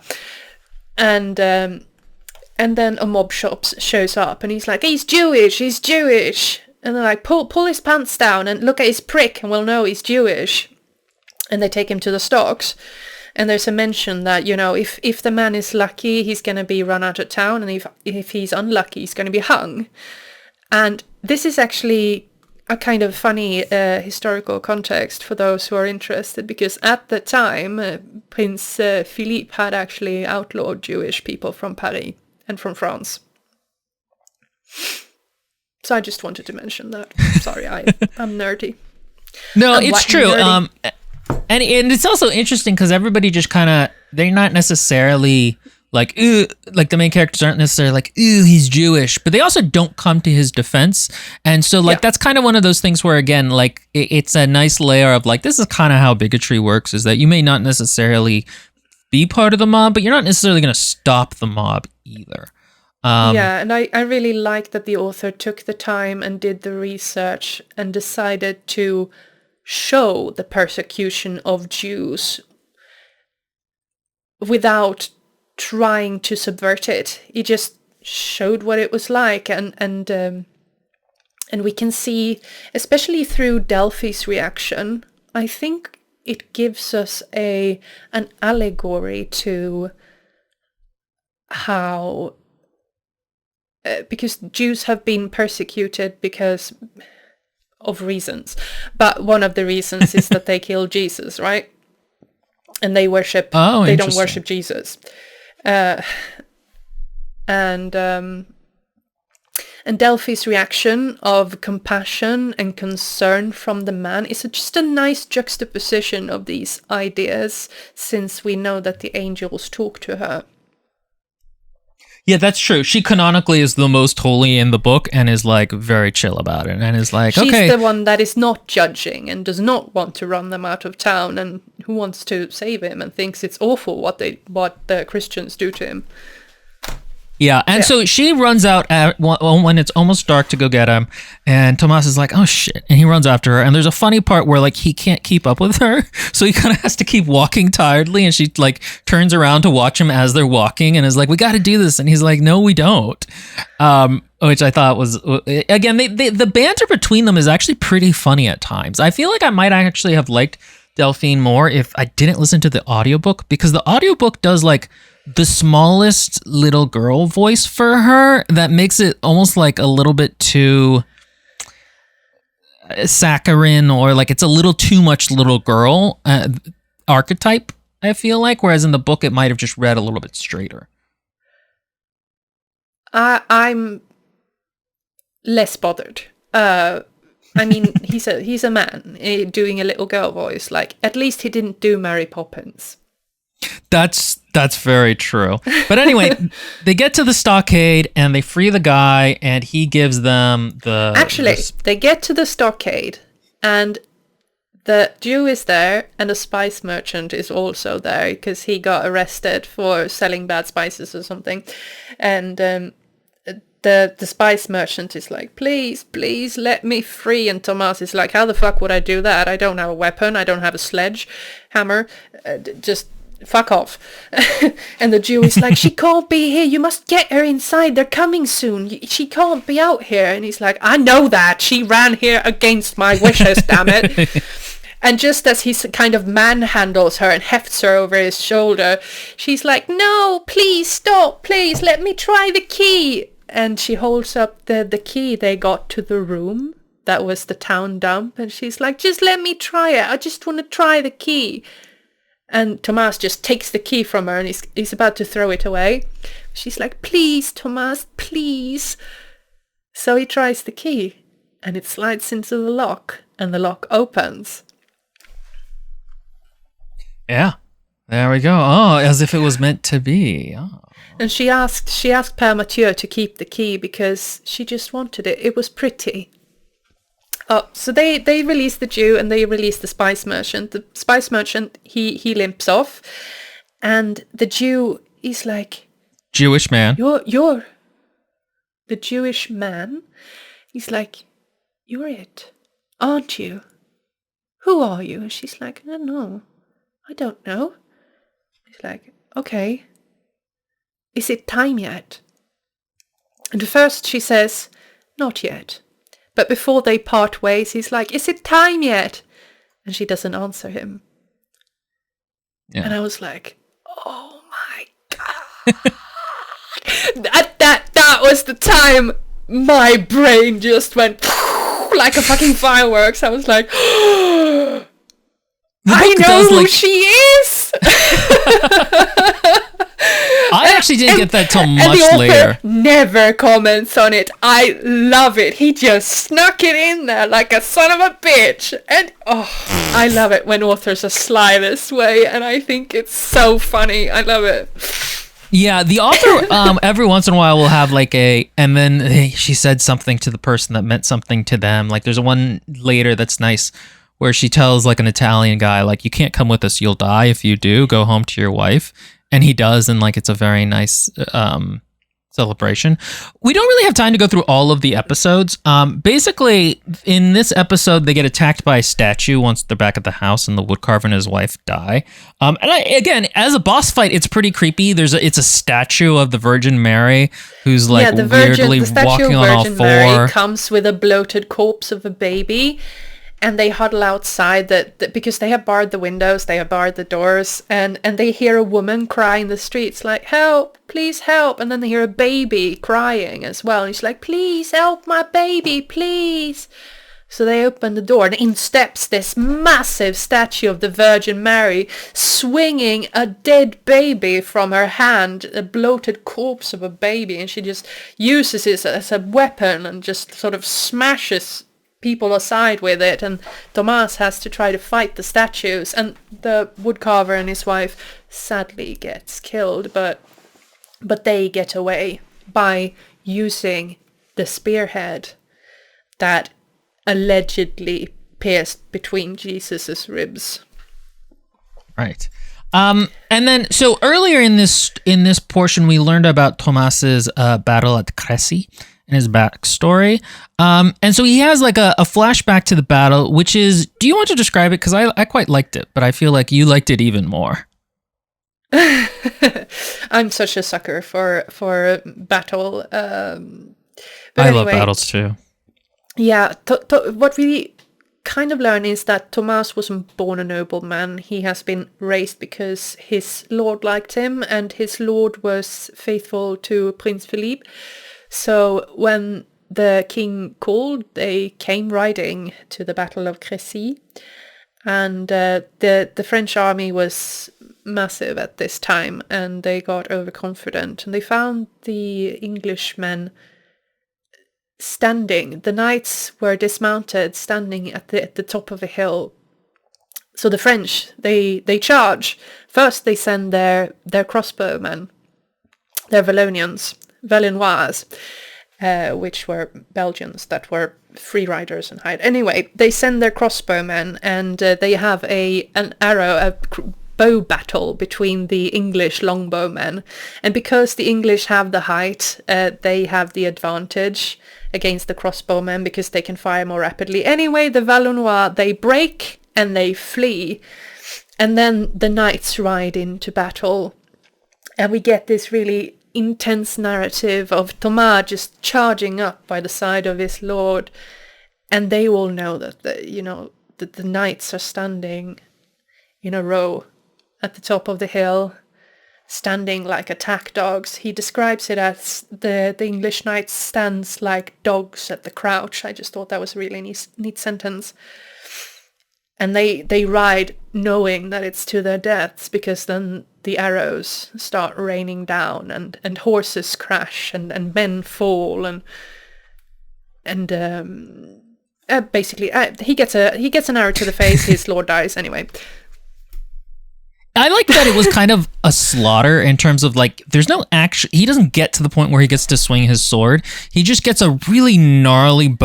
S2: And then a mob shows up and he's like, he's Jewish. And they're like, pull his pants down and look at his prick and we'll know he's Jewish. And they take him to the stocks. And there's a mention that, you know, if the man is lucky, he's going to be run out of town. And if he's unlucky, he's going to be hung. And this is actually a kind of funny historical context for those who are interested. Because at the time, Prince Philippe had actually outlawed Jewish people from Paris and from France. So I just wanted to mention that. Sorry, I'm nerdy.
S1: No, it's true. And it's also interesting because everybody just kind of, they're not necessarily like, ooh, like the main characters aren't necessarily like, ooh, he's Jewish, but they also don't come to his defense. And so like, that's kind of one of those things where, again, like it's a nice layer of like, this is kind of how bigotry works, is that you may not necessarily be part of the mob, but you're not necessarily going to stop the mob either.
S2: And I really like that the author took the time and did the research and decided to show the persecution of Jews without trying to subvert it. He just showed what it was like, and we can see, especially through Delphi's reaction, I think it gives us an allegory to how because Jews have been persecuted because of reasons, but one of the reasons is that they killed Jesus, right? And they worship. They don't worship Jesus, and Delphi's reaction of compassion and concern from the man is just a nice juxtaposition of these ideas, since we know that the angels talk to her.
S1: Yeah, that's true. She canonically is the most holy in the book and is like very chill about it and is like,
S2: she's the one that is not judging and does not want to run them out of town, and who wants to save him and thinks it's awful what the Christians do to him.
S1: Yeah, and so she runs out when it's almost dark to go get him, and Tomas is like, oh shit, and he runs after her, and there's a funny part where like he can't keep up with her, so he kind of has to keep walking tiredly, and she like turns around to watch him as they're walking and is like, we got to do this, and he's like, no, we don't. Which I thought was, again, the banter between them is actually pretty funny at times. I feel like I might actually have liked Delphine more if I didn't listen to the audiobook, because the audiobook does like the smallest little girl voice for her that makes it almost like a little bit too saccharine, or like it's a little too much little girl archetype, I feel like, whereas in the book it might have just read a little bit straighter.
S2: I'm less bothered. I mean, he's a man doing a little girl voice. Like, at least he didn't do Mary Poppins.
S1: That's very true. But anyway, they get to the stockade and they free the guy, and he gives them the... Actually,
S2: they get to the stockade and the Jew is there, and the spice merchant is also there because he got arrested for selling bad spices or something. And the spice merchant is like, please let me free. And Tomas is like, how the fuck would I do that? I don't have a weapon. I don't have a sledgehammer. Just... fuck off. And the Jew is like, she can't be here, you must get her inside, they're coming soon, she can't be out here. And he's like, I know that, she ran here against my wishes, damn it. And just as he kind of manhandles her and hefts her over his shoulder, she's like, no, please stop, please let me try the key. And she holds up the key they got to the room that was the town dump, and she's like, just let me try it, I just want to try the key. And Tomas just takes the key from her and he's about to throw it away. She's like, please, Tomas, please. So he tries the key and it slides into the lock and the lock opens.
S1: Yeah, there we go. Oh, as if it was meant to be. Oh.
S2: And she asked Père Mathieu to keep the key because she just wanted it. It was pretty. So they release the Jew and they release the spice merchant. The spice merchant, he limps off, and the Jew is like,
S1: Jewish man.
S2: You're the Jewish man. He's like, you're it, aren't you? Who are you? And she's like, I don't know. I don't know. He's like, okay. Is it time yet? And first she says, not yet. But before they part ways, he's like, is it time yet? And she doesn't answer him.
S1: Yeah.
S2: And I was like, oh my God. that was the time my brain just went like a fucking fireworks. I was like, I know who she is.
S1: I actually didn't get that till much
S2: and the author
S1: later.
S2: Never comments on it. I love it. He just snuck it in there like a son of a bitch. And I love it when authors are sly this way. And I think it's so funny. I love it.
S1: Yeah, the author every once in a while will have like and then she said something to the person that meant something to them. Like there's one later that's nice where she tells like an Italian guy, like, you can't come with us, you'll die if you do, go home to your wife. And he does, and like it's a very nice celebration. We don't really have time to go through all of the episodes. Basically, in this episode, they get attacked by a statue once they're back at the house, and the woodcarver and his wife die. Again, as a boss fight, it's pretty creepy. It's a statue of the Virgin Mary who's like weirdly walking on all four.
S2: Mary comes with a bloated corpse of a baby. And they huddle outside that because they have barred the windows, they have barred the doors, and they hear a woman cry in the streets like, help, please help. And then they hear a baby crying as well. And she's like, please help my baby, please. So they open the door and in steps this massive statue of the Virgin Mary swinging a dead baby from her hand, a bloated corpse of a baby. And she just uses it as a weapon and just sort of smashes people aside with it, and Tomas has to try to fight the statues, and the woodcarver and his wife sadly gets killed, but they get away by using the spearhead that allegedly pierced between Jesus's ribs.
S1: Right. And then so earlier in this portion we learned about Tomas's battle at Crécy and his backstory. And so he has like a flashback to the battle, which is, do you want to describe it? Because I quite liked it, but I feel like you liked it even more.
S2: I'm such a sucker for battle. But
S1: I love battles too.
S2: Yeah, what we kind of learn is that Tomas wasn't born a nobleman. He has been raised because his lord liked him, and his lord was faithful to Prince Philippe. So when the king called, they came riding to the Battle of Crécy, and the French army was massive at this time, and they got overconfident, and they found the Englishmen standing. The knights were dismounted, standing at the top of a hill. So the French, they charge. First they send their crossbowmen, their Valenois, which were Belgians that were free riders and hide. Anyway, they send their crossbowmen, and they have an bow battle between the English longbowmen. And because the English have the height, they have the advantage against the crossbowmen because they can fire more rapidly. Anyway, the Valenois, they break and they flee. And then the knights ride into battle. And we get this really intense narrative of Thomas just charging up by the side of his lord, and they all know that the knights are standing in a row at the top of the hill, standing like attack dogs. He describes it as the English knights stands like dogs at the crouch. I just thought that was a really neat sentence. And they ride knowing that it's to their deaths, because then the arrows start raining down, and horses crash, and men fall, and basically he gets an arrow to the face. His lord dies anyway.
S1: I like that it was kind of a slaughter in terms of like, there's no action. He doesn't get to the point where he gets to swing his sword. He just gets a really gnarly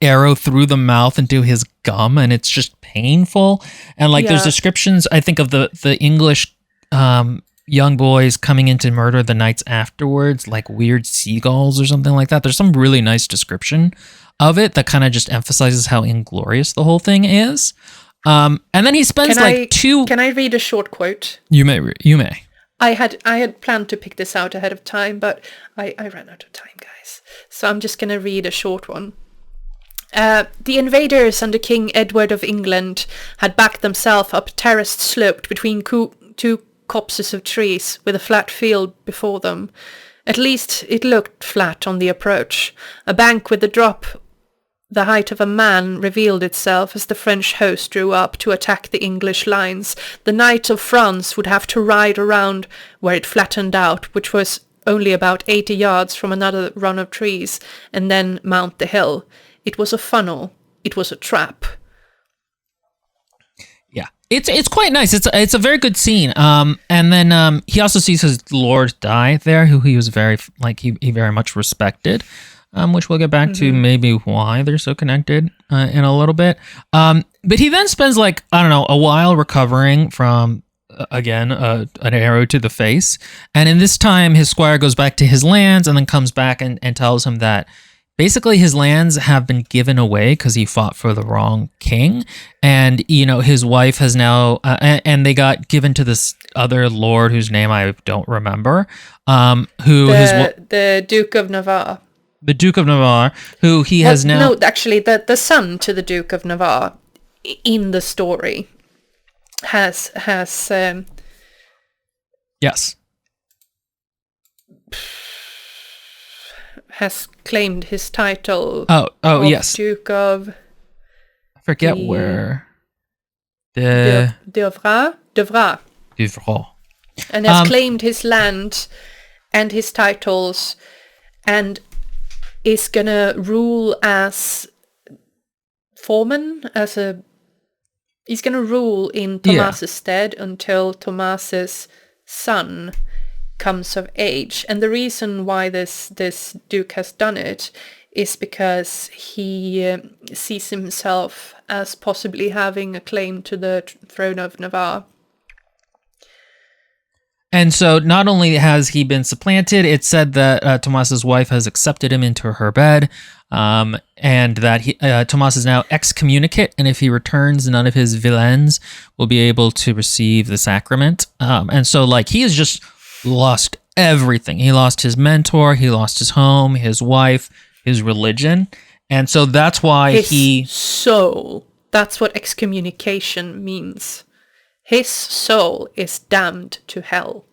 S1: arrow through the mouth into his gum, and it's just painful. And like, there's descriptions, I think, of the English young boys coming in to murder the knights afterwards, like weird seagulls or something like that. There's some really nice description of it that kind of just emphasizes how inglorious the whole thing is. And then he spends
S2: Can I read a short quote?
S1: You may.
S2: I had planned to pick this out ahead of time, but I ran out of time, guys. So I'm just going to read a short one. The invaders under King Edward of England had backed themselves up a terraced slope between two copses of trees with a flat field before them. At least it looked flat on the approach. A bank with a drop the height of a man revealed itself as the French host drew up to attack the English lines. The Knight of France would have to ride around where it flattened out, which was only about 80 yards from another run of trees, and then mount the hill. It was a funnel. It was a trap.
S1: Yeah, it's quite nice. It's a very good scene. And then he also sees his lord die there, who he was very he very much respected. Which we'll get back to maybe why they're so connected in a little bit. But he then spends a while recovering from again an arrow to the face, and in this time his squire goes back to his lands and then comes back and tells him that basically his lands have been given away because he fought for the wrong king, and his wife has now and they got given to this other lord whose name I don't remember,
S2: the Duke of Navarre.
S1: The Duke of Navarre, who he has now...
S2: No, actually, the son to the Duke of Navarre in the story has
S1: yes.
S2: Has claimed his title.
S1: Oh, yes.
S2: Duke of...
S1: I forget where.
S2: Devra. And has claimed his land and his titles, and is gonna rule as foreman, he's gonna rule in Thomas's stead until Thomas's son comes of age. And the reason why this duke has done it is because he sees himself as possibly having a claim to the throne of Navarre.
S1: And so not only has he been supplanted, it's said that Tomas's wife has accepted him into her bed, and that Tomas is now excommunicate, and if he returns, none of his villains will be able to receive the sacrament. And so he has just lost everything. He lost his mentor, he lost his home, his wife, his religion. And so that's why
S2: his soul. That's what excommunication means. His soul is damned to hell.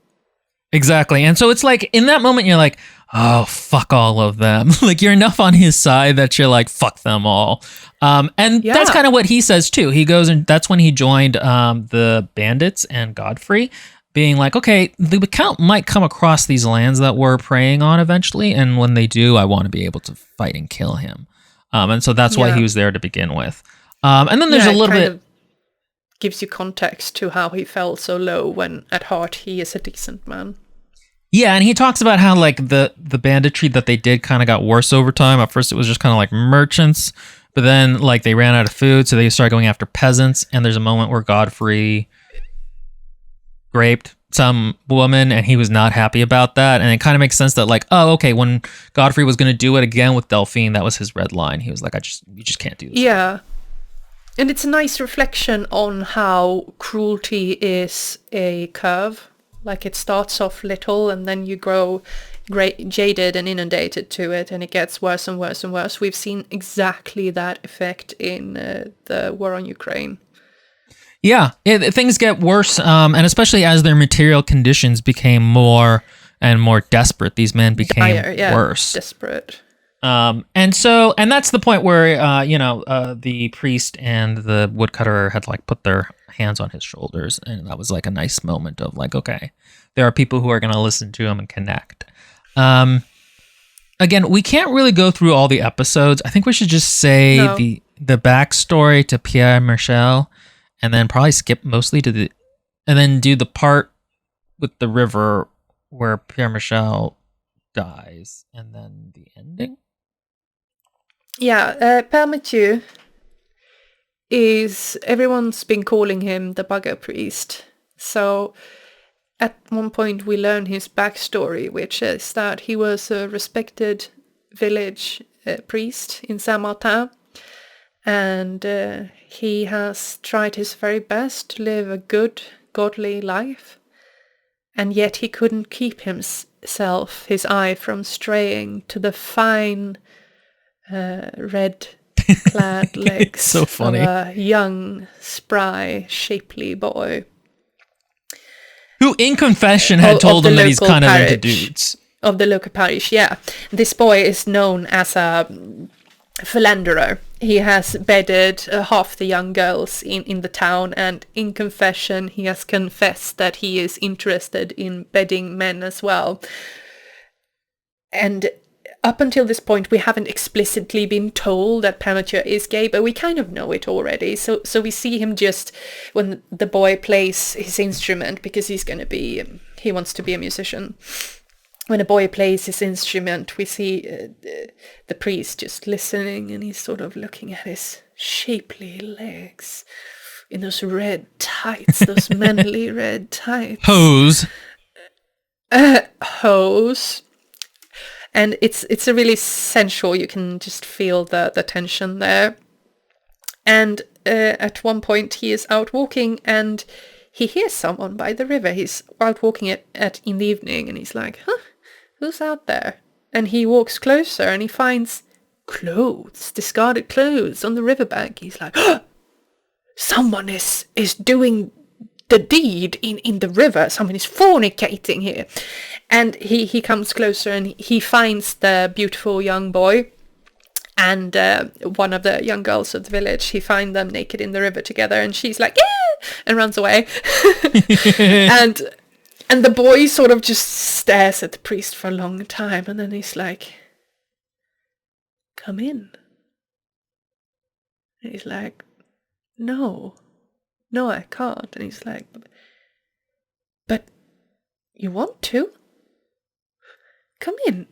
S1: Exactly. And so it's in that moment, you're like, oh, fuck all of them. You're enough on his side that you're like, fuck them all. That's kind of what he says too. He goes, and that's when he joined the bandits and Godfrey, being like, okay, the Count might come across these lands that we're preying on eventually, and when they do, I want to be able to fight and kill him. And so that's why he was there to begin with. And then there's a little bit...
S2: gives you context to how he fell so low when at heart he is a decent man.
S1: Yeah, and he talks about how the banditry that they did kind of got worse over time. At first it was just kind of like merchants, but then they ran out of food, so they started going after peasants, and there's a moment where Godfrey raped some woman, and he was not happy about that, and it kind of makes sense that when Godfrey was going to do it again with Delphine, that was his red line. He was like, you just can't do this.
S2: Yeah. And it's a nice reflection on how cruelty is a curve. It starts off little and then you grow jaded and inundated to it, and it gets worse and worse and worse. We've seen exactly that effect in the war on Ukraine.
S1: Yeah, things get worse, and especially as their material conditions became more and more desperate, these men became worse.
S2: Desperate.
S1: And that's the point where, the priest and the woodcutter had put their hands on his shoulders. And that was a nice moment of okay, there are people who are going to listen to him and connect. Again, we can't really go through all the episodes. I think we should just say the backstory to Pierre Marchal, and then probably skip mostly to and then do the part with the river where Pierre Michel dies, and then the ending.
S2: Yeah, Père Mathieu is, everyone's been calling him the bugger priest. So at one point we learn his backstory, which is that he was a respected village priest in Saint-Martin, and he has tried his very best to live a good, godly life, and yet he couldn't keep his eye from straying to the fine red-clad legs
S1: So funny.
S2: of a young, spry, shapely boy.
S1: Who, in confession, had told him that he's kind of into dudes.
S2: Of the local parish, yeah. This boy is known as a philanderer. He has bedded half the young girls in the town, and in confession he has confessed that he is interested in bedding men as well. And up until this point we haven't explicitly been told that Père Mathieu is gay, but we kind of know it already. So we see him just when the boy plays his instrument, because he wants to be a musician. When a boy plays his instrument, we see the priest just listening, and he's sort of looking at his shapely legs in those red tights, those manly red tights.
S1: Hose.
S2: Hose. And it's a really sensual, you can just feel the tension there. And at one point he is out walking, and he hears someone by the river. He's out walking in the evening, and he's like, huh? Who's out there? And he walks closer, and he finds discarded clothes on the riverbank. He's like, oh, someone is doing the deed in the river. Someone is fornicating here. And he comes closer, and he finds the beautiful young boy and one of the young girls of the village. He finds them naked in the river together, and she's like, yeah, and runs away. And the boy sort of just stares at the priest for a long time, and then he's like, come in. And he's like, no, I can't. And he's like, but you want to? Come in. And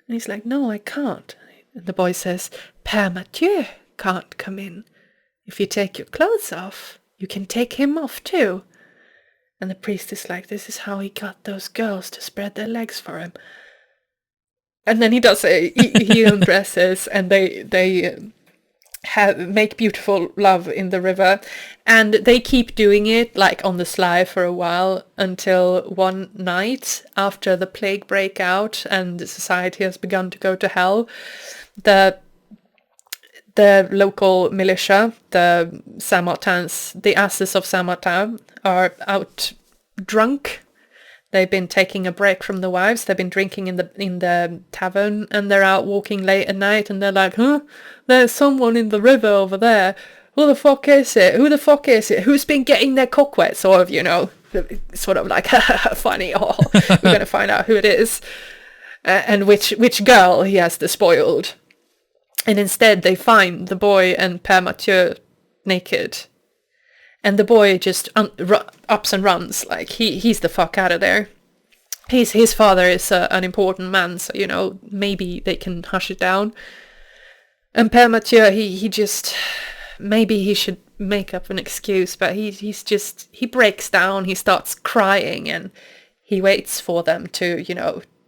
S2: he's like, no, I can't. And the boy says, Père Mathieu can't come in. If you take your clothes off, you can take him off too. And the priest is like, this is how he got those girls to spread their legs for him. And then he does he undresses, and they make beautiful love in the river, and they keep doing it like on the sly for a while, until one night after the plague break out and society has begun to go to hell, the local militia, the Saint-Martins, the asses of Saint-Martin, are out drunk. They've been taking a break from the wives. They've been drinking in the tavern, and they're out walking late at night, and they're like, huh? There's someone in the river over there. Who the fuck is it? Who's been getting their cock wet? Sort of, sort of like, funny, oh, we're going to find out who it is. And which girl he has despoiled. And instead they find the boy and Père Mathieu naked. And the boy just ups and runs, like he's the fuck out of there. His father is an important man, so maybe they can hush it down. And Père Mathieu, he just, maybe he should make up an excuse, but he breaks down, he starts crying, and he waits for them to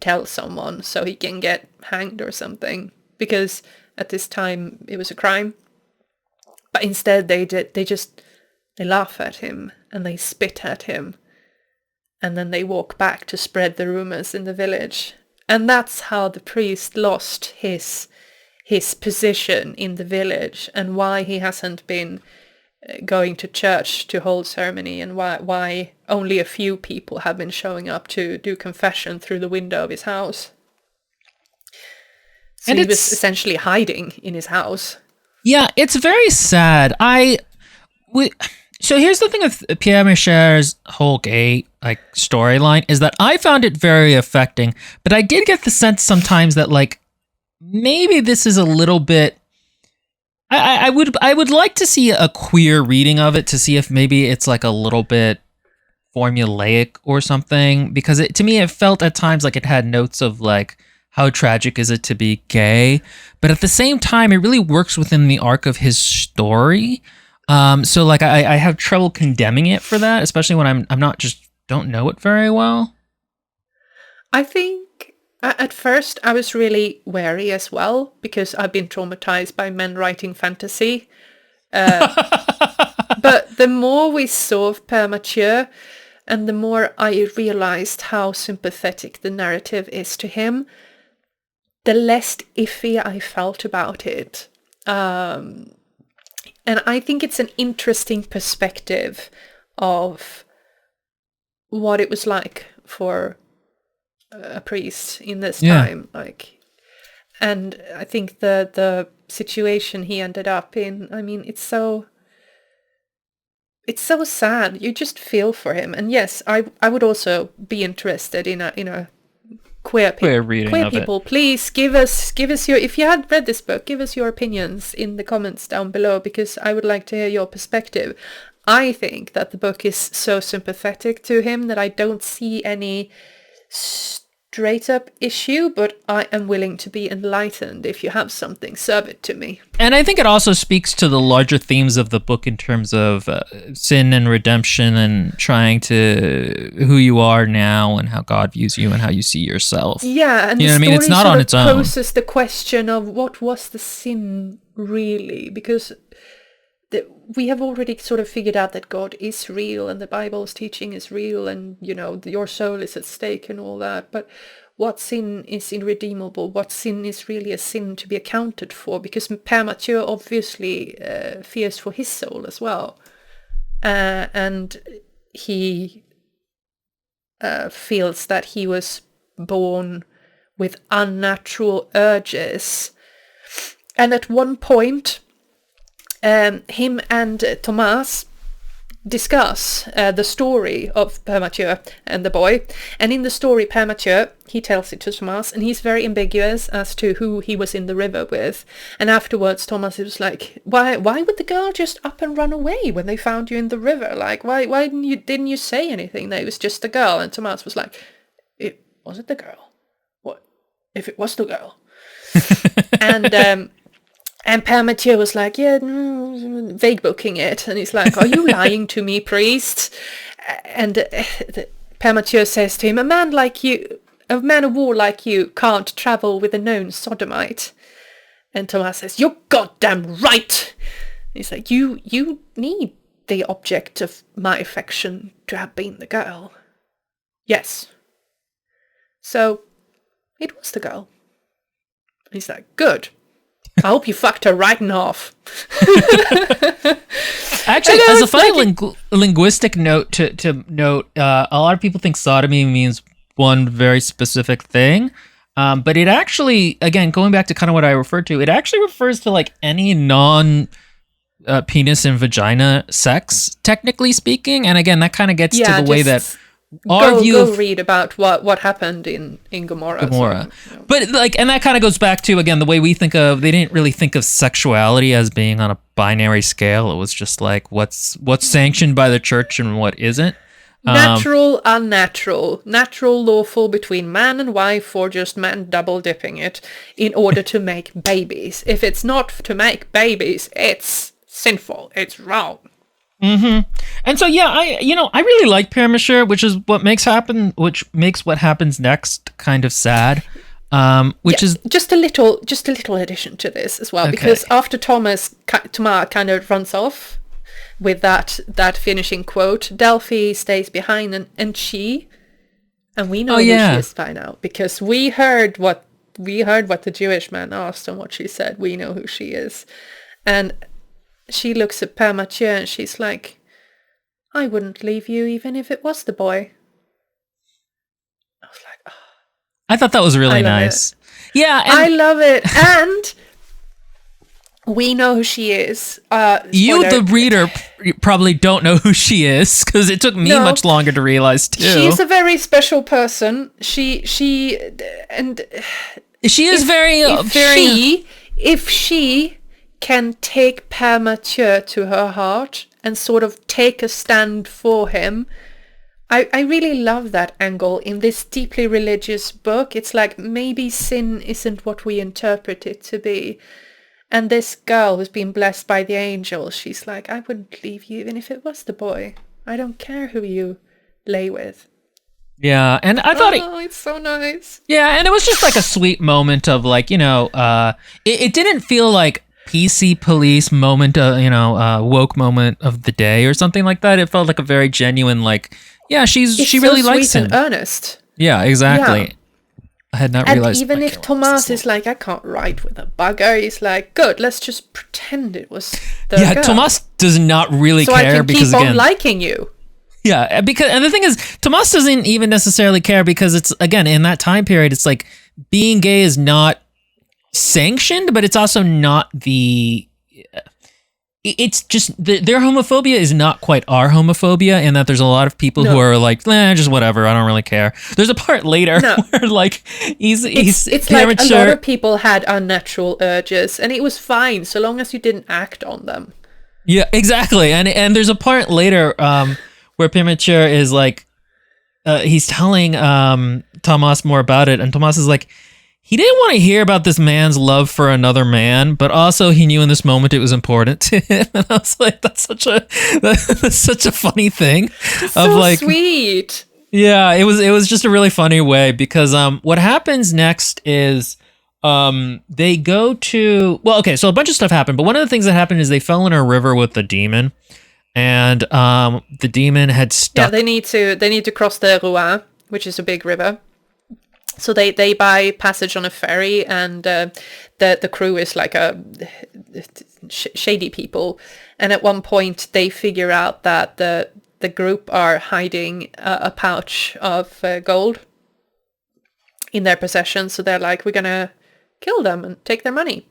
S2: tell someone so he can get hanged or something, because at this time it was a crime. But instead they laugh at him, and they spit at him, and then they walk back to spread the rumors in the village. And that's how the priest lost his position in the village, and why he hasn't been going to church to hold ceremony, and why only a few people have been showing up to do confession through the window of his house. So he was essentially hiding in his house.
S1: Yeah, it's very sad. So here's the thing with Pierre Michel's whole gay storyline, is that I found it very affecting, but I did get the sense sometimes that maybe this is a little bit. I would like to see a queer reading of it, to see if maybe it's a little bit formulaic or something, because to me it felt at times like it had notes of like, how tragic is it to be gay, but at the same time it really works within the arc of his story. So like I have trouble condemning it for that, especially when I'm not just don't know it very well.
S2: I think at first I was really wary as well, because I've been traumatized by men writing fantasy. But the more we saw of Père Mathieu, and the more I realized how sympathetic the narrative is to him, the less iffy I felt about it. And I think it's an interesting perspective of what it was like for a priest in this time. And I think the situation he ended up in, I mean, it's so sad. You just feel for him. And yes, I would also be interested in a queer
S1: reading
S2: queer
S1: of
S2: people.
S1: it.
S2: Please give us your, if you had read this book, give us your opinions in the comments down below, because I would like to hear your perspective. I think that the book is so sympathetic to him that I don't see any straight up issue, but I am willing to be enlightened. If you have something, serve it to me.
S1: And I think it also speaks to the larger themes of the book in terms of sin and redemption, and trying to who you are now and how God views you and how you see yourself.
S2: Yeah, and
S1: you
S2: the
S1: know what I mean? It's not on its own.
S2: Poses the question of what was the sin really, because we have already sort of figured out that God is real and the Bible's teaching is real, and your soul is at stake and all that, but what sin is irredeemable, what sin is really a sin to be accounted for, because Père Mathieu obviously fears for his soul as well, and he feels that he was born with unnatural urges, and at one point him and Thomas discuss the story of Père Mathieu and the boy. And in the story, Père Mathieu, he tells it to Thomas, and he's very ambiguous as to who he was in the river with. And afterwards, Thomas was like, why would the girl just up and run away when they found you in the river? Like, why didn't you say anything? That it was just the girl. And Thomas was like, was it the girl? What if it was the girl? And Père Mathieu was like, vague booking it. And he's like, are you lying to me, priest? And Père Mathieu says to him, a man of war like you can't travel with a known sodomite. And Thomas says, you're goddamn right. And he's like, you need the object of my affection to have been the girl. Yes. So, it was the girl. And he's like, good. I hope you fucked her right in half.
S1: Actually, as a funny linguistic note to note, a lot of people think sodomy means one very specific thing. But it actually, again, going back to kind of what I referred to, it actually refers to like any penis and vagina sex, technically speaking. And again, that kind of gets to the way that our view
S2: of read about what happened in Gomorrah. So,
S1: But like, and that kind of goes back to, again, the way we think of, they didn't really think of sexuality as being on a binary scale. It was just like what's sanctioned by the church and what isn't.
S2: Natural, unnatural, natural, lawful between man and wife, or just man double dipping it in order to make babies. If it's not to make babies, it's sinful. It's wrong.
S1: Mm-hmm. And so, yeah, I really like Père Mathieu, which is what makes what happens next kind of sad. Which is
S2: just a little addition to this as well, okay. Because after Thomas kind of runs off with that finishing quote, Delphi stays behind, and we know who she is by now, because we heard what the Jewish man asked and what she said. We know who she is, and she looks at Père Mathieu and she's like, I wouldn't leave you even if it was the boy. I was like, oh.
S1: I thought that was really nice. Yeah. And
S2: I love it. And we know who she is.
S1: You, the reader, probably don't know who she is, because it took me much longer to realize too.
S2: She's a very special person. She is
S1: very.
S2: If she can take Père Mathieu to her heart and sort of take a stand for him, I really love that angle in this deeply religious book. It's like maybe sin isn't what we interpret it to be. And this girl who's been blessed by the angel, she's like, I wouldn't leave you even if it was the boy. I don't care who you lay with.
S1: Yeah, and I thought
S2: it's so nice.
S1: Yeah, and it was just like a sweet moment of like, it didn't feel like PC police moment, woke moment of the day or something like that. It felt like a very genuine, like, yeah, she really likes him.
S2: And earnest.
S1: Yeah, exactly. Yeah. I had not realized.
S2: And even if Tomas is like, I can't write with a bugger, he's like, good, let's just pretend it was the girl.
S1: Tomas does not really care
S2: I can
S1: because
S2: keep on liking you.
S1: Yeah, and the thing is, Tomas doesn't even necessarily care because it's, again, in that time period, it's like being gay is not sanctioned, but it's also not it's just their homophobia is not quite our homophobia, in that there's a lot of people who are like, just whatever, I don't really care. There's a part later where like he's
S2: it's like a lot of people had unnatural urges, and it was fine so long as you didn't act on them.
S1: Yeah, exactly. And there's a part later where Premature is like, he's telling Tomas more about it, and Tomas is like, he didn't want to hear about this man's love for another man, but also he knew in this moment it was important to him. And I was like, that's such a funny thing.
S2: It's so like, sweet.
S1: Yeah, it was just a really funny way, because what happens next is they go to, well, okay, so a bunch of stuff happened, but one of the things that happened is they fell in a river with the demon, and the demon had stuck.
S2: Yeah, they need to cross the Rouen, which is a big river. So they buy passage on a ferry, and the crew is like shady people. And at one point they figure out that the group are hiding a pouch of gold in their possession. So they're like, we're gonna kill them and take their money.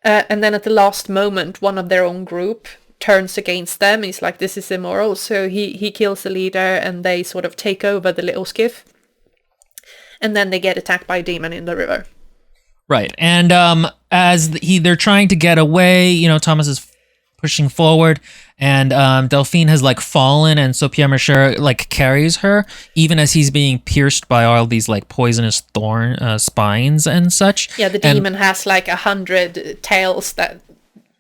S2: And then at the last moment, one of their own group turns against them. He's like, this is immoral. So he kills the leader, and they sort of take over the little skiff. And then they get attacked by a demon in the river. Right.
S1: And as they're trying to get away, Thomas is pushing forward, and Delphine has like fallen, and so Pierre Mercier like carries her, even as he's being pierced by all these like poisonous thorn spines and such.
S2: Yeah, the demon has like 100 tails that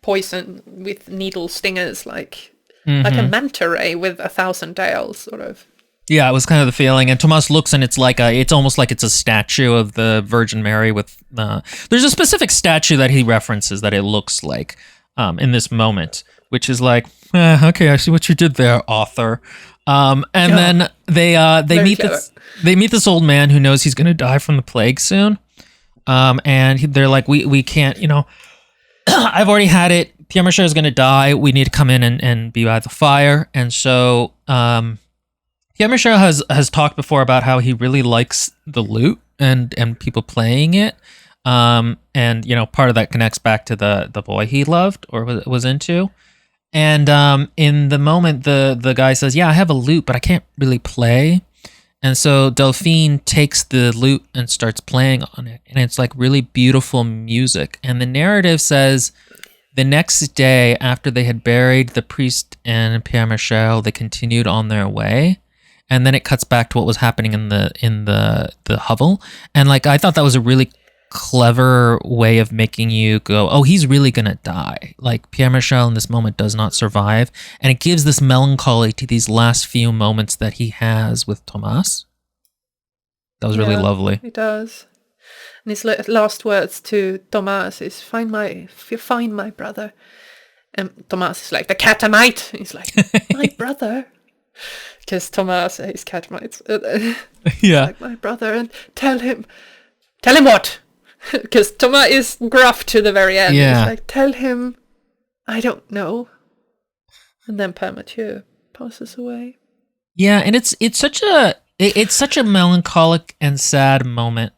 S2: poison with needle stingers, like a manta ray with 1,000 tails, sort of.
S1: Yeah, it was kind of the feeling, and Tomas looks, and it's almost like it's a statue of the Virgin Mary with. There's a specific statue that he references that it looks like in this moment, which is like, okay, I see what you did there, author. Then they meet this old man who knows he's going to die from the plague soon, and they're like, we can't, I've already had it. Pierre Mercier is going to die. We need to come in and be by the fire, and so. Pierre Mercier has talked before about how he really likes the lute and people playing it. And, part of that connects back to the boy he loved or was into. And in the moment, the guy says, yeah, I have a lute, but I can't really play. And so Delphine takes the lute and starts playing on it. And it's like really beautiful music. And the narrative says the next day, after they had buried the priest and Pierre Mercier, they continued on their way. And then it cuts back to what was happening in the hovel. And like, I thought that was a really clever way of making you go, oh, he's really going to die. Like Pierre Mercier in this moment does not survive. And it gives this melancholy to these last few moments that he has with Tomas. That was really lovely.
S2: It does. And his last words to Tomas is, find my brother. And Tomas is like, the catamite. He's like, my brother. Because Tomas is Catamites.
S1: Yeah.
S2: Like, my brother, and tell him what? Because Thomas is gruff to the very end.
S1: Yeah.
S2: He's like, tell him, I don't know. And then Père Mathieu passes away.
S1: Yeah, and it's such a melancholic and sad moment.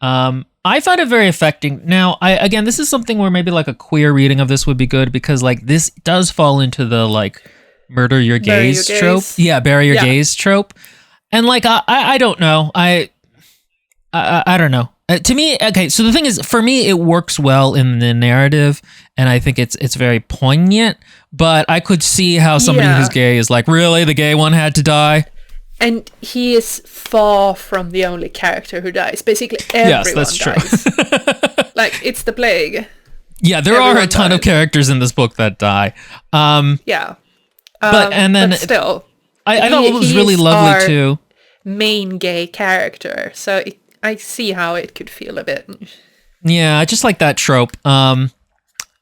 S1: I found it very affecting. Now, again, this is something where maybe like a queer reading of this would be good, because like this does fall into the like murder your gaze trope. Yeah, bury your gaze trope. And like I don't know. I don't know. To me, okay, so the thing is, for me, it works well in the narrative, and I think it's very poignant, but I could see how somebody who's gay is like, really? The gay one had to die?
S2: And he is far from the only character who dies. Basically, everyone
S1: Yes, that's
S2: dies.
S1: true.
S2: Like, it's the plague.
S1: Yeah, there are a
S2: Everyone
S1: ton of
S2: dies.
S1: characters in this book that die.
S2: Yeah.
S1: But
S2: still,
S1: I know it was
S2: he
S1: really
S2: is
S1: lovely
S2: our
S1: too.
S2: main gay character. So I see how it could feel a bit.
S1: Yeah, I just like that trope. And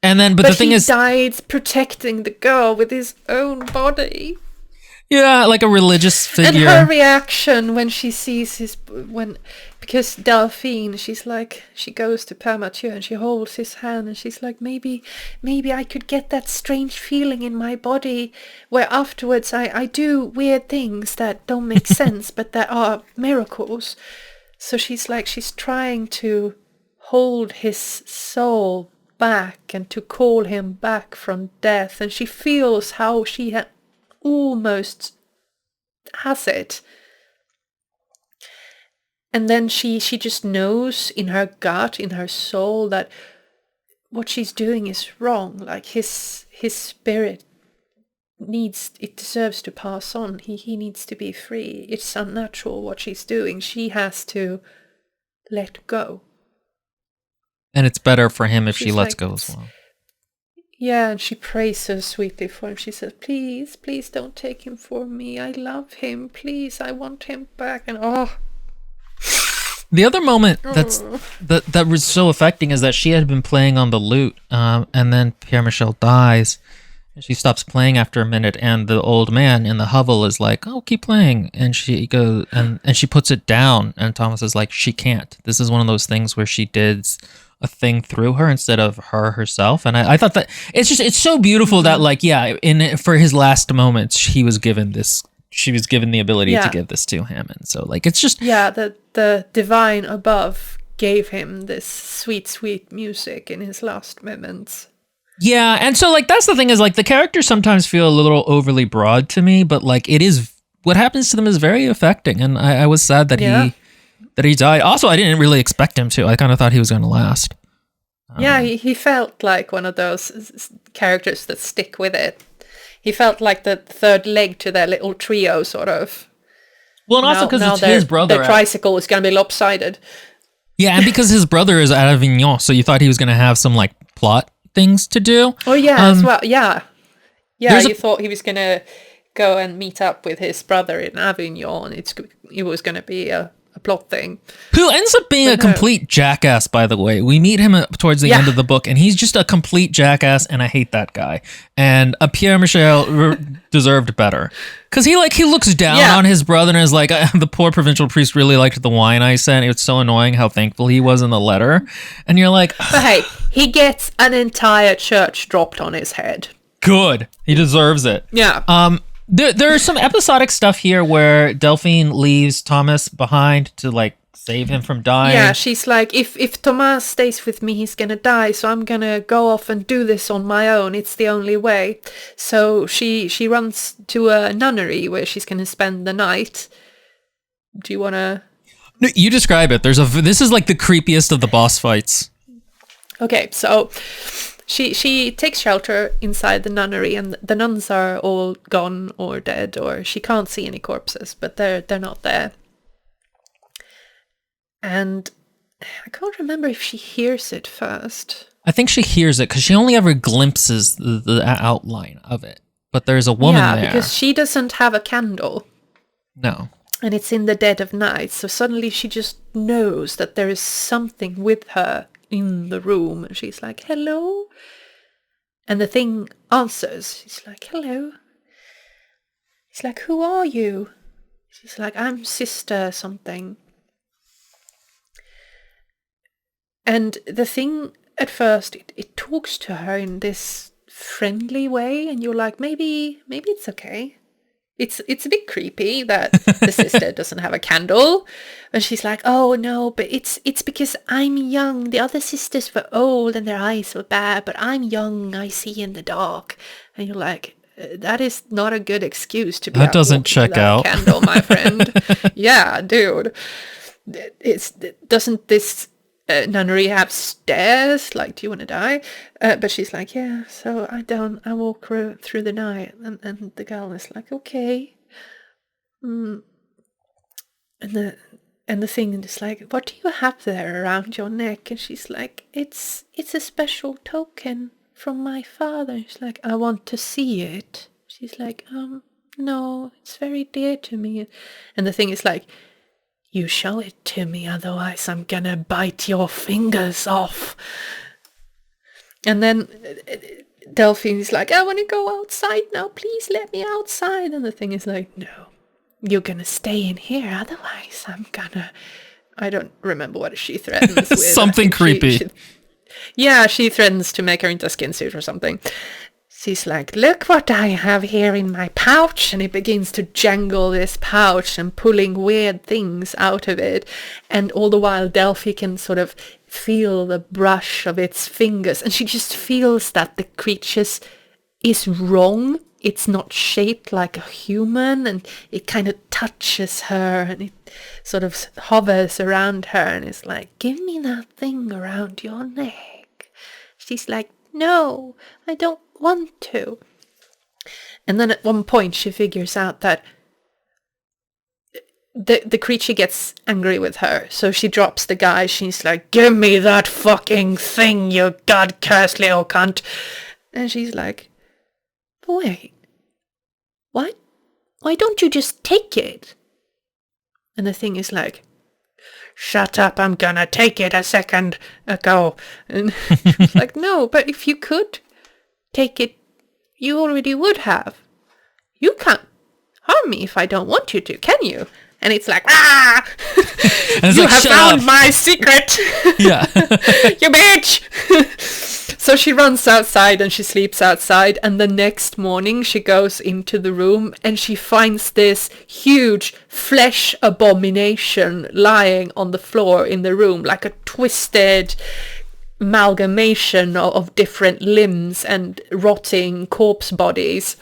S1: then, but the thing
S2: he
S1: is,
S2: died protecting the girl with his own body.
S1: yeah, like a religious figure.
S2: And her reaction when she sees because Delphine, she goes to Père Mathieu and she holds his hand and she's like, maybe I could get that strange feeling in my body where afterwards I do weird things that don't make sense, but that are miracles. So she's trying to hold his soul back and to call him back from death. And she feels how she almost has it, and then she just knows in her gut, in her soul, that what she's doing is wrong. Like his spirit deserves to pass on. He needs to be free. It's unnatural what she's doing. She has to let go,
S1: And it's better for him if she
S2: She's
S1: lets
S2: like,
S1: go as well.
S2: yeah, and she prays so sweetly for him. She says, please don't take him from me. I love him. Please, I want him back. And
S1: The other moment that was so affecting is that she had been playing on the lute, and then Pierre Michel dies. And she stops playing after a minute, and the old man in the hovel is like, "Oh, keep playing," and she goes and she puts it down, and Thomas is like, "She can't. This is one of those things where she did a thing through her instead of her herself." And I thought that it's so beautiful that, like, yeah, for his last moments, she was given the ability to give this to him, and so, like, it's just
S2: the divine above gave him this sweet music in his last moments.
S1: Yeah, and so, like, that's the thing is, like, the characters sometimes feel a little overly broad to me, but, like, it is, what happens to them is very affecting, and I was sad that he died. Also, I didn't really expect him to. I kind of thought he was going to last.
S2: Yeah, he felt like one of those characters that stick with it. He felt like the third leg to their little trio, sort of.
S1: Well, and also because it's his brother.
S2: Their tricycle is going to be lopsided.
S1: Yeah, and because his brother is at Avignon, so you thought he was going to have some, like, plot things to do.
S2: Oh, yeah, as well, yeah. Yeah, you thought he was going to go and meet up with his brother in Avignon. It was going to be a plot thing.
S1: Who ends up being a complete jackass, by the way. We meet him towards the end of the book, and he's just a complete jackass, and I hate that guy. And Pierre Michel deserved better. Because he looks down on his brother and is like, the poor provincial priest really liked the wine I sent. It was so annoying how thankful he was in the letter. And you're like...
S2: But hey, he gets an entire church dropped on his head.
S1: Good. He deserves it.
S2: Yeah.
S1: There's some episodic stuff here where Delphine leaves Thomas behind to, like, save him from dying.
S2: Yeah, she's like, if Thomas stays with me, he's gonna die, so I'm gonna go off and do this on my own. It's the only way. So she runs to a nunnery where she's gonna spend the night. Do you wanna...
S1: No, you describe it. This is like the creepiest of the boss fights.
S2: Okay, so... She takes shelter inside the nunnery, and the nuns are all gone or dead, or she can't see any corpses, but they're not there. And I can't remember if she hears it first.
S1: I think she hears it because she only ever glimpses the outline of it. But there's a woman there.
S2: Yeah, because she doesn't have a candle.
S1: No.
S2: And it's in the dead of night, so suddenly she just knows that there is something with her in the room, and she's like, hello? And the thing answers. She's like, hello. He's like, who are you? She's like, I'm sister something. And the thing, at first, it talks to her in this friendly way, and you're like, maybe it's okay. It's a bit creepy that the sister doesn't have a candle. And she's like, oh no, but it's because I'm young. The other sisters were old and their eyes were bad, but I'm young, I see in the dark. And you're like, that is not a good excuse to be
S1: that doesn't check out.
S2: A candle, my friend. Yeah, dude. Doesn't this nunnery have stairs? Like, do you want to die? But she's like, yeah, so I walk through the night. And the girl is like, okay. And the thing is like, what do you have there around your neck? And she's like, it's a special token from my father. She's like, I want to see it. She's like, no, it's very dear to me. And the thing is like, you show it to me, otherwise I'm gonna bite your fingers off. And then Delphine's like, I want to go outside now, please let me outside. And the thing is like, no, you're gonna stay in here, otherwise I don't remember what she threatens with.
S1: Something creepy.
S2: She threatens to make her into a skin suit or something. She's like, look what I have here in my pouch. And he begins to jangle this pouch and pulling weird things out of it. And all the while Delphi can sort of feel the brush of its fingers. And she just feels that the creature is wrong. It's not shaped like a human. And it kind of touches her. And it sort of hovers around her. And it's like, give me that thing around your neck. She's like, no, I don't want to. And then at one point she figures out that the creature gets angry with her, so she drops the guy. She's like, give me that fucking thing, you god-cursed little cunt. And she's like, wait, what? Why don't you just take it? And the thing is like, shut up, I'm gonna take it a second ago. And she's like, no, but if you could take it, you already would have. You can't harm me if I don't want you to, can you? And it's like, ah! You like, have found my secret!
S1: Yeah.
S2: You bitch! So she runs outside and she sleeps outside, and the next morning she goes into the room and she finds this huge flesh abomination lying on the floor in the room, like a twisted amalgamation of different limbs and rotting corpse bodies.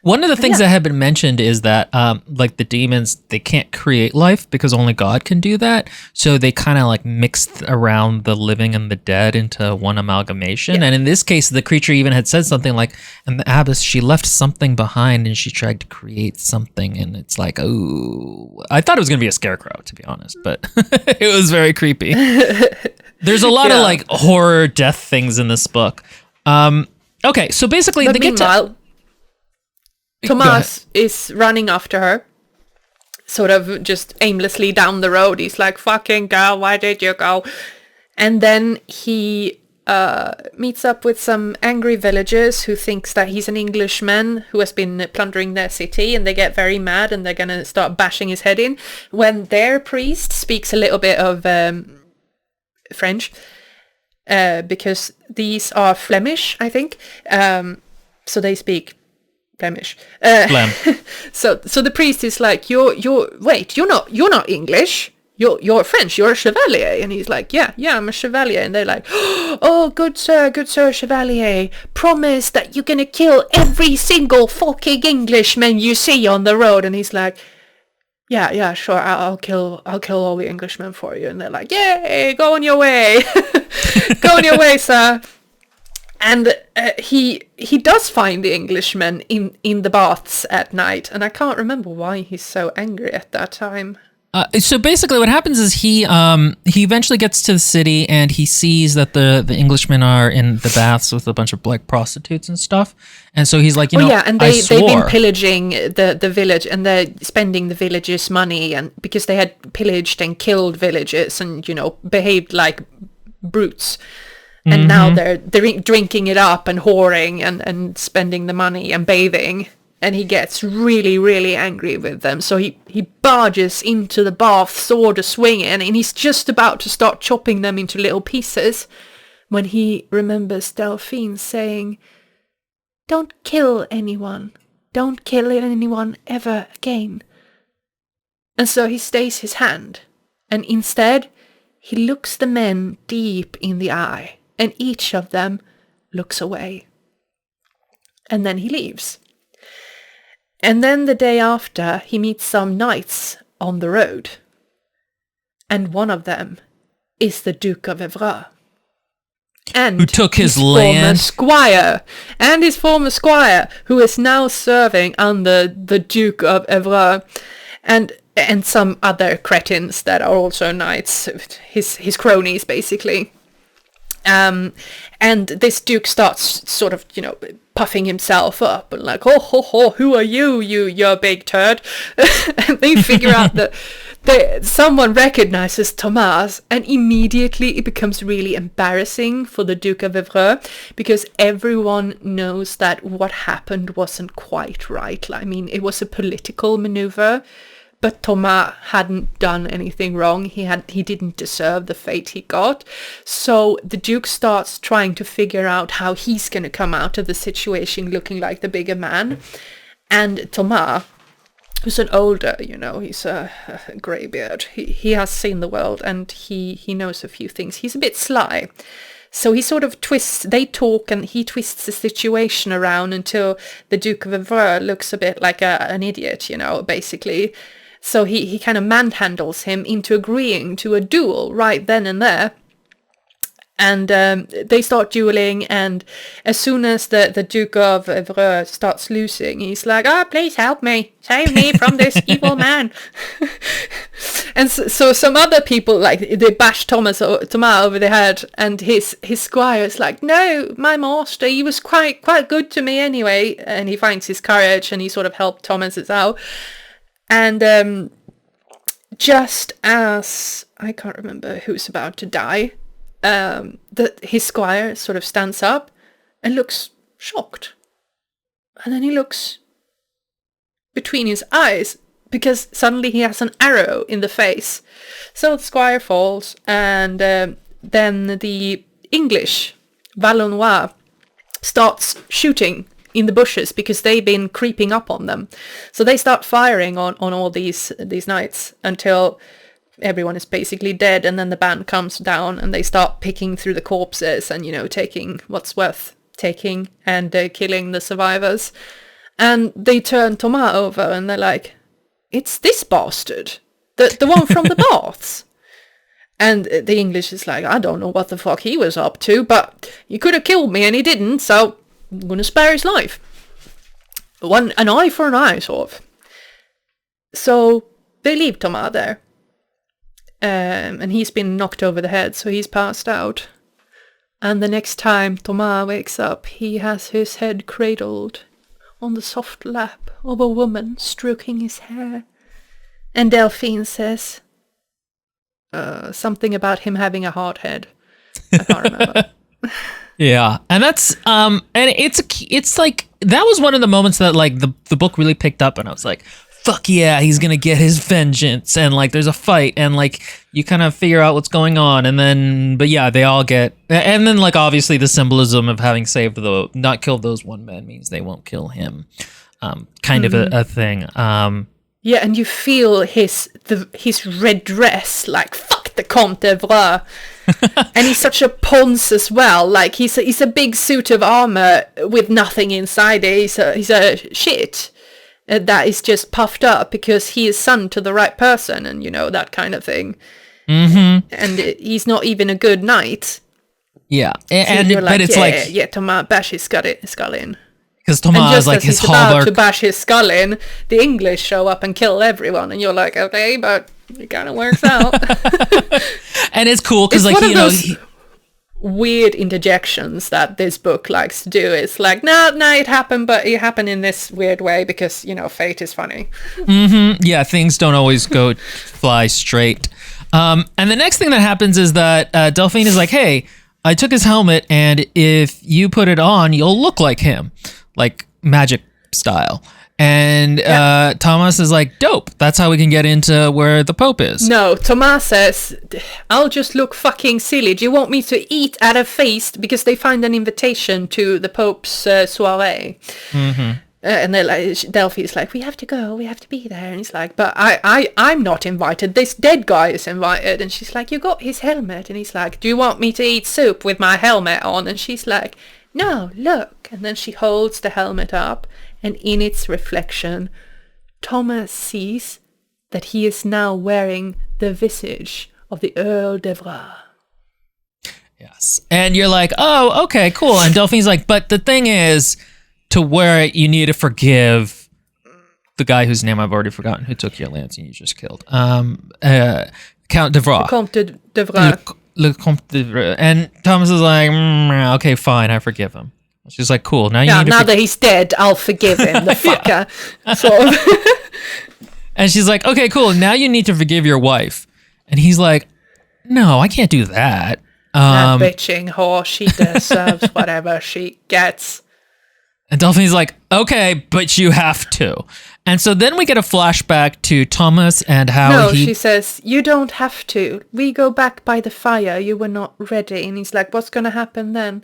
S1: One of the things that had been mentioned is that, like the demons, they can't create life because only God can do that. So they kind of like mixed around the living and the dead into one amalgamation. Yeah. And in this case, the creature even had said something like, "In the abyss, she left something behind and she tried to create something." And it's like, oh, I thought it was going to be a scarecrow, to be honest, but it was very creepy. There's a lot of like horror death things in this book. Okay, so basically,
S2: but meanwhile, Tomas is running after her, sort of just aimlessly down the road. He's like, fucking girl, why did you go? And then he meets up with some angry villagers who thinks that he's an Englishman who has been plundering their city, and they get very mad and they're going to start bashing his head in when their priest speaks a little bit of French, because these are Flemish, I think. So they speak Flemish. So the priest is like, you're not English. You're French. You're a chevalier. And he's like, yeah, I'm a chevalier. And they're like, oh, good sir, chevalier. Promise that you're gonna kill every single fucking Englishman you see on the road. And he's like, yeah, sure. I'll kill all the Englishmen for you. And they're like, yay, go on your way, go on your way, sir. And he does find the Englishman in the baths at night, and I can't remember why he's so angry at that time.
S1: So basically what happens is he eventually gets to the city and he sees that the Englishmen are in the baths with a bunch of like prostitutes and stuff. And so he's like,
S2: and they've been pillaging the village, and they're spending the villagers' money, and because they had pillaged and killed villagers and, behaved like brutes. And now they're drinking it up and whoring and spending the money and bathing. And he gets really, really angry with them. So he barges into the bath, sword swinging, and he's just about to start chopping them into little pieces when he remembers Delphine saying, don't kill anyone. Don't kill anyone ever again. And so he stays his hand. And instead, he looks the men deep in the eye. And each of them looks away. And then he leaves. And then the day after, he meets some knights on the road. And one of them is the Duke of Evreux. And
S1: who took his land.
S2: His former squire, who is now serving under the Duke of Evreux. And and some other cretins that are also knights, his cronies basically. And this Duke starts sort of, puffing himself up and like, oh, ho, ho, who are you big turd? And they figure out that someone recognizes Thomas, and immediately it becomes really embarrassing for the Duke of Evreux, because everyone knows that what happened wasn't quite right. I mean, it was a political maneuver, but Thomas hadn't done anything wrong. He didn't deserve the fate he got. So the Duke starts trying to figure out how he's going to come out of the situation looking like the bigger man. And Thomas, who's an older, he's a greybeard. He has seen the world, and he knows a few things. He's a bit sly. So he sort of they talk, and he twists the situation around until the Duke of Evreux looks a bit like an idiot, basically. So he kind of manhandles him into agreeing to a duel right then and there. And they start dueling, and as soon as the Duke of Evreux starts losing, he's like, please help me. Save me from this evil man. And so some other people, like, they bash Thomas over the head, and his squire is like, no, my master, he was quite good to me anyway. And he finds his courage, and he sort of helped Thomas out. And just as, I can't remember who's about to die, his squire sort of stands up and looks shocked. And then he looks between his eyes, because suddenly he has an arrow in the face. So the squire falls, and then the English, Valenois, starts shooting in the bushes, because they've been creeping up on them. So they start firing on all these knights until everyone is basically dead, and then the band comes down and they start picking through the corpses and, taking what's worth taking, and killing the survivors. And they turn Thomas over and they're like, it's this bastard, the one from the baths. And the English is like, I don't know what the fuck he was up to, but he could have killed me and he didn't, so I'm going to spare his life. An eye for an eye, sort of. So they leave Thomas there. And he's been knocked over the head, so he's passed out. And the next time Thomas wakes up, he has his head cradled on the soft lap of a woman stroking his hair. And Delphine says something about him having a hard head. I can't remember.
S1: Yeah, and that's and it's like, that was one of the moments that, like, the book really picked up, and I was like, fuck yeah, he's gonna get his vengeance, and like there's a fight, and like you kind of figure out what's going on, and then but yeah, they all get, and then like obviously the symbolism of having saved not killed those one men means they won't kill him, kind of a thing.
S2: Yeah, and you feel his red dress, like, fuck the Comte d'Evreux. And he's such a ponce as well. Like, he's a big suit of armor with nothing inside it. He's a shit that is just puffed up because he is son to the right person, and that kind of thing. Mm-hmm. And he's not even a good knight.
S1: Yeah,
S2: and you're like, but it's Thomas, bash his skull in.
S1: Because Thomas is like his
S2: about to bash his skull in, the English show up and kill everyone, and you're like, okay, but it kind of works out.
S1: And it's cool because, like,
S2: those weird interjections that this book likes to do. It's like, no, it happened, but it happened in this weird way because fate is funny.
S1: Mm-hmm. Yeah, things don't always fly straight. And the next thing that happens is that Delphine is like, hey, I took his helmet, and if you put it on, you'll look like him. Like magic style. And Thomas is like, dope, that's how we can get into where the Pope is.
S2: No, Thomas says, I'll just look fucking silly. Do you want me to eat at a feast? Because they find an invitation to the Pope's soiree. Mm-hmm. And they're like, Delphi's like, we have to go, we have to be there. And he's like, but I'm not invited, this dead guy is invited. And she's like, you got his helmet. And he's like, do you want me to eat soup with my helmet on? And she's like, no, look. And then she holds the helmet up, and in its reflection, Thomas sees that he is now wearing the visage of the Earl d'Evreux.
S1: Yes. And you're like, oh, okay, cool. And Delphine's like, but the thing is, to wear it, you need to forgive the guy whose name I've already forgotten, who took your lance and you just killed. Count de Vras.
S2: Comte de Vras.
S1: Le Comte de Vras. And Thomas is like, okay, fine, I forgive him. She's like, cool. Now
S2: that he's dead, I'll forgive him, the fucker. Sort of.
S1: And she's like, okay, cool. Now you need to forgive your wife. And he's like, no, I can't do that.
S2: That bitching whore, she deserves whatever she gets.
S1: And Delphine's like, okay, but you have to. And so then we get a flashback to Thomas and how
S2: she says, you don't have to. We go back by the fire. You were not ready. And he's like, what's going to happen then?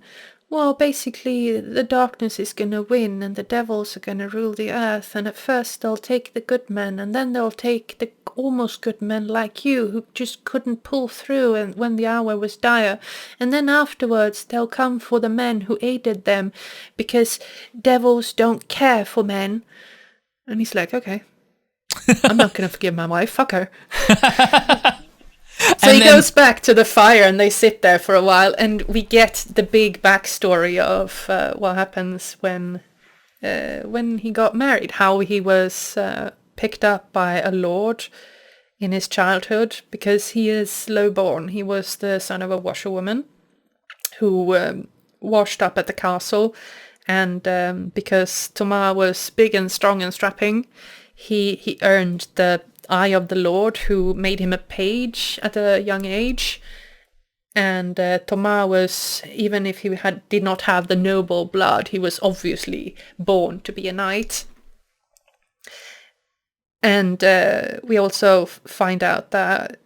S2: Well, basically, the darkness is going to win and the devils are going to rule the earth. And at first they'll take the good men and then they'll take the almost good men like you who just couldn't pull through and when the hour was dire. And then afterwards they'll come for the men who aided them because devils don't care for men. And he's like, okay, I'm not going to forgive my wife. Fuck her. So he goes back to the fire and they sit there for a while and we get the big backstory of what happens when he got married, how he was picked up by a lord in his childhood because he is low-born. He was the son of a washerwoman who washed up at the castle, and because Thomas was big and strong and strapping, he earned the eye of the Lord, who made him a page at a young age. And Thomas was, even if he did not have the noble blood, he was obviously born to be a knight. And we also find out that,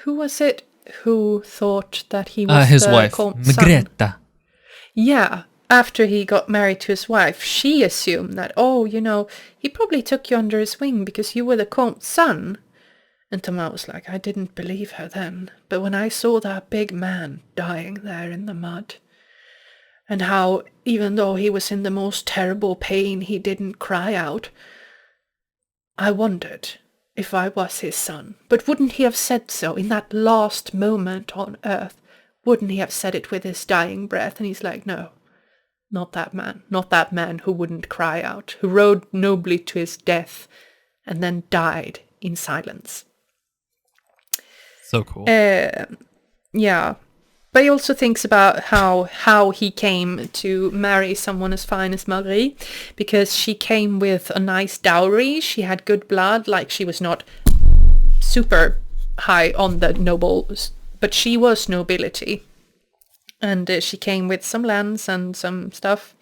S2: who was it who thought that he was
S1: his wife, Margrethe.
S2: Yeah. After he got married to his wife, she assumed that, he probably took you under his wing because you were the Comte's son. And Thomas was like, I didn't believe her then. But when I saw that big man dying there in the mud, and how, even though he was in the most terrible pain, he didn't cry out, I wondered if I was his son. But wouldn't he have said so in that last moment on earth? Wouldn't he have said it with his dying breath? And he's like, no. Not that man who wouldn't cry out, who rode nobly to his death and then died in silence.
S1: So cool.
S2: Yeah. But he also thinks about how he came to marry someone as fine as Marie, because she came with a nice dowry. She had good blood, like she was not super high on the nobles, but she was nobility. And she came with some lands and some stuff,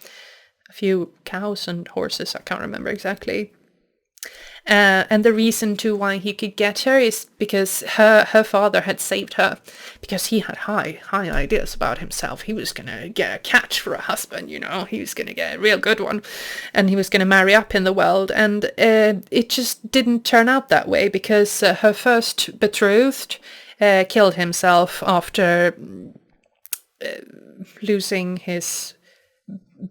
S2: a few cows and horses, I can't remember exactly. And the reason to why he could get her is because her father had saved her, because he had high ideas about himself. He was going to get a catch for a husband, he was going to get a real good one, and he was going to marry up in the world. And it just didn't turn out that way, because her first betrothed killed himself after losing his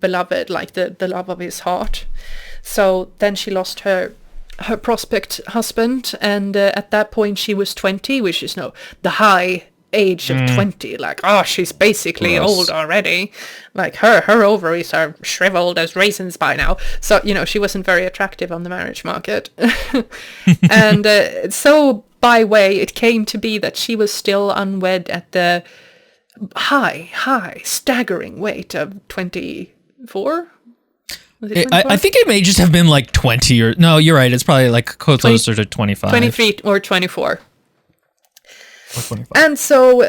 S2: beloved, like the love of his heart. So then she lost her prospect husband, and at that point she was 20, which is the high age of 20. Like, she's basically old already. Like her ovaries are shriveled as raisins by now. So she wasn't very attractive on the marriage market. And so by way it came to be that she was still unwed at the high staggering weight of 24.
S1: I think it may just have been like 20 or no, you're right, it's probably like closer to 25,
S2: 23 or 24,
S1: or 25.
S2: And so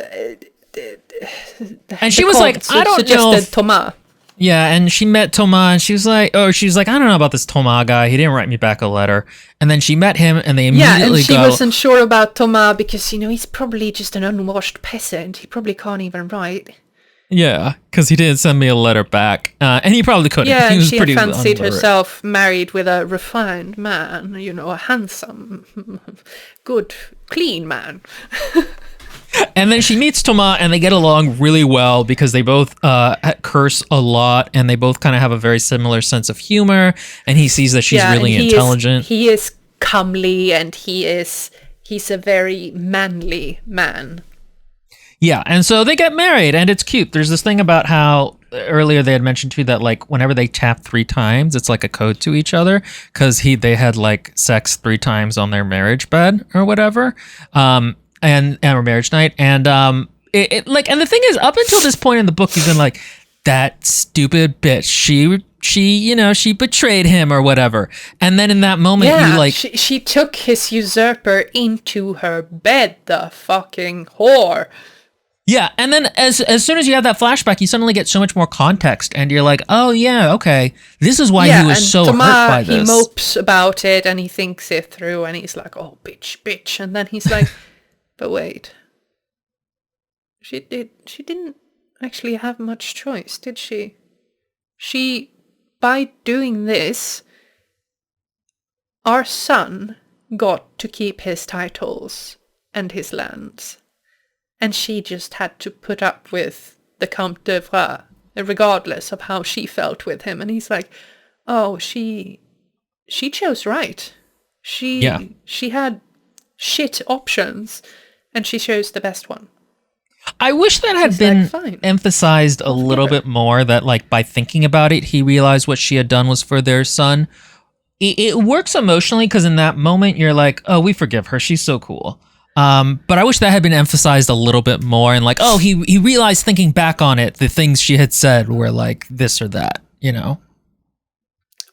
S1: and she was like, I don't know
S2: Thomas.
S1: Yeah, and she met Thomas, and she was like, I don't know about this Thomas guy. He didn't write me back a letter. And then she met him, and they immediately
S2: and she wasn't sure about Thomas because, he's probably just an unwashed peasant. He probably can't even write.
S1: Yeah, because he didn't send me a letter back. And he probably couldn't.
S2: Yeah,
S1: he
S2: and
S1: was
S2: she
S1: pretty
S2: fancied
S1: unliterate.
S2: herself married with a refined man, a handsome, good, clean man.
S1: And then she meets Thomas, and they get along really well because they both curse a lot, and they both kind of have a very similar sense of humor. And he sees that she's really intelligent.
S2: He is comely, and he's a very manly man.
S1: Yeah, and so they get married, and it's cute. There's this thing about how earlier they had mentioned too that like whenever they tap 3 times, it's like a code to each other because they had like sex 3 times on their marriage bed or whatever, and or marriage night, and it like, and the thing is, up until this point in the book, he's been like, that stupid bitch, she betrayed him or whatever, and then in that moment, you like,
S2: she took his usurper into her bed, the fucking whore.
S1: Yeah, and then as soon as you have that flashback, you suddenly get so much more context, and you're like, oh yeah, okay, this is why he was so hurt by this.
S2: He mopes about it, and he thinks it through, and he's like, oh, bitch, and then he's like, but wait, she didn't actually have much choice, did she? By doing this, our son got to keep his titles and his lands. And she just had to put up with the Comte de Vras, regardless of how she felt with him. And he's like, oh, she chose right. She had shit options, and she chose the best one.
S1: I wish that had been emphasized a little bit more, that like by thinking about it, he realized what she had done was for their son. It works emotionally because in that moment, you're like, oh, we forgive her. She's so cool. But I wish that had been emphasized a little bit more, and like, oh, he realized thinking back on it, the things she had said were like this or that, you know?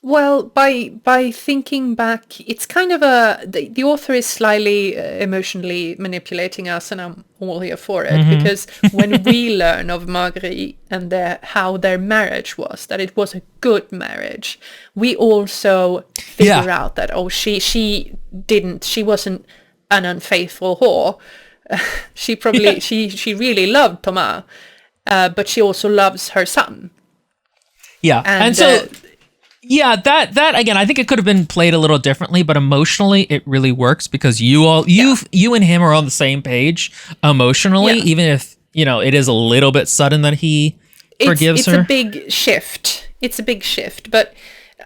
S2: Well, by thinking back, it's kind of the author is slightly emotionally manipulating us, and I'm all here for it, because when we learn of Marguerite and how their marriage was, that it was a good marriage, we also figure out that, oh, she wasn't an unfaithful whore. She probably she really loved Thomas, but she also loves her son. Yeah, and so
S1: that again, I think it could have been played a little differently, but emotionally it really works because you and him are on the same page emotionally, even if it is a little bit sudden that he forgives her.
S2: It's a big shift. It's a big shift, but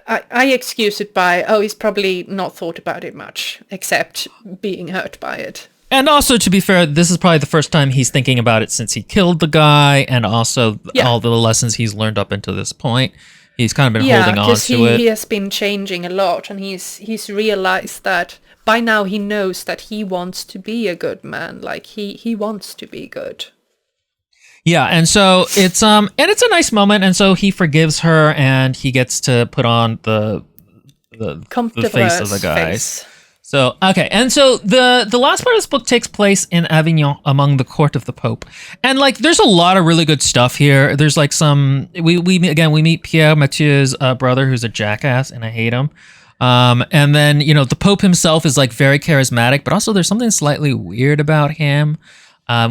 S2: I excuse it by, he's probably not thought about it much, except being hurt by it.
S1: And also, to be fair, this is probably the first time he's thinking about it since he killed the guy, and also all the lessons he's learned up until this point. He's kind of been holding on to it.
S2: He has been changing a lot, and he's realized that by now he knows that he wants to be a good man. Like, he wants to be good.
S1: Yeah, and so it's a nice moment, and so he forgives her, and he gets to put on the face of the guy. So okay, and so the last part of this book takes place in Avignon among the court of the Pope, and like there's a lot of really good stuff here. There's like we meet Pierre Mathieu's brother, who's a jackass, and I hate him. And then the Pope himself is like very charismatic, but also there's something slightly weird about him.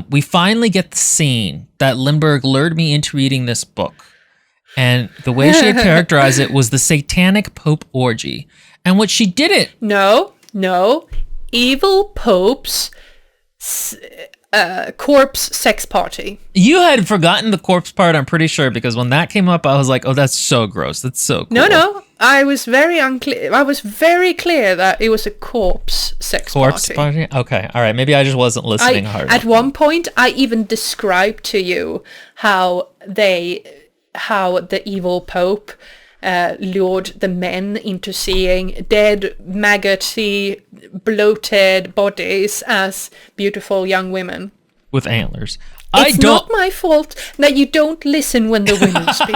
S1: We finally get the scene that Lindbergh lured me into reading this book. And the way she had characterized it was the satanic Pope orgy. And what she did it...
S2: No. Evil Pope's corpse sex party.
S1: You had forgotten the corpse part, I'm pretty sure, because when that came up, I was like, oh, that's so gross. That's so cool.
S2: No. I was very unclear. I was very clear that it was a corpse sex party.
S1: Okay. All right. Maybe I just wasn't listening hard.
S2: At one point, I even described to you how the evil Pope lured the men into seeing dead, maggoty, bloated bodies as beautiful young women.
S1: With antlers.
S2: It's not my fault that you don't listen when the women speak.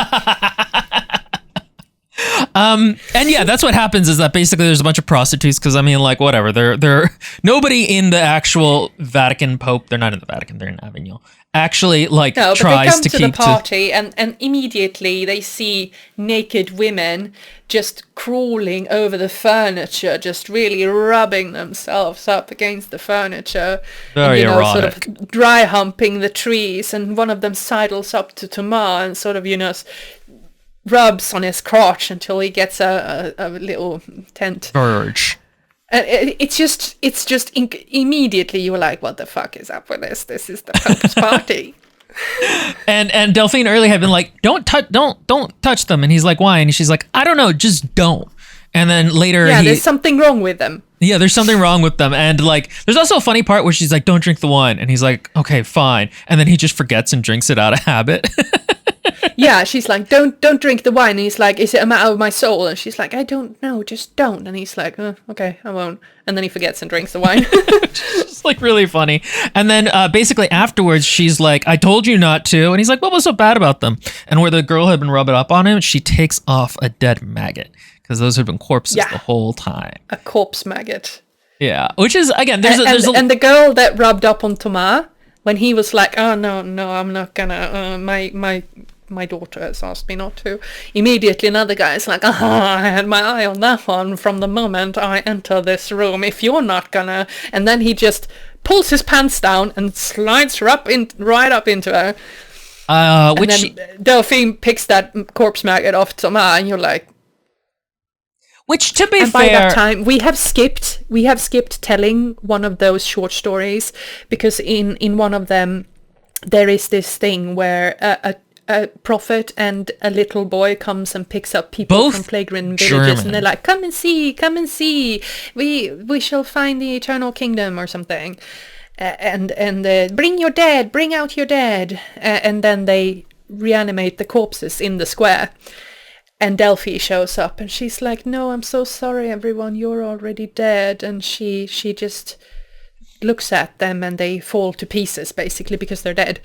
S1: And yeah, that's what happens, is that basically there's a bunch of prostitutes, because I mean, like, whatever, they're nobody in the actual Vatican Pope, they're not in the Vatican, they're in Avignon, actually tries to keep
S2: the party, and immediately they see naked women just crawling over the furniture, just really rubbing themselves up against the furniture,
S1: very
S2: and,
S1: erotic,
S2: sort of dry humping the trees, and one of them sidles up to Thomas and sort of rubs on his crotch until he gets a little tent.
S1: Verge.
S2: It's just immediately you were like, what the fuck is up with this? This is the Pope's party.
S1: And Delphine early had been like, don't touch them, and he's like, why? And she's like, I don't know, just don't. And then later,
S2: there's something wrong with them.
S1: Yeah, there's something wrong with them, and like, there's also a funny part where she's like, don't drink the wine, and he's like, okay, fine, and then he just forgets and drinks it out of habit.
S2: Yeah, she's like, don't drink the wine. And he's like, is it a matter of my soul? And she's like, I don't know, just don't. And he's like, okay, I won't. And then he forgets and drinks the wine.
S1: It's like really funny. And then basically afterwards, she's like, I told you not to. And he's like, what was so bad about them? And where the girl had been rubbing up on him, she takes off a dead maggot because those had been corpses the whole time.
S2: A corpse maggot.
S1: Yeah, which is, again,
S2: and the girl that rubbed up on Thomas, when he was like, oh, no, I'm not gonna, my daughter has asked me not to. Immediately another guy is like, I had my eye on that one from the moment I enter this room. If you're not gonna... And then he just pulls his pants down and slides her right up into her. And then Delphine picks that corpse maggot off Thomas, and you're like...
S1: Which, to be
S2: and
S1: fair...
S2: by that time, we have skipped telling one of those short stories, because in one of them, there is this thing where a prophet and a little boy comes and picks up people from plague-ridden villages, German. And they're like, come and see, we shall find the eternal kingdom or something, and bring out your dead, and then they reanimate the corpses in the square. And Delphi shows up and she's like, no, I'm so sorry, everyone, you're already dead. And she just looks at them and they fall to pieces, basically, because they're dead.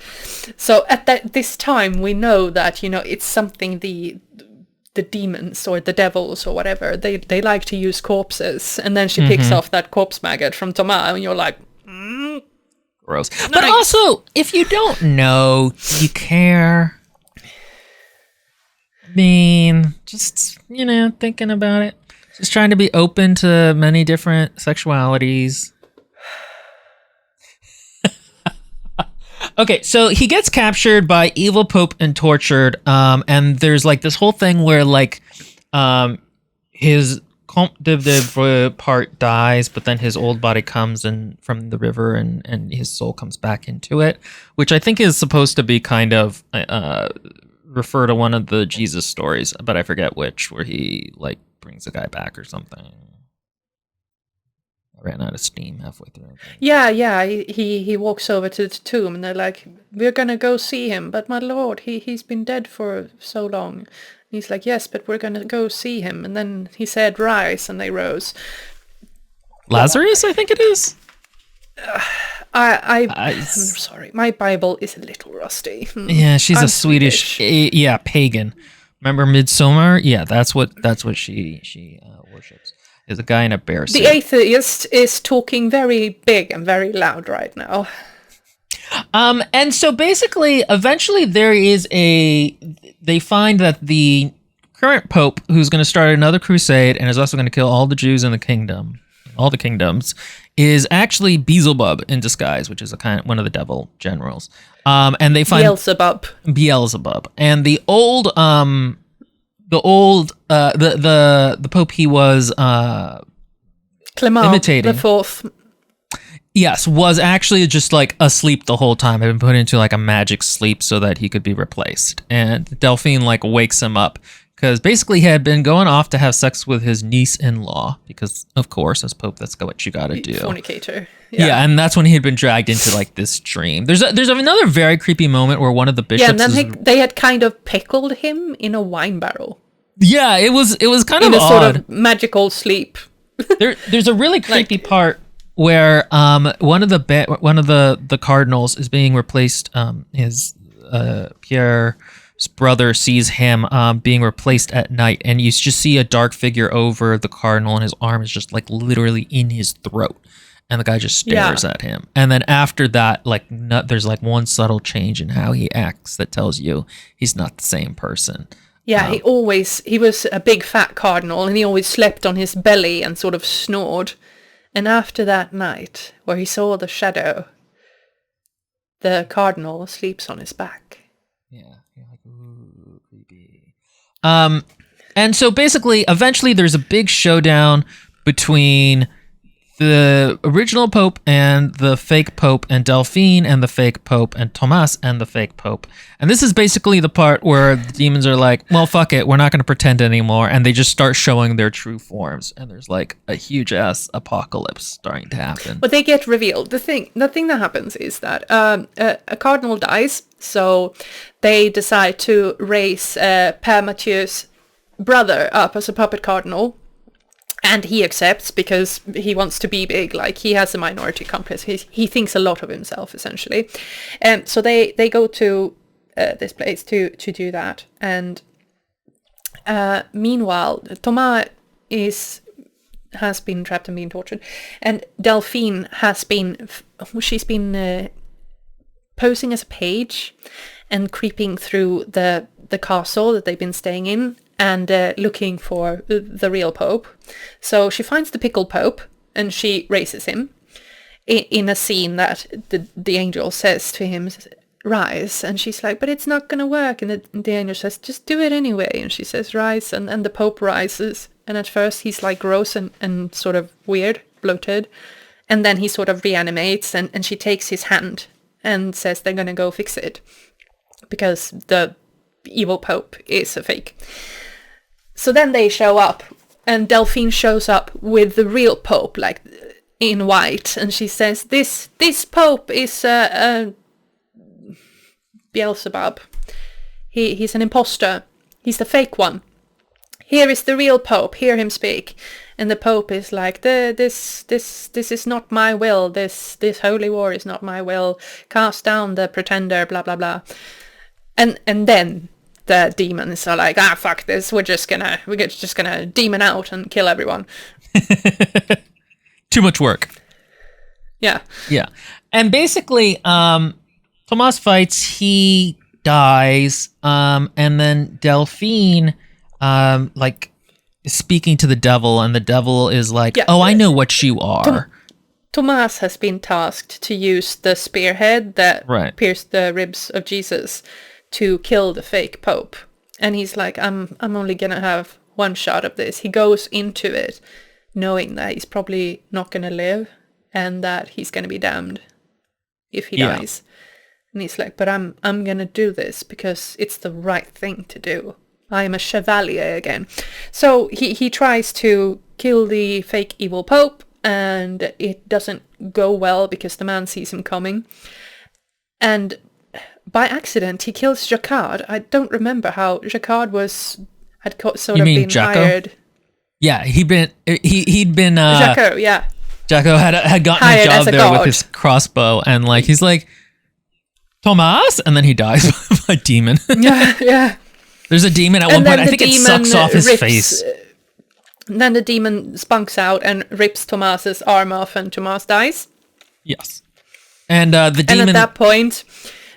S2: So at this time, we know that, it's something the demons or the devils or whatever, they like to use corpses. And then she picks off that corpse maggot from Thomas, and you're like,
S1: gross. Nice. But also, if you don't know, you care... just, thinking about it. Just trying to be open to many different sexualities. Okay, so he gets captured by evil Pope and tortured. And there's like this whole thing where like his Comte de part dies, but then his old body comes in from the river and his soul comes back into it, which I think is supposed to be kind of... refer to one of the Jesus stories, but I forget which, where he like brings a guy back or something. I ran out of steam halfway through.
S2: Yeah. He walks over to the tomb and they're like, we're gonna go see him, but my lord, he's been dead for so long. And he's like, yes, but we're gonna go see him. And then he said, rise, and they rose.
S1: Lazarus, I think it is.
S2: I'm sorry, my Bible is a little rusty.
S1: Yeah, she's a Swedish pagan. Remember Midsummer? Yeah, that's what she worships. Is a guy in a bear suit.
S2: The atheist is talking very big and very loud right now.
S1: And so basically, eventually they find that the current pope, who's going to start another crusade and is also going to kill all the Jews in the kingdom, all the kingdoms, is actually Beelzebub in disguise, which is one of the devil generals. And they find Beelzebub, and the pope he was
S2: Clement
S1: imitating
S2: the Fourth.
S1: Yes, was actually just like asleep the whole time. Had been put into like a magic sleep so that he could be replaced. And Delphine like wakes him up because basically he had been going off to have sex with his niece-in-law because, of course, as Pope, that's what you got to do.
S2: Fornicator.
S1: Yeah, and that's when he had been dragged into like this dream. There's another very creepy moment where one of the bishops.
S2: Yeah, and then they had kind of pickled him in a wine barrel.
S1: Yeah, it was kind of
S2: in a
S1: odd.
S2: Sort of magical sleep.
S1: There's a really creepy part where one of the cardinals is being replaced. His Pierre's brother sees him being replaced at night, and you just see a dark figure over the cardinal, and his arm is just like literally in his throat, and the guy just stares at him. And then after that, there's like one subtle change in how he acts that tells you he's not the same person.
S2: Yeah, he was a big fat cardinal, and he always slept on his belly and sort of snored. And after that night, where he saw the shadow, the cardinal sleeps on his back.
S1: Yeah, you're like, ooh, creepy. And so basically, eventually there's a big showdown between the original Pope and the fake Pope and Delphine and the fake Pope and Thomas and the fake Pope. And this is basically the part where the demons are like, well, fuck it, we're not going to pretend anymore. And they just start showing their true forms. And there's like a huge ass apocalypse starting to happen.
S2: But they get revealed. The thing that happens is that a cardinal dies. So they decide to raise Père Mathieu's brother up as a puppet cardinal. And he accepts because he wants to be big. Like, he has a minority complex. He thinks a lot of himself, essentially. So they go to this place to do that. And meanwhile, Thomas has been trapped and being tortured. And Delphine she's been posing as a page and creeping through the castle that they've been staying in. And looking for the real Pope. So she finds the pickle Pope and she raises him in a scene that the angel says to him, rise. And she's like, but it's not going to work. And the angel says, just do it anyway. And she says, rise. And the Pope rises. And at first he's like gross and sort of weird, bloated. And then he sort of reanimates and she takes his hand and says they're going to go fix it. Because the evil Pope is a fake. So then they show up, and Delphine shows up with the real Pope, like in white, and she says, "This Pope is Beelzebub. He's an imposter. He's the fake one. Here is the real Pope. Hear him speak." And the Pope is like, "This is not my will. This holy war is not my will. Cast down the pretender. Blah blah blah." And then the demons are like, fuck this, we're just gonna demon out and kill everyone.
S1: Too much work.
S2: Yeah.
S1: And basically, Thomas fights, he dies, and then Delphine like is speaking to the devil, and the devil is like, I know what you are.
S2: Thomas has been tasked to use the spearhead that pierced the ribs of Jesus to kill the fake Pope. And he's like, I'm only gonna have one shot of this. He goes into it knowing that he's probably not gonna live and that he's gonna be damned if he dies. And he's like, but I'm gonna do this because it's the right thing to do. I am a chevalier again. So he tries to kill the fake evil Pope, and it doesn't go well because the man sees him coming. And by accident, he kills Jacquard. I don't remember how Jacquard had been
S1: Jacko?
S2: hired.
S1: Yeah, he'd been
S2: Jacko, yeah.
S1: Jacko had gotten
S2: hired
S1: a job there
S2: god.
S1: with his crossbow, and like he's like, Thomas, and then he dies by a demon.
S2: Yeah.
S1: There's a demon at one point. I think it sucks off his face.
S2: Then the demon spunks out and rips Thomas's arm off, and Thomas dies.
S1: Yes, and the demon.
S2: And at that point,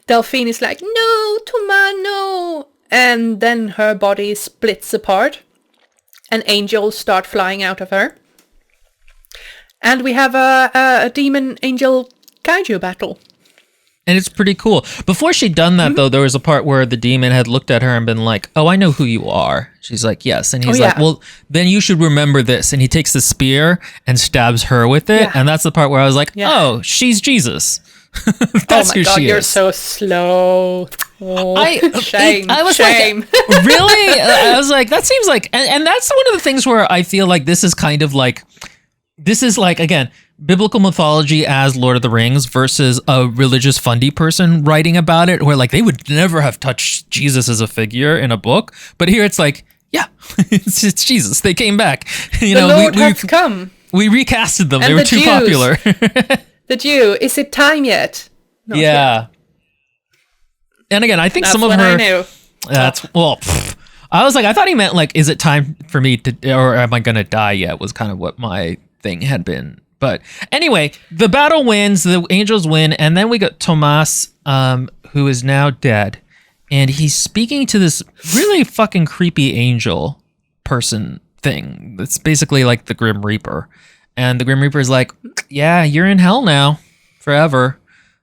S2: Delphine is like, no, Thomas, no. And then her body splits apart and angels start flying out of her. And we have a demon angel kaiju battle.
S1: And it's pretty cool. Before she'd done that, though, there was a part where the demon had looked at her and been like, oh, I know who you are. She's like, yes. And he's like, well, then you should remember this. And he takes the spear and stabs her with it. Yeah. And that's the part where I was like, oh, she's Jesus. That's who she is.
S2: You're so slow. Shame.
S1: I was
S2: shame.
S1: Like, really? I was like, that seems like, and that's one of the things where I feel like this is kind of like, this is like, again, biblical mythology as Lord of the Rings versus a religious fundy person writing about it, where like they would never have touched Jesus as a figure in a book. But here it's like, yeah, it's Jesus. They came back.
S2: The Lord has come.
S1: We recasted them. And they were too popular.
S2: The Jew, is it time yet?
S1: Not yet. And again, I think
S2: that's
S1: some of her.
S2: I knew.
S1: That's well. I was like, I thought he meant like, is it time for me to, or am I gonna die yet? Was kind of what my thing had been. But anyway, the battle wins. The angels win, and then we got Thomas, who is now dead, and he's speaking to this really fucking creepy angel person thing. It's basically like the Grim Reaper. And the Grim Reaper is like, yeah, you're in hell now, forever.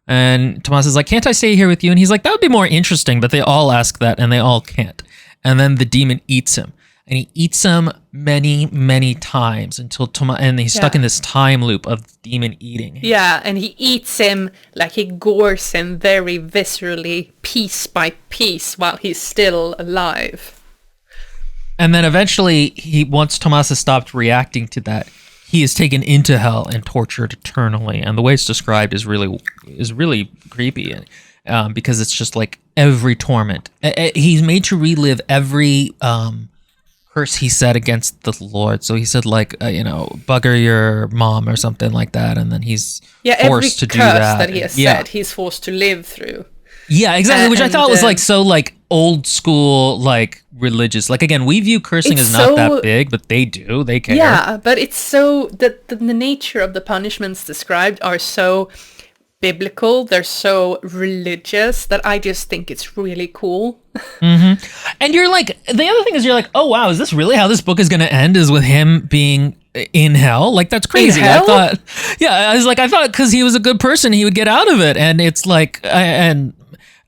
S1: And Thomas is like, can't I stay here with you? And he's like, that would be more interesting. But they all ask that, and they all can't. And then the demon eats him. and he eats him many, many times until and he's stuck in this time loop of demon eating him.
S2: Yeah, and he eats him, like he gores him very viscerally, piece by piece, while he's still alive.
S1: And then eventually, once Tomas has stopped reacting to that, he is taken into hell and tortured eternally. And the way it's described is really creepy, because it's just like every torment. He's made to relive every curse he said against the Lord. So he said, like, bugger your mom or something like that, and then he's forced to do that.
S2: Every curse that he has said, he's forced to live through.
S1: Yeah, exactly. Which I thought was like so like old school, like religious. Like again, we view cursing as not that big, but they do. They care.
S2: Yeah, but it's so that the nature of the punishments described are so biblical. They're so religious that I just think it's really cool.
S1: Mm-hmm. And you're like, the other thing is you're like, oh wow, is this really how this book is going to end? Is with him being in hell? Like that's crazy. I thought because he was a good person, he would get out of it. And it's like,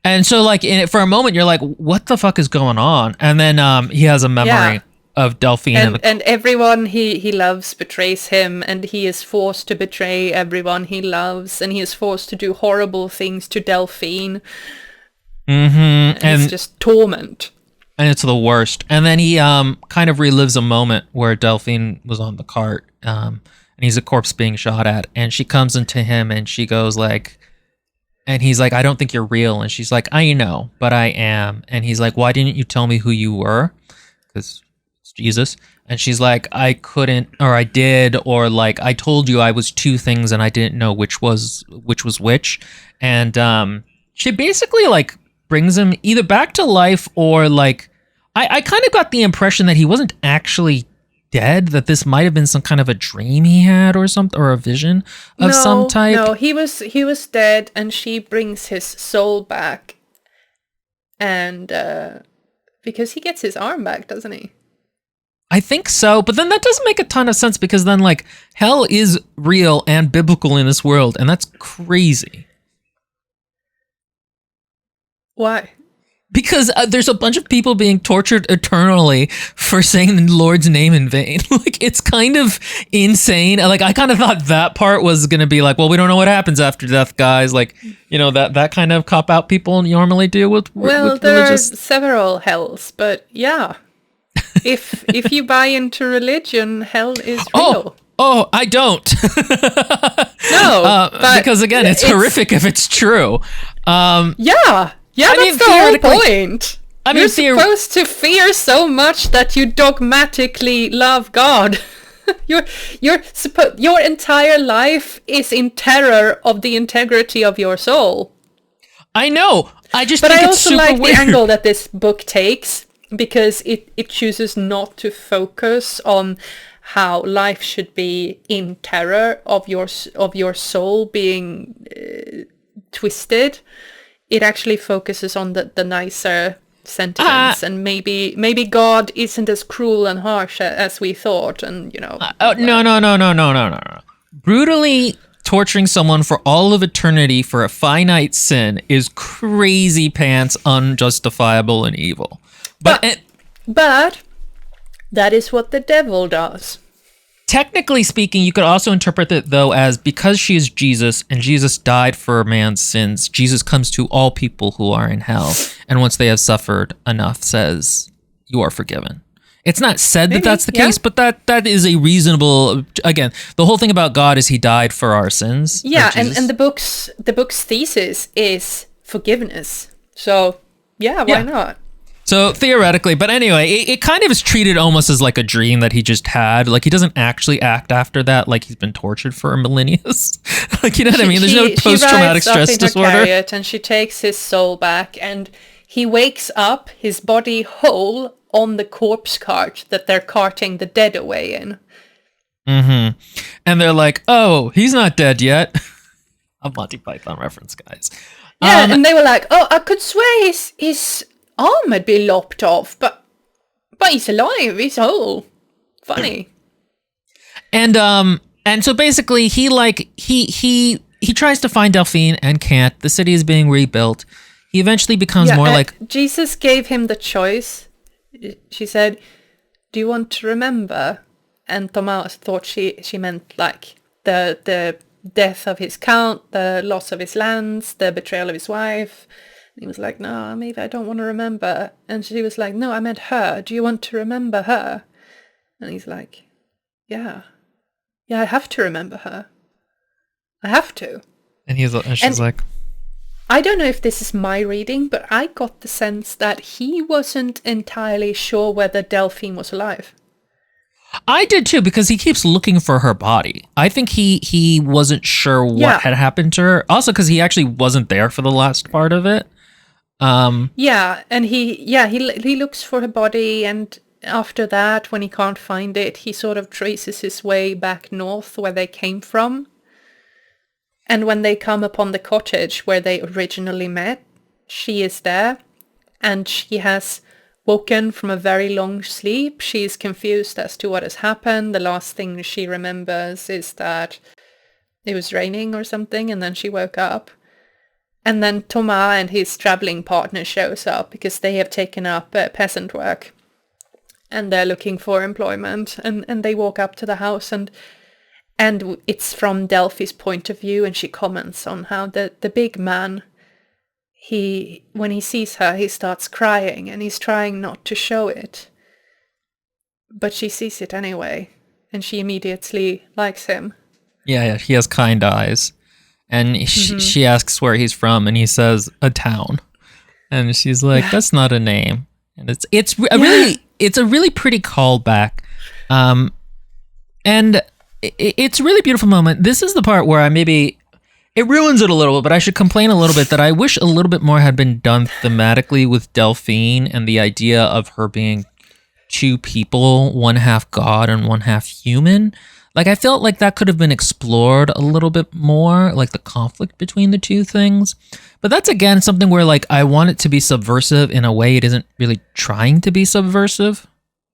S1: and so, like, for a moment, you're like, what the fuck is going on? And then he has a memory of Delphine.
S2: And everyone he loves betrays him, and he is forced to betray everyone he loves, and he is forced to do horrible things to Delphine.
S1: Mm-hmm.
S2: And it's just torment.
S1: And it's the worst. And then he kind of relives a moment where Delphine was on the cart, and he's a corpse being shot at, and she comes into him, and she goes like... And he's like, I don't think you're real. And she's like, I know, but I am. And he's like, why didn't you tell me who you were? Because it's Jesus. And she's like, I couldn't, or I did, or like, I told you I was two things and I didn't know which was which. And she basically like brings him either back to life or like, I kind of got the impression that he wasn't actually dead, that this might have been some kind of a dream he had or something, or a vision of some type.
S2: No, he was dead, and she brings his soul back, and because he gets his arm back, doesn't he?
S1: I think so, but then that doesn't make a ton of sense, because then like hell is real and biblical in this world, and that's crazy.
S2: Why?
S1: Because there's a bunch of people being tortured eternally for saying the Lord's name in vain. Like, it's kind of insane. Like, I kind of thought that part was going to be like, well, we don't know what happens after death, guys. Like, that kind of cop-out people normally do with with
S2: there
S1: religious...
S2: are several hells, but yeah. If you buy into religion, hell is real.
S1: Oh, I don't.
S2: No,
S1: because again, it's horrific if it's true.
S2: Yeah, that's the whole point. You're supposed to fear so much that you dogmatically love God. Your entire life is in terror of the integrity of your soul.
S1: I know. I think
S2: it's super weird. The angle that this book takes, because it chooses not to focus on how life should be in terror of your soul being twisted. It actually focuses on the nicer sentiments, and maybe God isn't as cruel and harsh as we thought, and No. Brutally torturing someone for all of eternity for a finite sin is crazy pants, unjustifiable, and evil. But that is what the devil does. Technically speaking, you could also interpret it, though, as because she is Jesus and Jesus died for man's sins, Jesus comes to all people who are in hell, and once they have suffered enough, says, you are forgiven. It's not said that that's the case, but that is a reasonable... Again, the whole thing about God is he died for our sins. Yeah, and the book's thesis is forgiveness. So, why not?
S1: So theoretically, but anyway, it kind of is treated almost as like a dream that he just had. Like he doesn't actually act after that, like he's been tortured for millennia. Like, you know what I mean? There's no post-traumatic stress disorder.
S2: And she takes his soul back, and he wakes up, his body whole, on the corpse cart that they're carting the dead away in.
S1: Mm-hmm. And they're like, oh, he's not dead yet. A Monty Python reference, guys.
S2: Yeah, and they were like, oh, I could swear his arm had been lopped off, but he's alive, he's whole. Funny.
S1: And so basically he tries to find Delphine and can't. The city is being rebuilt. He eventually becomes more like...
S2: Jesus gave him the choice. She said, do you want to remember? And Thomas thought she meant like the death of his count, the loss of his lands, the betrayal of his wife. And he was like, no, maybe I don't want to remember. And she was like, no, I meant her. Do you want to remember her? And he's like, yeah, I have to remember her. I have to.
S1: And she's like,
S2: I don't know if this is my reading, but I got the sense that he wasn't entirely sure whether Delphine was alive.
S1: I did too, because he keeps looking for her body. I think he wasn't sure what had happened to her. Also, because he actually wasn't there for the last part of it.
S2: And he looks for her body, and after that, when he can't find it, he sort of traces his way back north where they came from. And when they come upon the cottage where they originally met, she is there, and she has woken from a very long sleep. She is confused as to what has happened. The last thing she remembers is that it was raining or something, and then she woke up. And then Thomas and his traveling partner shows up because they have taken up peasant work, and they're looking for employment. And they walk up to the house, and it's from Delphi's point of view, and she comments on how the big man, when he sees her, he starts crying, and he's trying not to show it. But she sees it anyway, and she immediately likes him. Yeah,
S1: he has kind eyes. And she asks where he's from, and he says, a town. And she's like, that's not a name. And it's a really pretty callback. And it's a really beautiful moment. This is the part where it ruins it a little bit, but I should complain a little bit that I wish a little bit more had been done thematically with Delphine and the idea of her being two people, one half god and one half human. Like, I felt like that could have been explored a little bit more, like the conflict between the two things. But that's, again, something where, like, I want it to be subversive in a way it isn't really trying to be subversive.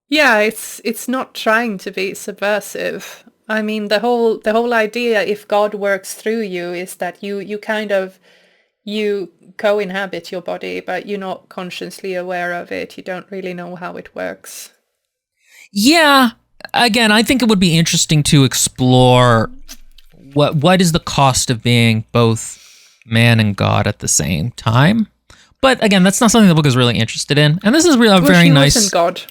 S2: Yeah, it's not trying to be subversive. I mean, the whole idea, if God works through you, is that you co-inhabit your body, but you're not consciously aware of it. You don't really know how it works.
S1: Yeah. Again, I think it would be interesting to explore what is the cost of being both man and God at the same time. But again, that's not something the book is really interested in. And this is really very nice.
S2: She wasn't God.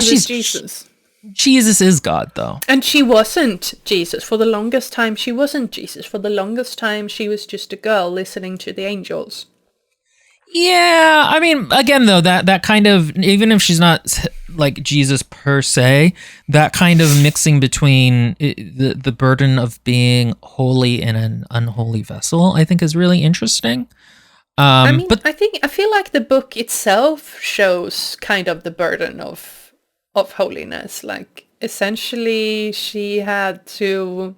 S2: She's Jesus.
S1: Jesus is God, though.
S2: And she wasn't Jesus. For the longest time, she wasn't Jesus. For the longest time, she was just a girl listening to the angels.
S1: Yeah, I mean, again, though, that kind of, even if she's not like Jesus per se, that kind of mixing between the burden of being holy in an unholy vessel, I think is really interesting.
S2: I feel like the book itself shows kind of the burden of holiness. Like, essentially, she had to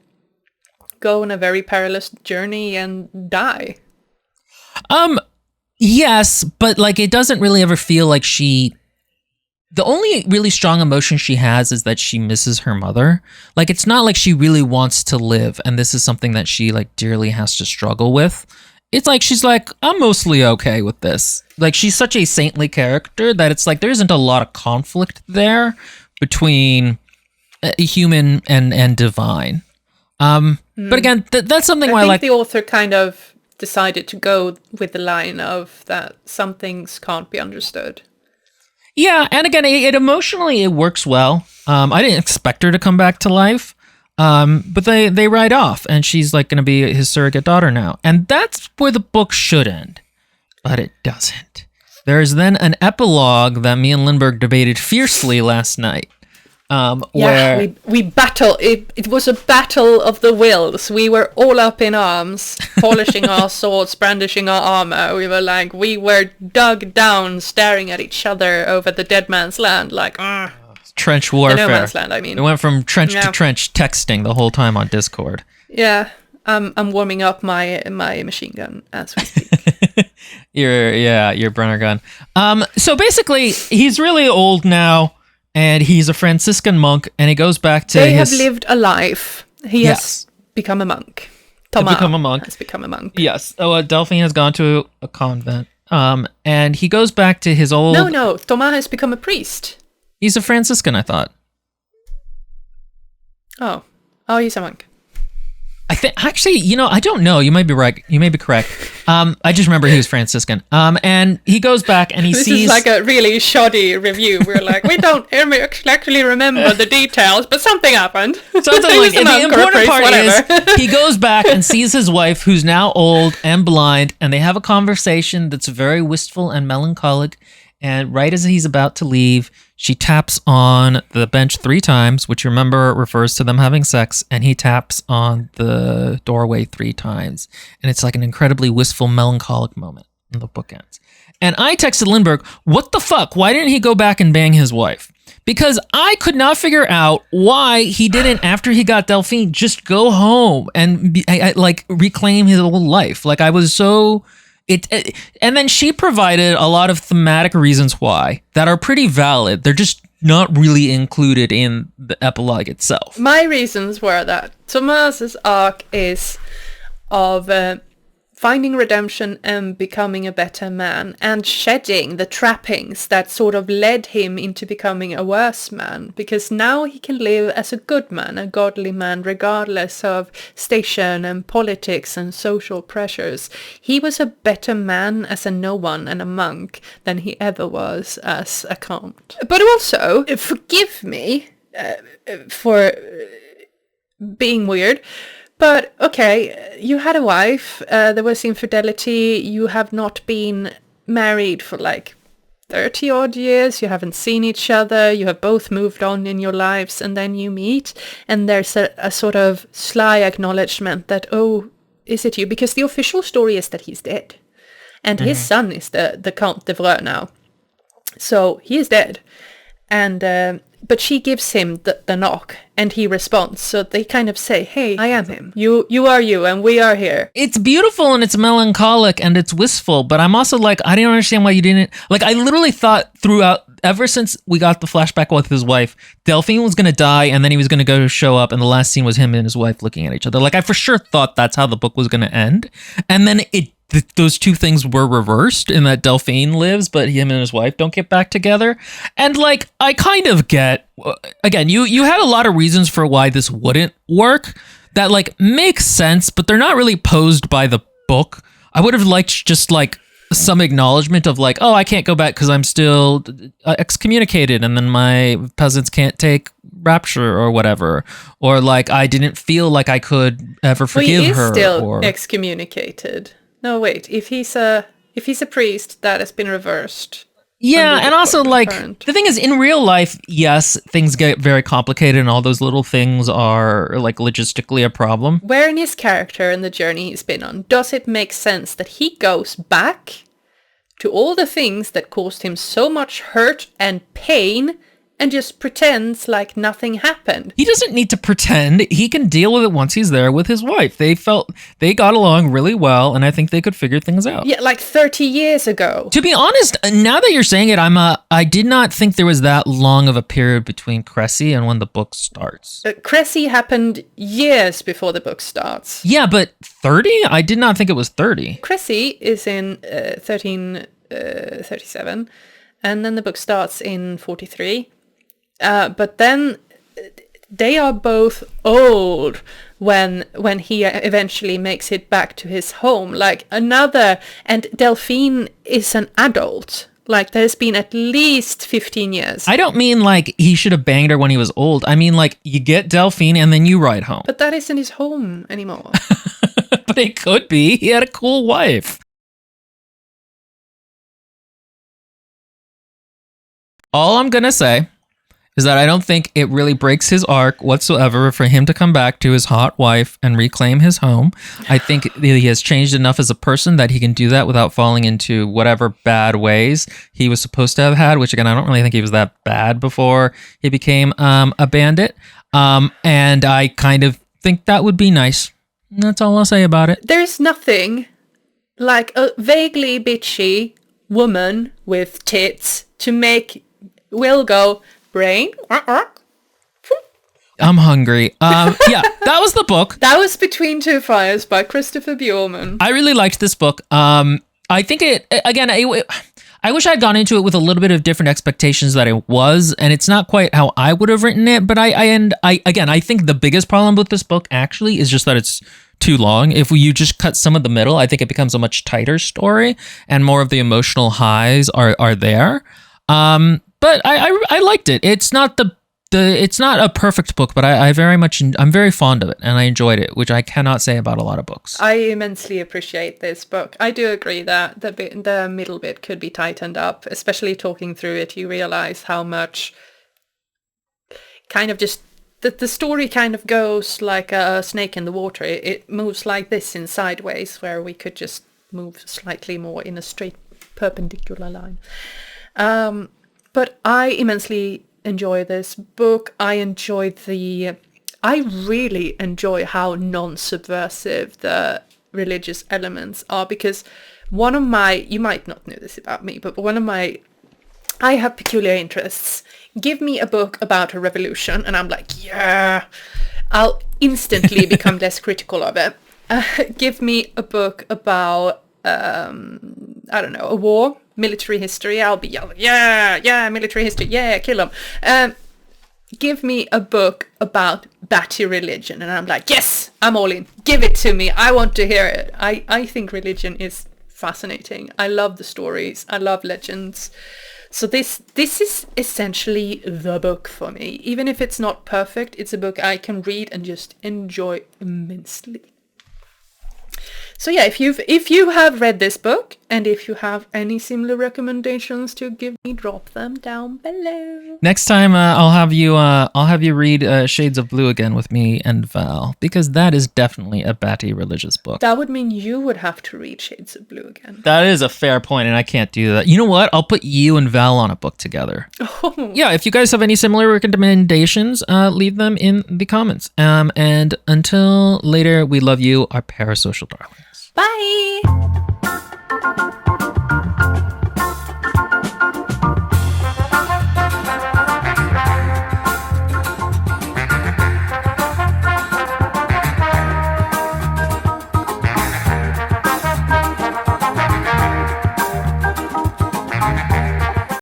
S2: go on a very perilous journey and die.
S1: Yes, but like it doesn't really ever feel like the only really strong emotion she has is that she misses her mother. Like, it's not like she really wants to live, and this is something that she like dearly has to struggle with. It's like she's like, I'm mostly okay with this. Like, she's such a saintly character that it's like there isn't a lot of conflict there between human and divine. But again, that's something where I like
S2: the author kind of decided to go with the line of that some things can't be understood.
S1: Yeah, and again, it emotionally, it works well. I didn't expect her to come back to life, but they ride off, and she's like going to be his surrogate daughter now. And that's where the book should end, but it doesn't. There's then an epilogue that me and Lindbergh debated fiercely last night. Where
S2: we battle. It was a battle of the wills. We were all up in arms, polishing our swords, brandishing our armor. We were dug down, staring at each other over the dead man's land, like
S1: trench warfare.
S2: The no man's land, I mean.
S1: We went from trench to trench, texting the whole time on Discord.
S2: Yeah, I'm warming up my machine gun as we speak.
S1: your Brenner gun. So basically, he's really old now. And he's a Franciscan monk, and he goes back to
S2: They have lived a life. He has become a monk. Thomas has become a monk.
S1: Yes. Oh, Delphine has gone to a convent. And he goes back to his old...
S2: No. Thomas has become a priest.
S1: He's a Franciscan, I thought.
S2: Oh, he's a monk.
S1: I think actually, I don't know. You might be right. You may be correct. I just remember he was Franciscan. And he goes back and he sees. This
S2: is like a really shoddy review. We're like, we don't actually remember the details, but something happened.
S1: Something like the important part is he goes back and sees his wife, who's now old and blind, and they have a conversation that's very wistful and melancholic. And right as he's about to leave, she taps on the bench 3 times, which you remember refers to them having sex, and he taps on the doorway 3 times. And it's like an incredibly wistful, melancholic moment, and the book ends. And I texted Lindbergh, what the fuck? Why didn't he go back and bang his wife? Because I could not figure out why he didn't, after he got Delphine, just go home and reclaim his old life. Like, I was so... and then she provided a lot of thematic reasons why that are pretty valid. They're just not really included in the epilogue itself.
S2: My reasons were that Thomas's arc is of finding redemption and becoming a better man and shedding the trappings that sort of led him into becoming a worse man, because now he can live as a good man, a godly man, regardless of station and politics and social pressures. He was a better man as a no one and a monk than he ever was as a count. But also, forgive me for being weird, but okay, you had a wife, there was infidelity, you have not been married for like 30 odd years, you haven't seen each other, you have both moved on in your lives, and then you meet, and there's a sort of sly acknowledgement that, oh, is it you? Because the official story is that he's dead. And his son is the Count de Vreux now. So he is dead. And but she gives him the knock, and he responds. So they kind of say, hey, I am him. You are you, and we are here.
S1: It's beautiful, and it's melancholic, and it's wistful, but I'm also like, I didn't understand why you didn't... Like, I literally thought throughout, ever since we got the flashback with his wife, Delphine was going to die, and then he was going to go show up, and the last scene was him and his wife looking at each other. Like, I for sure thought that's how the book was going to end. And then those two things were reversed in that Delphine lives, but him and his wife don't get back together. And like, I kind of get, again, you had a lot of reasons for why this wouldn't work that like makes sense, but they're not really posed by the book. I would have liked just like some acknowledgement of like, oh, I can't go back because I'm still excommunicated, and then my peasants can't take rapture or whatever, or like I didn't feel like I could ever forgive her.
S2: He is still excommunicated. No, wait. If he's a priest, that has been reversed.
S1: Yeah, and also like the thing is, in real life, yes, things get very complicated, and all those little things are like logistically a problem.
S2: Where in his character and the journey he's been on, does it make sense that he goes back to all the things that caused him so much hurt and pain and just pretends like nothing happened?
S1: He doesn't need to pretend. He can deal with it once he's there with his wife. They got along really well, and I think they could figure things out.
S2: Yeah, like 30 years ago.
S1: To be honest, now that you're saying it, I did not think there was that long of a period between Cressy and when the book starts.
S2: Cressy happened years before the book starts.
S1: Yeah, but 30? I did not think it was 30.
S2: Cressy is in 1337, and then the book starts in 43. But then they are both old when he eventually makes it back to his home. And Delphine is an adult. Like, there's been at least 15 years.
S1: I don't mean like he should have banged her when he was old. I mean like you get Delphine and then you ride home.
S2: But that isn't his home anymore.
S1: But it could be. He had a cool wife. All I'm going to say is that I don't think it really breaks his arc whatsoever for him to come back to his hot wife and reclaim his home. I think he has changed enough as a person that he can do that without falling into whatever bad ways he was supposed to have had, which again, I don't really think he was that bad before he became a bandit. And I kind of think that would be nice. That's all I'll say about it.
S2: There's nothing like a vaguely bitchy woman with tits to make Will go, brain.
S1: I'm hungry. Yeah, that was the book.
S2: That was Between Two Fires by Christopher Buehlman.
S1: I really liked this book. I think it, again, I wish I'd gone into it with a little bit of different expectations that it was, and it's not quite how I would have written it. But I think the biggest problem with this book actually is just that it's too long. If you just cut some of the middle, I think it becomes a much tighter story, and more of the emotional highs are there. But I liked it. It's not it's not a perfect book, but I'm very fond of it, and I enjoyed it, which I cannot say about a lot of books.
S2: I immensely appreciate this book. I do agree that the middle bit could be tightened up, especially talking through it. You realize how much kind of just the story kind of goes like a snake in the water. It moves like this in sideways, where we could just move slightly more in a straight perpendicular line. But I immensely enjoy this book. I really enjoy how non-subversive the religious elements are, because you might not know this about me, but I have peculiar interests. Give me a book about a revolution and I'm like, yeah, I'll instantly become less critical of it. Give me a book about, I don't know, a war, military history, I'll be yelling, yeah, military history, yeah, kill them. Give me a book about batty religion and I'm like, yes, I'm all in. Give it to me. I want to hear it. I think religion is fascinating. I love the stories. I love legends. So this is essentially the book for me. Even if it's not perfect, it's a book I can read and just enjoy immensely. So yeah, if you have read this book, and if you have any similar recommendations to give me, drop them down below.
S1: Next time, I'll have you read Shades of Blue again with me and Val, because that is definitely a batty religious book.
S2: That would mean you would have to read Shades of Blue again.
S1: That is a fair point, and I can't do that. You know what? I'll put you and Val on a book together.
S2: Oh.
S1: Yeah, if you guys have any similar recommendations, leave them in the comments. And until later, we love you, our parasocial darlings.
S2: Bye!